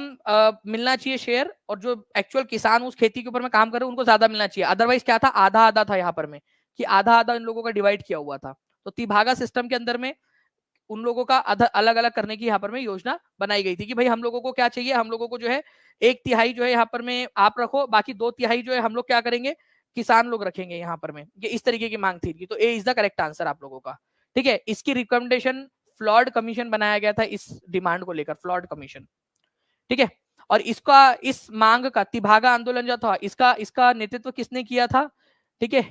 मिलना चाहिए शेयर, और जो एक्चुअल किसान उस खेती के ऊपर में काम कर रहे हैं उनको ज्यादा मिलना चाहिए। अदरवाइज क्या था, आधा आधा था यहाँ पर में, कि आधा आधा इन लोगों का डिवाइड किया हुआ था। तो तिभागा सिस्टम के अंदर में उन लोगों का अलग अलग करने की यहाँ पर में योजना बनाई गई थी, कि भाई हम लोगों को क्या चाहिए, हम लोगों को जो है 1/3 जो है यहाँ पर में आप रखो, बाकी 2/3 जो है हम लोग क्या करेंगे, किसान लोग रखेंगे यहाँ पर में। ये इस तरीके की मांग थी, तो ए इज द करेक्ट आंसर आप लोगों का, ठीक है। इसकी रिकमेंडेशन फ्लॉड कमीशन बनाया गया था इस डिमांड को लेकर, फ्लॉड कमीशन, ठीक है। और इसका इस मांग का तिभागा आंदोलन जो था इसका इसका नेतृत्व किसने किया था, ठीक है,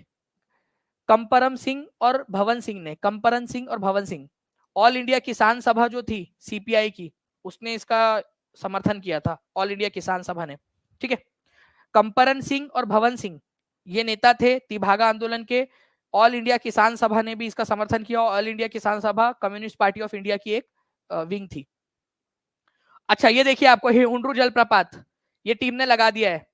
कंपरम सिंह और भवन सिंह ने, कंपरम सिंह और भवन सिंह। ऑल इंडिया किसान सभा जो थी सीपीआई की, उसने इसका समर्थन किया था, ऑल इंडिया किसान सभा ने, ठीक है। कंपरन सिंह और भवन सिंह ये नेता थे तिभागा आंदोलन के। ऑल इंडिया किसान सभा ने भी इसका समर्थन किया। ऑल इंडिया किसान सभा कम्युनिस्ट पार्टी ऑफ इंडिया की एक विंग थी। अच्छा ये देखिए आपको हुंड्रू जलप्रपात ये टीम ने लगा दिया है।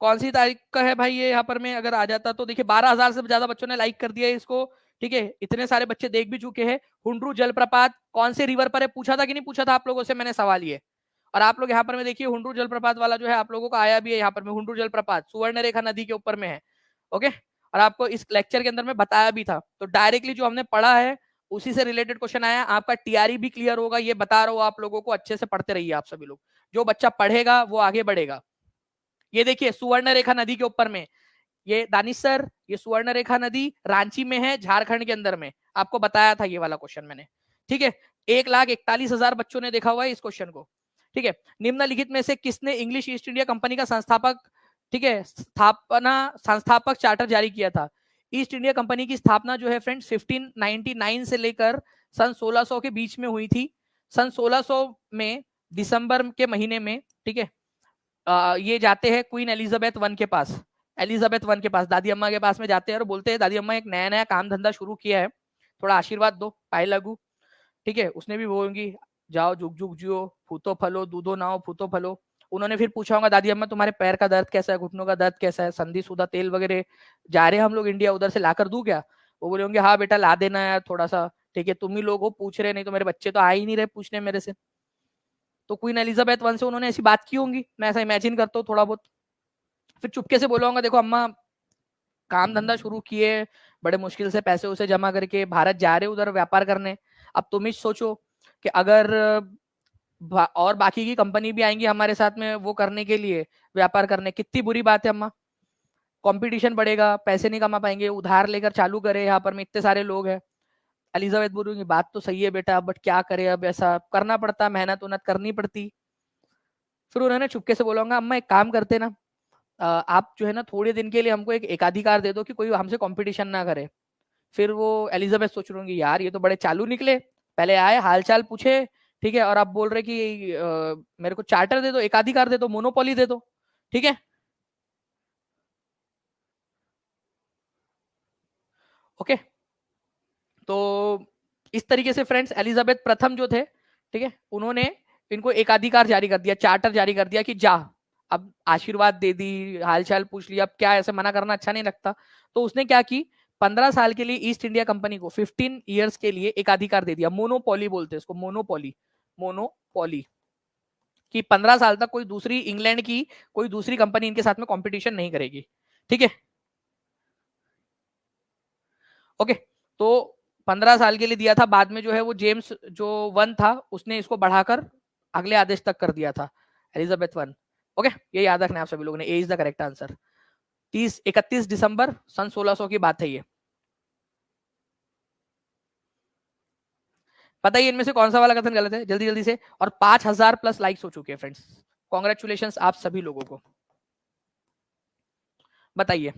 कौन सी तारीख का है भाई ये, यहाँ पर में अगर आ जाता तो देखिए 12,000 से ज्यादा बच्चों ने लाइक कर दिया है इसको, ठीक है। इतने सारे बच्चे देख भी चुके हैं। हुंड्रू जलप्रपात कौन से रिवर पर है, पूछा था कि नहीं पूछा था आप लोगों से मैंने सवाल ये। और आप लोग यहाँ पर में देखिए हुंड्रू जलप्रपात वाला जो है आप लोगों का आया भी है यहाँ पर में, हुंड्रू जलप्रपात सुवर्ण रेखा नदी के ऊपर में है। ओके, और आपको इस लेक्चर के अंदर में बताया भी था, तो डायरेक्टली जो हमने पढ़ा है उसी से रिलेटेड क्वेश्चन आया। आपका टीआरई भी क्लियर होगा, ये बता रहा हूँ आप लोगों को, अच्छे से पढ़ते रहिए आप सभी लोग। जो बच्चा पढ़ेगा वो आगे बढ़ेगा। ये देखिए सुवर्ण रेखा नदी के ऊपर में, ये दानिश सर, ये सुवर्ण रेखा नदी रांची में है, झारखंड के अंदर में, आपको बताया था ये वाला क्वेश्चन मैंने, ठीक है। 1,41,000 बच्चों ने देखा हुआ है इस क्वेश्चन को, ठीक है। निम्नलिखित में से किसने इंग्लिश ईस्ट इंडिया कंपनी का संस्थापक, ठीक है, संस्थापक चार्टर जारी किया था? ईस्ट इंडिया कंपनी की स्थापना जो है फ्रेंड्स 1599 से लेकर सन 1600 के बीच में हुई थी। सन 1600 में दिसंबर के महीने में, ठीक है, ये जाते हैं क्वीन एलिजाबेथ वन के पास, एलिजाबेथ वन के पास दादी अम्मा के पास में जाते हैं और बोलते हैं दादी अम्मा एक नया नया काम धंधा शुरू किया है, थोड़ा आशीर्वाद दो, पाए लगू, ठीक है। उसने भी बोलेंगी जाओ जुग जुग जियो, फूतो फलो, दूधो नाओ फूतो फलो। उन्होंने फिर पूछा होगा दादी अम्मा तुम्हारे पैर का दर्द कैसा है, घुटनों का दर्द कैसा है, संधि सुधा तेल वगैरह जा रहे हैं हम लोग इंडिया, उधर से लाकर दूं क्या? वो बोले होंगे हाँ बेटा ला देना यार थोड़ा सा, ठीक है, तुम ही लोग हो पूछ रहे, नहीं तो मेरे बच्चे तो आ ही नहीं रहे पूछने मेरे से। तो क्वीन एलिजाबेथ वन से उन्होंने ऐसी बात की होंगी, मैं ऐसा इमेजिन करता हूँ थोड़ा बहुत। फिर चुपके से बोला होगा देखो अम्मा काम धंधा शुरू किए, बड़े मुश्किल से पैसे उसे जमा करके भारत जा रहे उधर व्यापार करने। अब तुम ही सोचो कि अगर और बाकी की कंपनी भी आएंगी हमारे साथ में वो करने के लिए, व्यापार करने, कितनी बुरी बात है अम्मा। कंपटीशन बढ़ेगा, पैसे नहीं कमा पाएंगे, उधार लेकर चालू करे, यहाँ पर में इतने सारे लोग हैं। एलिजाबेथ बोलूंगी बात तो सही है बेटा, बट क्या करे, अब ऐसा करना पड़ता, मेहनत उन्नत करनी पड़ती। फिर उन्होंने चुपके से बोला होगा, अम्मा एक काम करते ना, आप जो है ना थोड़े दिन के लिए हमको एक एकाधिकार दे दो कि कोई हमसे कंपटीशन ना करे। फिर वो एलिजाबेथ सोच रही होंगी, यार ये तो बड़े चालू निकले, पहले आए हालचाल पूछे, ठीक है, और आप बोल रहे कि मेरे को चार्टर दे दो, एकाधिकार दे दो, मोनोपोली दे दो, ठीक है। ओके, तो इस तरीके से फ्रेंड्स एलिजाबेथ प्रथम जो थे, ठीक है, उन्होंने इनको एकाधिकार जारी कर दिया, चार्टर जारी कर दिया कि जा, अब आशीर्वाद दे दी, हालचाल पूछ लिया, अब क्या ऐसे मना करना अच्छा नहीं लगता। तो उसने क्या की, 15 साल के लिए ईस्ट इंडिया कंपनी को 15 ईयर्स के लिए एकाधिकार दे दिया, मोनोपोली बोलते हैं इसको, मोनोपोली, मोनोपोली, कि 15 साल तक कोई दूसरी इंग्लैंड की कोई दूसरी कंपनी इनके साथ में कंपटीशन नहीं करेगी, ठीक है। ओके, तो 15 साल के लिए दिया था, बाद में जो है वो जेम्स जो वन था उसने इसको बढ़ाकर अगले आदेश तक कर दिया था, एलिजाबेथ वन। ओके, ये याद रखना आप सभी लोगों ने, ए इज द करेक्ट आंसर। 31 दिसंबर सन 1600 की बात है ये। बताइए इनमें से कौन सा वाला कथन गलत है, जल्दी जल्दी से। और 5,000+ लाइक्स हो चुके हैं फ्रेंड्स, कॉन्ग्रेचुलेशन आप सभी लोगों को, बताइए।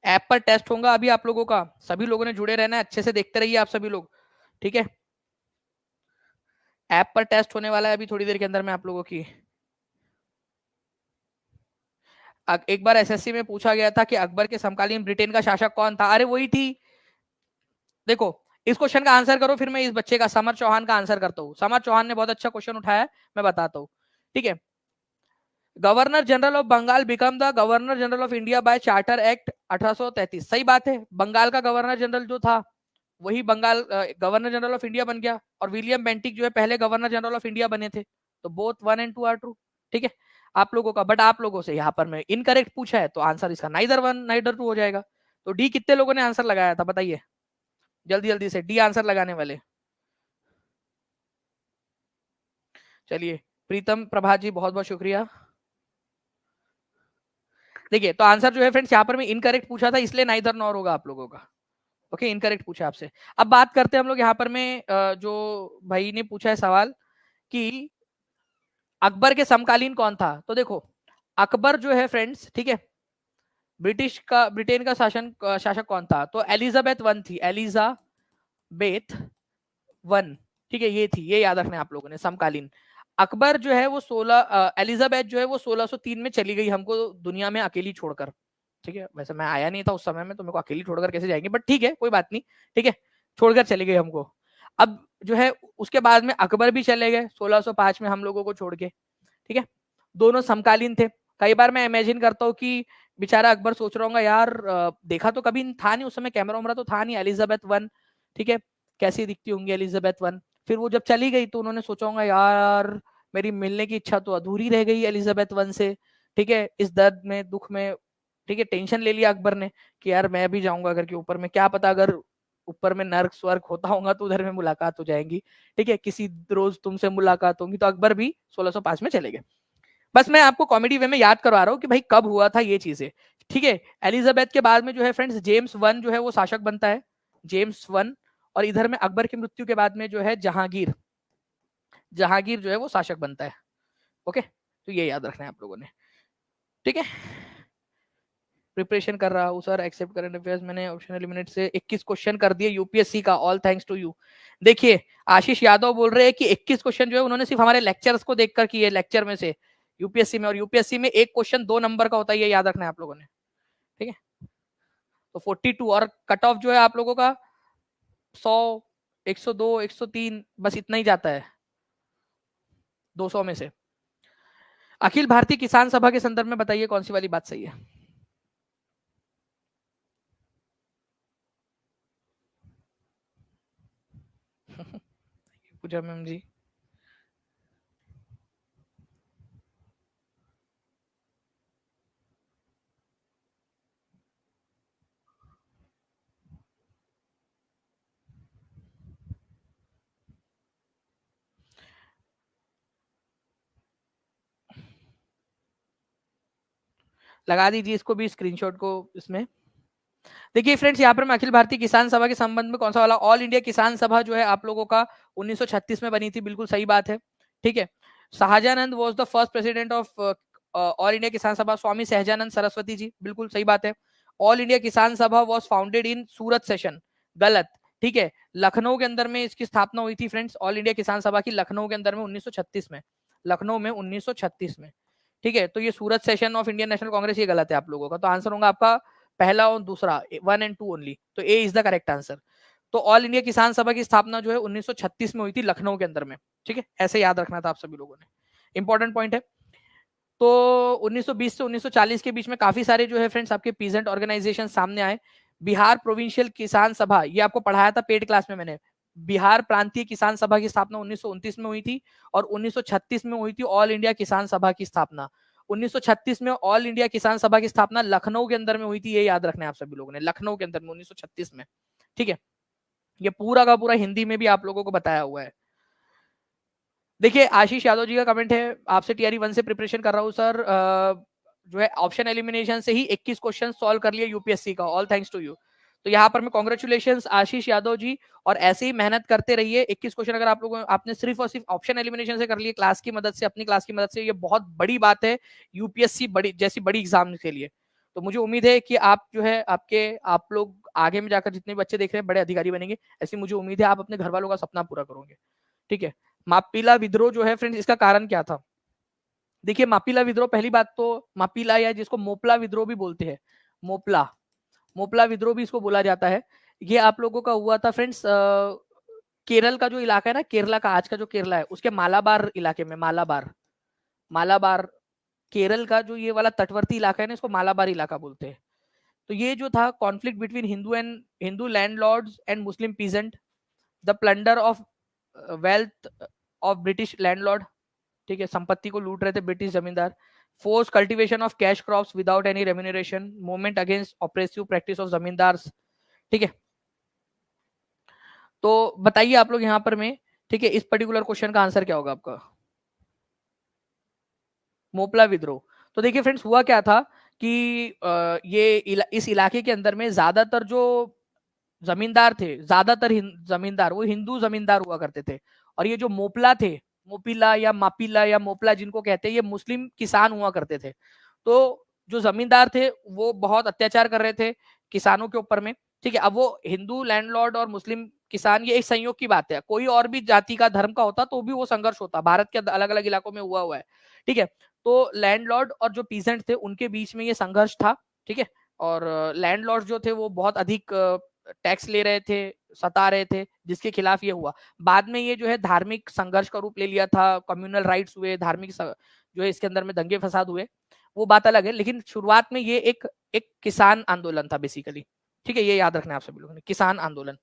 ऐप पर टेस्ट होगा अभी आप लोगों का, सभी लोगों ने जुड़े रहना है, अच्छे से देखते रहिए आप सभी लोग, ठीक है। ऐप पर टेस्ट होने वाला है अभी थोड़ी देर के अंदर में आप लोगों की। एक बार एसएससी में पूछा गया था कि अकबर के समकालीन ब्रिटेन का शासक कौन था, अरे वही थी। देखो, इस क्वेश्चन का आंसर करो, फिर मैं इस बच्चे का समर चौहान का आंसर करता हूँ। समर चौहान ने बहुत अच्छा क्वेश्चन उठाया, मैं बताता हूँ, ठीक है। Governor general of Bengal become the governor general of India by charter act 1833, सही बात है, बंगाल का गवर्नर जनरल जो था वही Bengal governor general of India बन गया, और विलियम बेंटिक जो है पहले गवर्नर जनरल ऑफ इंडिया बने थे। तो बोथ 1 and 2 आर ट्रू, ठीक है। आप लोगों का, बट आप लोगों से यहाँ पर मैं इनकरेक्ट पूछा है, तो आंसर इसका नाइदर 1 नाइदर 2 हो जाएगा। तो डी कितने लोगों ने आंसर लगाया था बताइए, जल्दी जल्दी से डी आंसर लगाने वाले। चलिए, प्रीतम प्रभात जी बहुत बहुत शुक्रिया। देखिए, तो आंसर जो है फ्रेंड्स यहाँ पर मैं इनकरेक्ट पूछा था, इसलिए नाइदर नॉर होगा आप लोगों का। ओके, इनकरेक्ट पूछा आपसे। अब बात करते हैं हम लोग यहाँ पर में जो भाई ने पूछा है सवाल कि अकबर के समकालीन कौन था। तो देखो, अकबर जो है फ्रेंड्स, ठीक है, ब्रिटेन का शासक कौन था, तो एलिजाबेथ वन थी, एलिजाबेथ वन, ठीक है, ये थी, ये याद रखना है आप लोगों ने, समकालीन। अकबर जो है वो 16, एलिजाबेथ जो है वो 1603 में चली गई हमको दुनिया में अकेली छोड़कर, ठीक है। वैसे मैं आया नहीं था उस समय में, तो मेरे को अकेली छोड़कर कैसे जाएंगे, बट ठीक है, कोई बात नहीं, ठीक है, छोड़कर चली गई हमको। अब जो है उसके बाद में अकबर भी चले गए 1605 में हम लोगों को छोड़ के, ठीक है। दोनों समकालीन थे। कई बार मैं इमेजिन करता हूँ कि बेचारा अकबर सोच रहा होगा, यार देखा तो कभी था नहीं उस समय, कैमरा वैमरा तो था नहीं, एलिजाबेथ वन, ठीक है, कैसी दिखती होंगी एलिजाबेथ वन। फिर वो जब चली गई तो उन्होंने सोचा होगा, यार मेरी मिलने की इच्छा तो अधूरी रह गई एलिजाबेथ वन से, ठीक है, इस दर्द में दुख में, ठीक है, टेंशन ले लिया अकबर ने कि यार मैं भी जाऊंगा घर के ऊपर में, क्या पता अगर ऊपर में नर्क स्वर्ग होता होगा तो उधर में मुलाकात हो जाएंगी, ठीक है, किसी रोज तुमसे मुलाकात होगी। तो अकबर भी 1605 में चले गए। बस मैं आपको कॉमेडी वे में याद करवा रहा हूँ कि भाई कब हुआ था ये चीजें, ठीक है। एलिजाबेथ के बाद में जो है फ्रेंड्स जेम्स वन जो है वो शासक बनता है, जेम्स वन। और इधर में अकबर की मृत्यु के बाद में जो है जहांगीर, जहांगीर जो है वो शासक बनता है। ओके, तो ये याद रखना है आप लोगों ने, ठीक है। प्रिपरेशन कर रहा हूँ सर, एक्सेप्ट करंट अफेयर्स मैंने ऑप्शन एलिमिनेट से 21 क्वेश्चन कर दिए यूपीएससी का, ऑल थैंक्स टू यू। देखिए, आशीष यादव बोल रहे हैं कि 21 क्वेश्चन जो है उन्होंने सिर्फ हमारे लेक्चर्स को देखकर किए, लेक्चर में से यूपीएससी में, और यूपीएससी में एक क्वेश्चन 2 नंबर का होता है, ये याद रखना है आप लोगों ने, ठीक है। तो 42, और कट ऑफ जो है आप लोगों का 100, 102, 103, बस इतना ही जाता है 200 में से। अखिल भारतीय किसान सभा के संदर्भ में बताइए कौन सी वाली बात सही है। पूजा मैम जी, लगा दीजिए इसको भी स्क्रीनशॉट को इसमें। देखिए फ्रेंड्स, यहाँ पर मैं अखिल भारतीय किसान सभा के संबंध में कौन सा वाला, ऑल इंडिया किसान सभा जो है आप लोगों का 1936 में बनी थी, बिल्कुल सही बात है। ठीक है, Sahajanand was the first president of all India किसान सभा, स्वामी सहजानंद सरस्वती जी, बिल्कुल सही बात है। ऑल इंडिया किसान सभा was founded in Surat session, गलत। ठीक है, लखनऊ के अंदर में इसकी स्थापना हुई थी फ्रेंड्स, ऑल इंडिया किसान सभा की लखनऊ के अंदर में 1936 में, लखनऊ में 1936 में। ठीक है, तो ये सूरत सेशन ऑफ इंडियन नेशनल कांग्रेस, ये गलत है आप लोगों का, तो आंसर होगा आपका पहला और दूसरा, 1 and 2 ओनली, तो ए इज द करेक्ट आंसर। तो ऑल इंडिया किसान सभा की स्थापना जो है 1936 में हुई थी लखनऊ के अंदर में। ठीक है, ऐसे याद रखना था आप सभी लोगों ने, इंपॉर्टेंट पॉइंट है। तो 1920 से 1940 के बीच में काफी सारे जो है फ्रेंड्स आपके पीजेंट ऑर्गेनाइजेशन सामने आए। बिहार प्रोविंशियल किसान सभा, ये आपको पढ़ाया था पेड क्लास में मैंने, बिहार प्रांतीय किसान सभा की स्थापना 1929 में हुई थी, और 1936 में हुई थी ऑल इंडिया किसान सभा की स्थापना। 1936 में ऑल इंडिया किसान सभा की स्थापना लखनऊ के अंदर में हुई थी, ये याद रखना है आप सभी लोगों ने, लखनऊ के अंदर में 1936 में। ठीक है, ये पूरा का पूरा हिंदी में भी आप लोगों को बताया हुआ है। देखिए आशीष यादव जी का कमेंट है, आपसे टीआरई 1 से प्रिपरेशन कर रहा हूँ सर, जो है ऑप्शन एलिमिनेशन से ही 21 क्वेश्चन सॉल्व कर लिए यूपीएससी का, ऑल थैंक्स टू यू। तो यहाँ पर मैं कॉन्ग्रेचुलेशन आशीष यादव जी, और ऐसे ही मेहनत करते रहिए। 21 क्वेश्चन अगर आप लोगों आपने सिर्फ और सिर्फ ऑप्शन एलिमिनेशन से कर लिए, क्लास की मदद से, अपनी क्लास की मदद से, ये बहुत बड़ी बात है यूपीएससी बड़ी जैसी बड़ी एग्जाम के लिए। तो मुझे उम्मीद है कि आप जो है आप लोग आगे में जाकर जितने बच्चे देख रहे हैं बड़े अधिकारी बनेंगे, ऐसी मुझे उम्मीद है आप अपने घर वालों का सपना पूरा करोगे। ठीक है, मापिला विद्रोह जो है फ्रेंड्स, इसका कारण क्या था? देखिए मापिला विद्रोह, पहली बात तो मापिला या जिसको मोपला विद्रोह भी बोलते हैं, मोपला मोपला विद्रोह भी इसको बोला जाता है, ये आप लोगों का हुआ था फ्रेंड्स केरल का जो इलाका है ना, केरला का आज का जो केरला है, उसके मालाबार इलाके में, मालाबार मालाबार केरल का जो ये वाला तटवर्ती इलाका है ना, इसको मालाबार इलाका बोलते हैं। तो ये जो था conflict between Hindu landlords and Muslim peasant, the plunder of wealth of British landlord, ठीक है, संपत्ति को लूट रहे थे ब्रिटिश जमींदार, force cultivation of cash crops without any remuneration, movement against oppressive practice of जमींदार। ठीक है, तो बताइए आप लोग यहाँ पर में, ठीक है, इस पर्टिकुलर क्वेश्चन का आंसर क्या होगा आपका? मोपला विद्रोह। तो देखिए फ्रेंड्स, हुआ क्या था कि इस इलाके के अंदर में ज्यादातर जो जमींदार थे, ज्यादातर जमींदार वो हिंदू जमींदार हुआ करते थे, और ये जो मोपला थे, मोपिला या मापिला या मोपला जिनको कहते हैं, ये मुस्लिम किसान हुआ करते थे। तो जो जमींदार थे वो बहुत अत्याचार कर रहे थे किसानों के ऊपर में। ठीक है, अब वो हिंदू लैंडलॉर्ड और मुस्लिम किसान, ये एक संयोग की बात है, कोई और भी जाति का धर्म का होता तो भी वो संघर्ष होता, भारत के अलग अलग इलाकों में हुआ है। ठीक है, तो लैंडलॉर्ड और जो पीजेंट थे उनके बीच में ये संघर्ष था। ठीक है, और लैंडलॉर्ड जो थे वो बहुत अधिक टैक्स ले रहे थे, सता रहे थे, जिसके खिलाफ ये हुआ। बाद में ये जो है धार्मिक संघर्ष का रूप ले लिया था, कम्युनल राइट्स हुए, धार्मिक जो है इसके अंदर में दंगे फसाद हुए, वो बात अलग है, लेकिन शुरुआत में ये एक एक किसान आंदोलन था बेसिकली। ठीक है, ये याद रखना है आप सभी लोगों ने, किसान आंदोलन।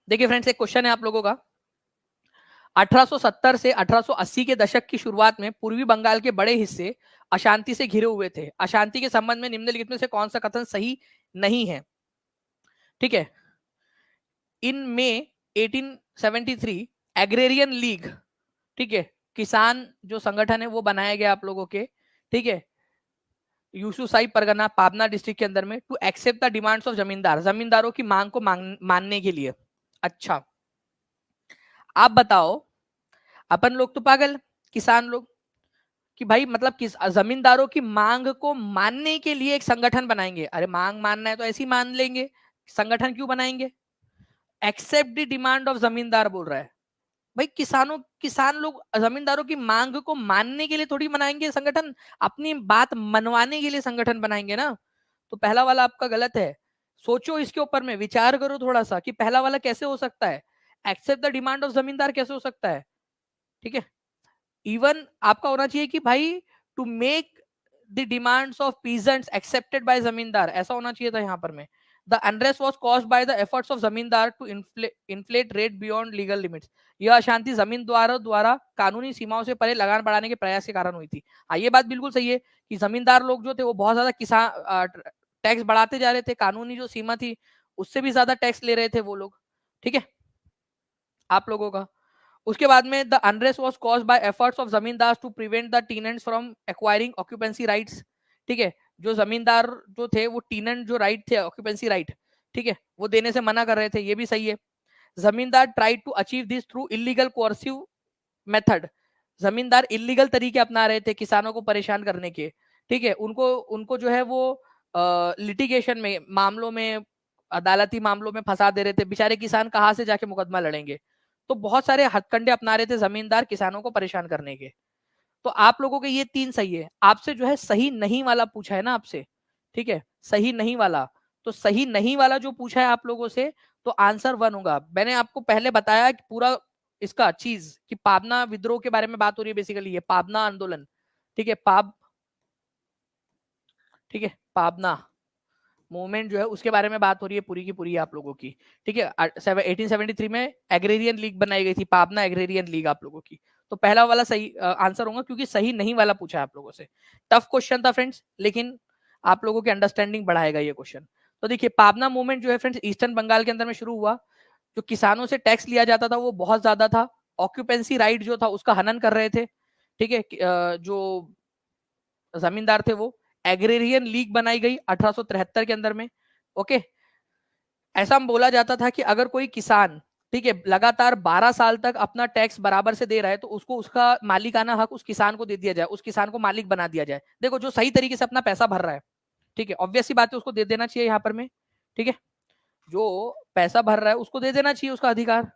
देखिए फ्रेंड्स, एक क्वेश्चन है आप लोगों का, 1870 से 1880 के दशक की शुरुआत में पूर्वी बंगाल के बड़े हिस्से अशांति से घिरे हुए थे। अशांति के संबंध में निम्नलिखित में से कौन सा कथन सही नहीं है? ठीक है, इन मई 1873 एग्रेरियन लीग, ठीक है, किसान जो संगठन है वो बनाया गया आप लोगों के, ठीक है, यूसुफसाई परगना पाबना डिस्ट्रिक्ट के अंदर में, to accept the demands of zamindar, जमींदारों की मांग को मानने के लिए। अच्छा, आप बताओ, अपन लोग तो पागल किसान लोग कि भाई मतलब किस जमींदारों की मांग को मानने के लिए एक संगठन बनाएंगे? अरे मांग मानना है तो ऐसे ही मान लेंगे, संगठन क्यों बनाएंगे? एक्सेप्ट द डिमांड ऑफ जमींदार बोल रहा है भाई, किसान लोग जमींदारों की मांग को मानने के लिए थोड़ी बनाएंगे संगठन, अपनी बात मनवाने के लिए संगठन बनाएंगे ना। तो पहला वाला आपका गलत है, सोचो इसके ऊपर में, विचार करो थोड़ा सा कि पहला वाला कैसे हो सकता है, एक्सेप्ट द डिमांड ऑफ जमींदार कैसे हो सकता है? ठीक है, इवन आपका होना चाहिए कि भाई to make the demands of peasants accepted by zamindar, ऐसा होना चाहिए था यहाँ पर में। The unrest was caused by the efforts of zamindar to inflate rate beyond legal limits, यह अशांति जमींदारों द्वारा कानूनी सीमाओं से परे लगान बढ़ाने के प्रयास के कारण हुई थी। हाँ, ये बात बिल्कुल सही है कि जमींदार लोग जो थे वो बहुत ज्यादा किसान टैक्स बढ़ाते जा रहे थे, कानूनी जो सीमा थी उससे भी ज्यादा टैक्स ले रहे थे वो लोग। ठीक है, आप लोगों का उसके बाद में the unrest was caused by efforts of zamindar to prevent the tenants from acquiring occupancy rights. ठीक है, जो जमींदार जो थे वो टीनेंट जो राइट थे ऑक्यूपेंसी राइट, ठीक है, वो देने से मना कर रहे थे, ये भी सही है। Zamindar tried to achieve this through illegal coercive method. Zamindar illegal तरीके अपना रहे थे किसानों को परेशान करने के। ठीक है, उनको उनको जो है वो लिटिगेशन में, मामलों में, अदालती मामलों में फंसा दे रहे थे। बेचारे किसान कहाँ से जाके मुकदमा लड़ेंगे। तो बहुत सारे हथकंडे अपना रहे थे जमींदार किसानों को परेशान करने के। तो आप लोगों के ये 3 सही है। आपसे जो है सही नहीं वाला पूछा है ना आपसे, ठीक है, सही नहीं वाला। तो सही नहीं वाला जो पूछा है आप लोगों से, तो आंसर 1 होगा। मैंने आपको पहले बताया कि पूरा इसका चीज कि पाबना विद्रोह के बारे में बात हो रही है, बेसिकली ये पाबना आंदोलन, ठीक है, ठीक है, पाबना मूवमेंट जो है उसके बारे में बात हो रही है पूरी की पूरी आप लोगों की। ठीक है, 1873 में एग्रेरियन लीग बनाई गई थी, पाबना एग्रेरियन लीग आप लोगों की। तो पहला वाला सही आंसर होगा, क्योंकि सही नहीं वाला पूछा है आप लोगों से। टफ क्वेश्चन था फ्रेंड्स, लेकिन आप लोगों की अंडरस्टैंडिंग बढ़ाएगा ये क्वेश्चन। तो देखिए, पाबना मूवमेंट जो है फ्रेंड्स ईस्टर्न बंगाल के अंदर में शुरू हुआ। जो किसानों से टैक्स लिया जाता था वो बहुत ज्यादा था। ऑक्यूपेंसी राइट जो था उसका हनन कर रहे थे। ठीक है, जो जमींदार थे वो। एग्रेरियन लीग बनाई गई 1873 के अंदर में। ओके, ऐसा बोला जाता था कि अगर कोई किसान, ठीक है, लगातार 12 साल तक अपना टैक्स बराबर से दे रहा है तो उसको उसका मालिकाना हक उस किसान को दे दिया जाए, उस किसान को मालिक बना दिया जाए। देखो, जो सही तरीके से अपना पैसा भर रहा है, ठीक है, ऑब्वियस सी बात है, उसको दे देना चाहिए यहाँ पर में। ठीक है, जो पैसा भर रहा है उसको दे देना चाहिए उसका अधिकार।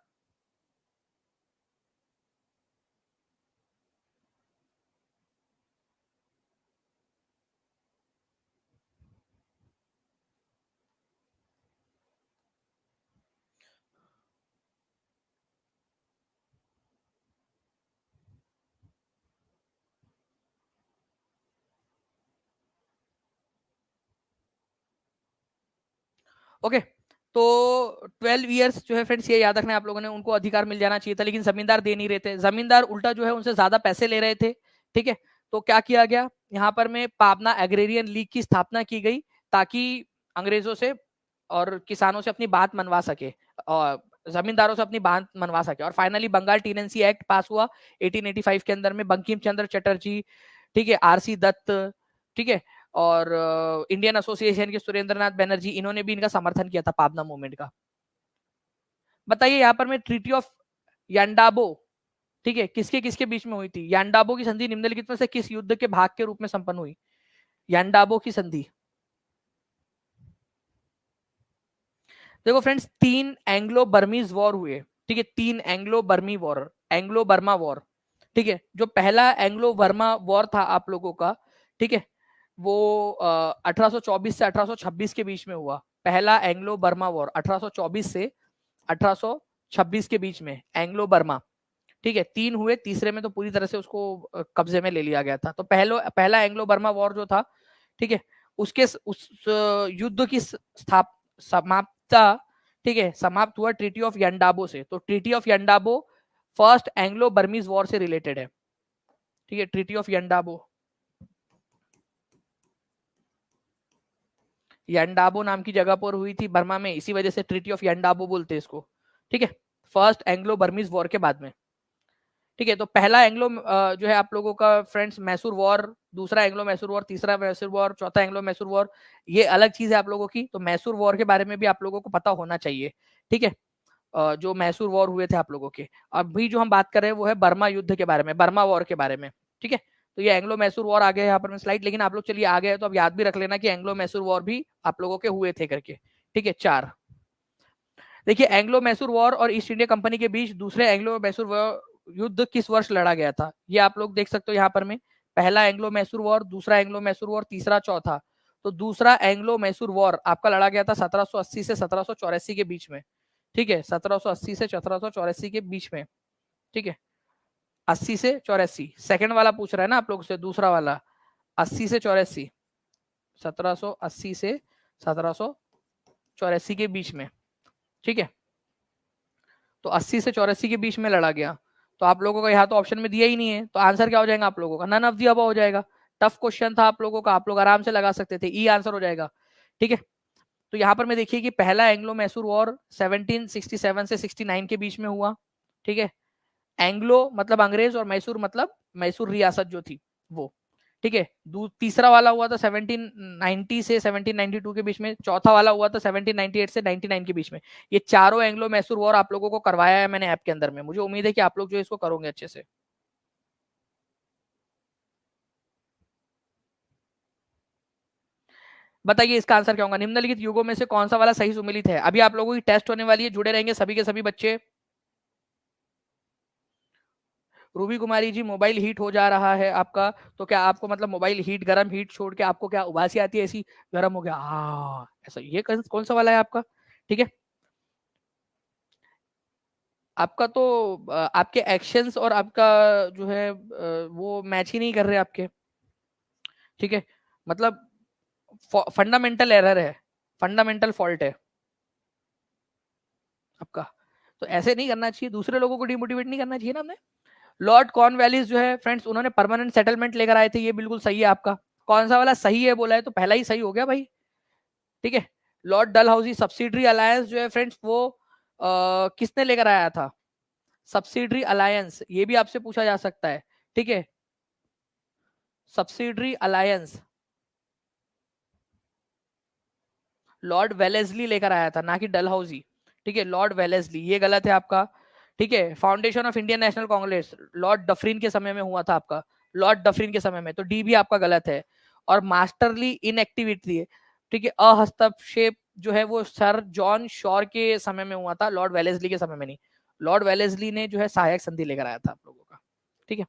ओके, तो 12 ईयर्स जो है फ्रेंड्स, ये याद रखना है आप लोगों ने, उनको अधिकार मिल जाना चाहिए था, लेकिन जमींदार दे नहीं रहे थे। जमींदार उल्टा जो है उनसे ज्यादा पैसे ले रहे थे। ठीक है, तो क्या किया गया यहाँ पर में, पाबना एग्रेरियन लीग की स्थापना की गई, ताकि अंग्रेजों से और किसानों से अपनी बात मनवा सके, और जमींदारों से अपनी बात मनवा सके। और finally Bengal tenancy act pass हुआ 1885 के अंदर में। बंकिम चंद्र चटर्जी, ठीक है, आरसी दत्त, ठीक है, और इंडियन एसोसिएशन के सुरेंद्रनाथ बैनर्जी, इन्होंने भी इनका समर्थन किया था पाबना मूवमेंट का। बताइए यहाँ पर में ट्रीटी ऑफ यांडाबो, ठीक है, किसके किसके बीच में हुई थी? यांडाबो की संधि निम्नलिखित में से किस युद्ध के भाग के रूप में संपन्न हुई? यांडाबो की संधि। देखो फ्रेंड्स, 3 एंग्लो बर्मीज वॉर हुए। ठीक है, 3 एंग्लो बर्मी वॉर, एंग्लो बर्मा वॉर। ठीक है, जो पहला एंग्लो बर्मा वॉर था आप लोगों का, ठीक है, वो 1824 से 1826 के बीच में हुआ। पहला एंग्लो बर्मा वॉर 1824 से 1826 के बीच में, एंग्लो बर्मा। ठीक है, 3 हुए, तीसरे में तो पूरी तरह से उसको कब्जे में ले लिया गया था। तो पहला एंग्लो बर्मा वॉर जो था, ठीक है, उसके उस युद्ध की समाप्ता, ठीक है, समाप्त हुआ ट्रीटी ऑफ यंडाबो से। तो treaty of Yandabo first Anglo Burmese war से रिलेटेड है। ठीक है, ट्रीटी ऑफ यंडाबो, यंडाबो नाम की जगह पर हुई थी बर्मा में, इसी वजह से ट्रीटी ऑफ यंडाबो बोलते हैं इसको। ठीक है, फर्स्ट एंग्लो बर्मीज वॉर के बाद में। ठीक है, तो पहला एंग्लो जो है आप लोगों का फ्रेंड्स मैसूर वॉर, दूसरा एंग्लो मैसूर वॉर, तीसरा मैसूर वॉर, चौथा एंग्लो मैसूर वॉर, ये अलग चीज है आप लोगों की। तो मैसूर वॉर के बारे में भी आप लोगों को पता होना चाहिए। ठीक है, जो मैसूर वॉर हुए थे आप लोगों के। अभी जो हम बात कर रहे हैं वो है बर्मा युद्ध के बारे में, बर्मा वॉर के बारे में। ठीक है, तो ये एंग्लो मैसूर वॉर आ गया यहाँ पर स्लाइड, लेकिन आप लोग चलिए आ गए तो अब याद भी रख लेना कि एंग्लो मैसूर वॉर भी आप लोगों के हुए थे करके। ठीक है, 4। देखिए, एंग्लो मैसूर वॉर और ईस्ट इंडिया कंपनी के बीच दूसरे एंग्लो मैसूर युद्ध किस वर्ष लड़ा गया था? ये आप लोग देख सकते हो यहाँ पर में। पहला एंग्लो मैसूर वॉर, दूसरा एंग्लो मैसूर वॉर, तीसरा, चौथा। तो दूसरा एंग्लो मैसूर वॉर आपका लड़ा गया था 1780 से 1784 के बीच में। ठीक है, 1780 से 1784 के बीच में। ठीक है, 80 से 84। सेकंड वाला पूछ रहा है ना आप लोग से, दूसरा वाला 80 से 84, 1780 से 1784 के बीच में। ठीक है, तो 80 से 84 के बीच में लड़ा गया। तो आप लोगों का यहाँ तो ऑप्शन में दिया ही नहीं है, तो आंसर क्या हो जाएगा आप लोगों का? नन ऑफ दी अबव हो जाएगा। टफ क्वेश्चन था आप लोगों का, आप लोग आराम से लगा सकते थे, ई आंसर हो जाएगा। ठीक है, तो यहाँ पर मैं देखिए कि पहला एंग्लो मैसूर वॉर 1767 से 69 के बीच में हुआ। ठीक है, एंग्लो मतलब अंग्रेज और मैसूर मतलब मैसूर रियासत जो थी वो, ठीक है। तीसरा वाला हुआ था 1790 से 1792 के बीच में, चौथा वाला हुआ था 1798 से 99 के बीच में। ये चारों एंग्लो मैसूर वॉर आप लोगों को करवाया है मैंने ऐप के अंदर में। मुझे उम्मीद है कि आप लोग जो इसको करोगे अच्छे से। बताइए इसका आंसर क्या होगा। निम्नलिखित युगों में से कौन सा वाला सही सुमेलित है। अभी आप लोगों की टेस्ट होने वाली है, जुड़े रहेंगे सभी के सभी बच्चे। Ruby Kumari ji, mobile heat हो जा रहा है आपका, तो क्या आपको मतलब मोबाइल हीट, गर्म हीट छोड़ के आपको क्या उबासी आती है ऐसी, गर्म हो गया ऐसा, ये कौन सा वाला है आपका, ठीक है। आपका तो आपके एक्शंस और आपका जो है वो मैच ही नहीं कर रहे आपके, ठीक है। मतलब फंडामेंटल एरर है, फंडामेंटल फॉल्ट है आपका। तो ऐसे नहीं करना चाहिए, दूसरे लोगों को डिमोटिवेट नहीं करना चाहिए ना हमने। लॉर्ड कॉर्नवालिस जो है फ्रेंड्स, उन्होंने परमानेंट सेटलमेंट लेकर आए थे, ये बिल्कुल सही है आपका। कौन सा वाला सही है बोला है तो पहला ही सही हो गया भाई, ठीक है। लॉर्ड डलहाउसी सब्सिडरी अलायंस जो है फ्रेंड्स वो किसने लेकर आया था, सब्सिडरी अलायंस, ये भी आपसे पूछा जा सकता है, ठीक है। सब्सिडरी अलायंस लॉर्ड वेलेस्ली लेकर आया था, ना कि डलहाउसी, ठीक है। लॉर्ड वेलेस्ली, ये गलत है आपका, ठीक है। Foundation of Indian National Congress Lord Dufferin के समय में हुआ था आपका, लॉर्ड डफरिन के समय में, तो डी भी आपका गलत है। और मास्टरली इनएक्टिविटी है, ठीक है, अहस्तक्षेप जो है वो सर जॉन शॉर के समय में हुआ था, लॉर्ड वेलेस्ली के समय में नहीं। लॉर्ड वेलेस्ली ने जो है सहायक संधि लेकर आया था आप लोगों का, ठीक है।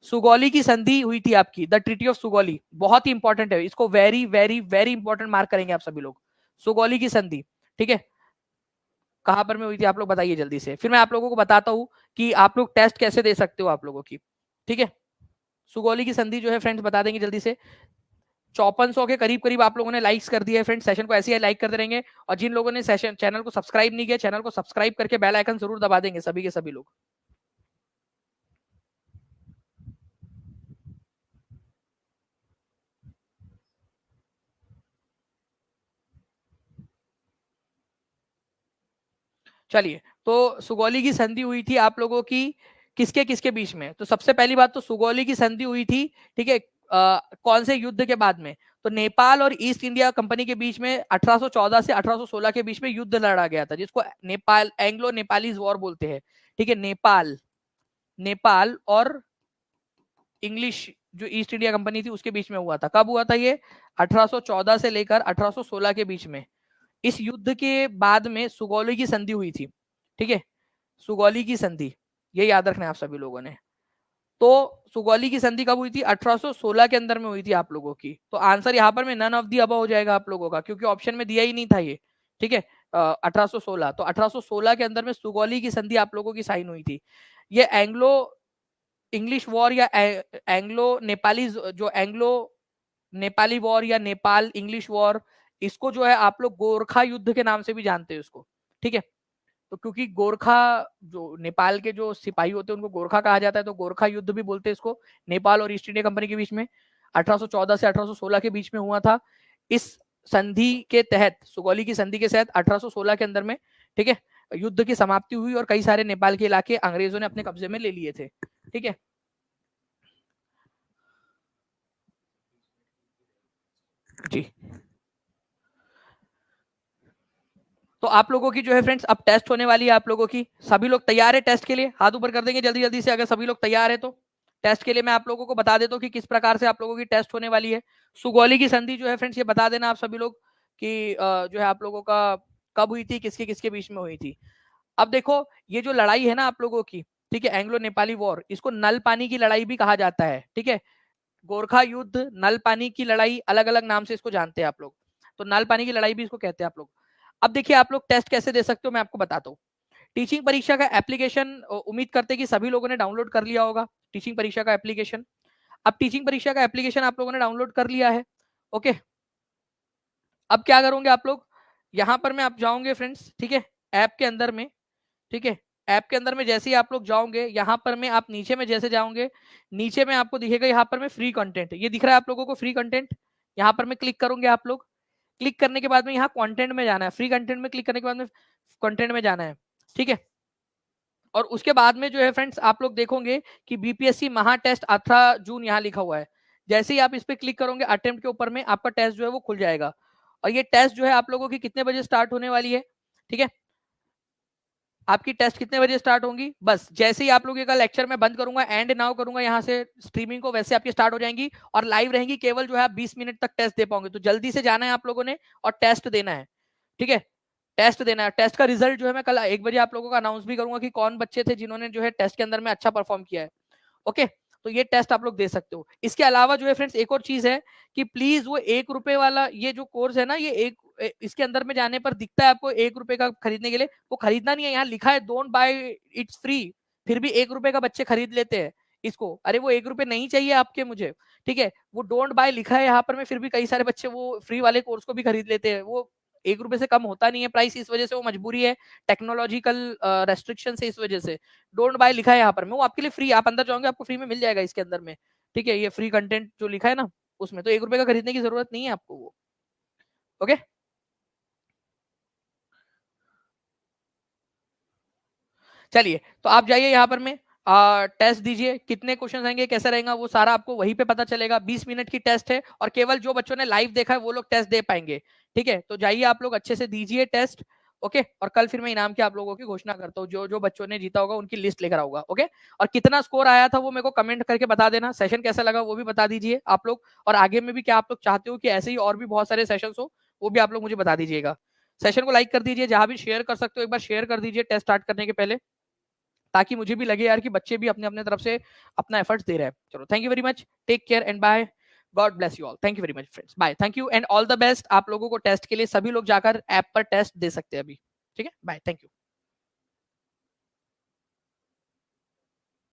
सुगौली की संधि हुई थी आपकी, द ट्रीटी ऑफ सुगौली, बहुत ही इंपॉर्टेंट है, इसको very very very important mark करेंगे आप सभी लोग। सुगौली की संधि, ठीक है, कहां पर में हुई थी आप लोग बताइए जल्दी से, फिर मैं आप लोगों को बताता हूं कि आप लोग टेस्ट कैसे दे सकते हो आप लोगों की, ठीक है। सुगौली की संधि जो है फ्रेंड्स बता देंगे जल्दी से। 5400 के करीब करीब आप लोगों ने लाइक्स कर दिया है फ्रेंड्स, सेशन को ऐसे ही लाइक करते रहेंगे। और जिन लोगों ने सेशन चैनल को सब्सक्राइब नहीं किया, चैनल को सब्सक्राइब करके बेल आइकन जरूर दबा देंगे सभी के सभी लोग। चलिए, तो सुगौली की संधि हुई थी आप लोगों की किसके किसके बीच में। तो सबसे पहली बात तो सुगौली की संधि हुई थी, ठीक है, कौन से युद्ध के बाद में, तो नेपाल और ईस्ट इंडिया कंपनी के बीच में 1814 से 1816 के बीच में युद्ध लड़ा गया था, जिसको नेपाल एंग्लो नेपालीज वॉर बोलते हैं, ठीक है। नेपाल नेपाल और इंग्लिश जो ईस्ट इंडिया कंपनी थी उसके बीच में हुआ था। कब हुआ था ये, 1814 से लेकर 1816 के बीच में। इस युद्ध के बाद में सुगौली की संधि हुई थी, ठीक है। सुगौली की संधि, ये याद रखना है आप सभी लोगों ने। तो सुगौली की संधि कब हुई थी, 1816 के अंदर में हुई थी आप लोगों की। तो आंसर यहाँ पर में नन ऑफ दी अबव हो जाएगा आप लोगों का, क्योंकि ऑप्शन में दिया ही नहीं था ये, ठीक है। 1816, तो 1816 के अंदर में सुगौली की संधि आप लोगों की साइन हुई थी। ये एंग्लो इंग्लिश वॉर या एंग्लो नेपाली, जो एंग्लो नेपाली वॉर या नेपाल इंग्लिश वॉर, इसको जो है आप लोग गोरखा युद्ध के नाम से भी जानते हैं उसको, ठीक है। तो क्योंकि गोरखा जो नेपाल के जो सिपाही होते हैं उनको गोरखा कहा जाता है, तो गोरखा युद्ध भी बोलते हैं इसको, नेपाल और ईस्ट इंडिया कंपनी के बीच में 1814 से 1816 के बीच में हुआ था। इस संधि के तहत, सुगौली की संधि के तहत 1816 के अंदर में, ठीक है, युद्ध की समाप्ति हुई और कई सारे नेपाल के इलाके अंग्रेजों ने अपने कब्जे में ले लिए थे, ठीक है। जी, तो आप लोगों की जो है फ्रेंड्स अब टेस्ट होने वाली है आप लोगों की। सभी लोग तैयार है टेस्ट के लिए, हाथ ऊपर कर देंगे जल्दी जल्दी से अगर सभी लोग तैयार है तो। टेस्ट के लिए मैं आप लोगों को बता देता हूँ कि किस प्रकार से आप लोगों की टेस्ट होने वाली है। सुगौली की संधि जो है फ्रेंड्स, ये बता देना आप सभी लोग कि जो है आप लोगों का कब हुई थी, किसके किसके बीच में हुई थी। अब देखो, ये जो लड़ाई है ना आप लोगों की, ठीक है, एंग्लो नेपाली वॉर, इसको नल पानी की लड़ाई भी कहा जाता है, ठीक है। गोरखा युद्ध, नल पानी की लड़ाई, अलग अलग नाम से इसको जानते हैं आप लोग। तो नल पानी की लड़ाई भी इसको कहते हैं आप लोग। अब देखिए आप लोग टेस्ट कैसे दे सकते हो मैं आपको बताता हूँ। टीचिंग परीक्षा का एप्लीकेशन उम्मीद करते हैं कि सभी लोगों ने डाउनलोड कर लिया होगा, टीचिंग परीक्षा का एप्लीकेशन। अब टीचिंग परीक्षा का एप्लीकेशन आप लोगों ने डाउनलोड कर लिया है, ओके। अब क्या करोगे आप लोग, यहाँ पर मैं आप जाओगे फ्रेंड्स, ठीक है, ऐप के अंदर में, ठीक है। ऐप के अंदर में जैसे ही आप लोग जाओगे, यहाँ पर में आप नीचे में जैसे जाओगे, नीचे में आपको दिखेगा यहाँ पर में फ्री कंटेंट, ये दिख रहा है आप लोगों को फ्री कंटेंट। यहाँ पर में क्लिक करोगे आप लोग, क्लिक करने के बाद में यहाँ कंटेंट में जाना है, फ्री कंटेंट में क्लिक करने के बाद में कंटेंट में जाना है, ठीक है। और उसके बाद में जो है फ्रेंड्स आप लोग देखोगे कि बीपीएससी महा टेस्ट 18 जून यहाँ लिखा हुआ है। जैसे ही आप इस पे क्लिक करोगे अटेम्प्ट के ऊपर में आपका टेस्ट जो है वो खुल जाएगा। और ये टेस्ट जो है आप लोगों की कितने बजे स्टार्ट होने वाली है, ठीक है, आपकी टेस्ट कितने बजे स्टार्ट होंगी, बस जैसे ही आप लोगों का लेक्चर में बंद करूंगा, एंड नाउ करूंगा यहाँ से स्ट्रीमिंग को, वैसे आपकी स्टार्ट हो जाएंगी और लाइव रहेंगी। केवल जो है आप 20 मिनट तक टेस्ट दे पाओगे, तो जल्दी से जाना है आप लोगों ने और टेस्ट देना है, ठीक है। टेस्ट देना है। टेस्ट का रिजल्ट जो है मैं कल 1 बजे आप लोगों का अनाउंस भी करूंगा कि कौन बच्चे थे जिन्होंने जो है टेस्ट के अंदर में अच्छा परफॉर्म किया है। ओके, तो ये टेस्ट आप लोग दे सकते हो। इसके अलावा जो है फ्रेंड्स एक और चीज है कि प्लीज वो 1 रुपए वाला ये जो कोर्स है ना, ये इसके अंदर में जाने पर दिखता है आपको 1 रुपए का खरीदने के लिए, वो खरीदना नहीं है। यहाँ लिखा है डोंट बाय, इट्स फ्री, फिर भी 1 रुपए का बच्चे खरीद लेते हैं इसको। अरे वो 1 रुपए नहीं चाहिए आपके मुझे, ठीक है, वो डोंट बाय लिखा है यहाँ पर में, फिर भी कई सारे बच्चे वो फ्री वाले कोर्स को भी खरीद लेते हैं। वो 1 रुपए से कम होता नहीं है प्राइस, इस वजह से वो मजबूरी है, टेक्नोलॉजिकल रेस्ट्रिक्शन से, इस वजह से डोंट बाय लिखा है यहाँ पर में। वो आपके लिए फ्री, आप अंदर जाओगे आपको फ्री में मिल जाएगा इसके अंदर में, ठीक है। ये फ्री कंटेंट जो लिखा है ना उसमें, तो 1 रुपए का खरीदने की जरूरत नहीं है आपको वो। ओके, चलिए तो आप जाइए यहाँ पर में टेस्ट दीजिए, कितने क्वेश्चन आएंगे कैसा रहेगा वो सारा आपको वहीं पे पता चलेगा। 20 मिनट की टेस्ट है और केवल जो बच्चों ने लाइव देखा है वो लोग टेस्ट दे पाएंगे, ठीक है। तो जाइए आप लोग अच्छे से दीजिए टेस्ट, ओके। और कल फिर मैं इनाम की आप लोगों की घोषणा करता हूँ, जो जो बच्चों ने जीता होगा उनकी लिस्ट लेकर आऊंगा, ओके। और कितना स्कोर आया था वो मेरे को कमेंट करके बता देना, सेशन कैसा लगा वो भी बता दीजिए आप लोग, और आगे में भी क्या आप लोग चाहते हो कि ऐसे ही और भी बहुत सारे सेशन हो, वो भी आप लोग मुझे बता दीजिएगा। सेशन को लाइक कर दीजिए, जहां भी शेयर कर सकते हो एक बार शेयर कर दीजिए टेस्ट स्टार्ट करने के पहले, ताकि मुझे भी लगे यार कि बच्चे भी अपने अपने तरफ से अपना एफर्ट्स दे रहे हैं। चलो, thank you very much, take care and bye, God bless you all, thank you very much friends, bye, thank you and all the best. आप लोगों को टेस्ट के लिए सभी लोग जाकर ऐप पर टेस्ट दे सकते हैं अभी, ठीक है, बाय, थैंक यू।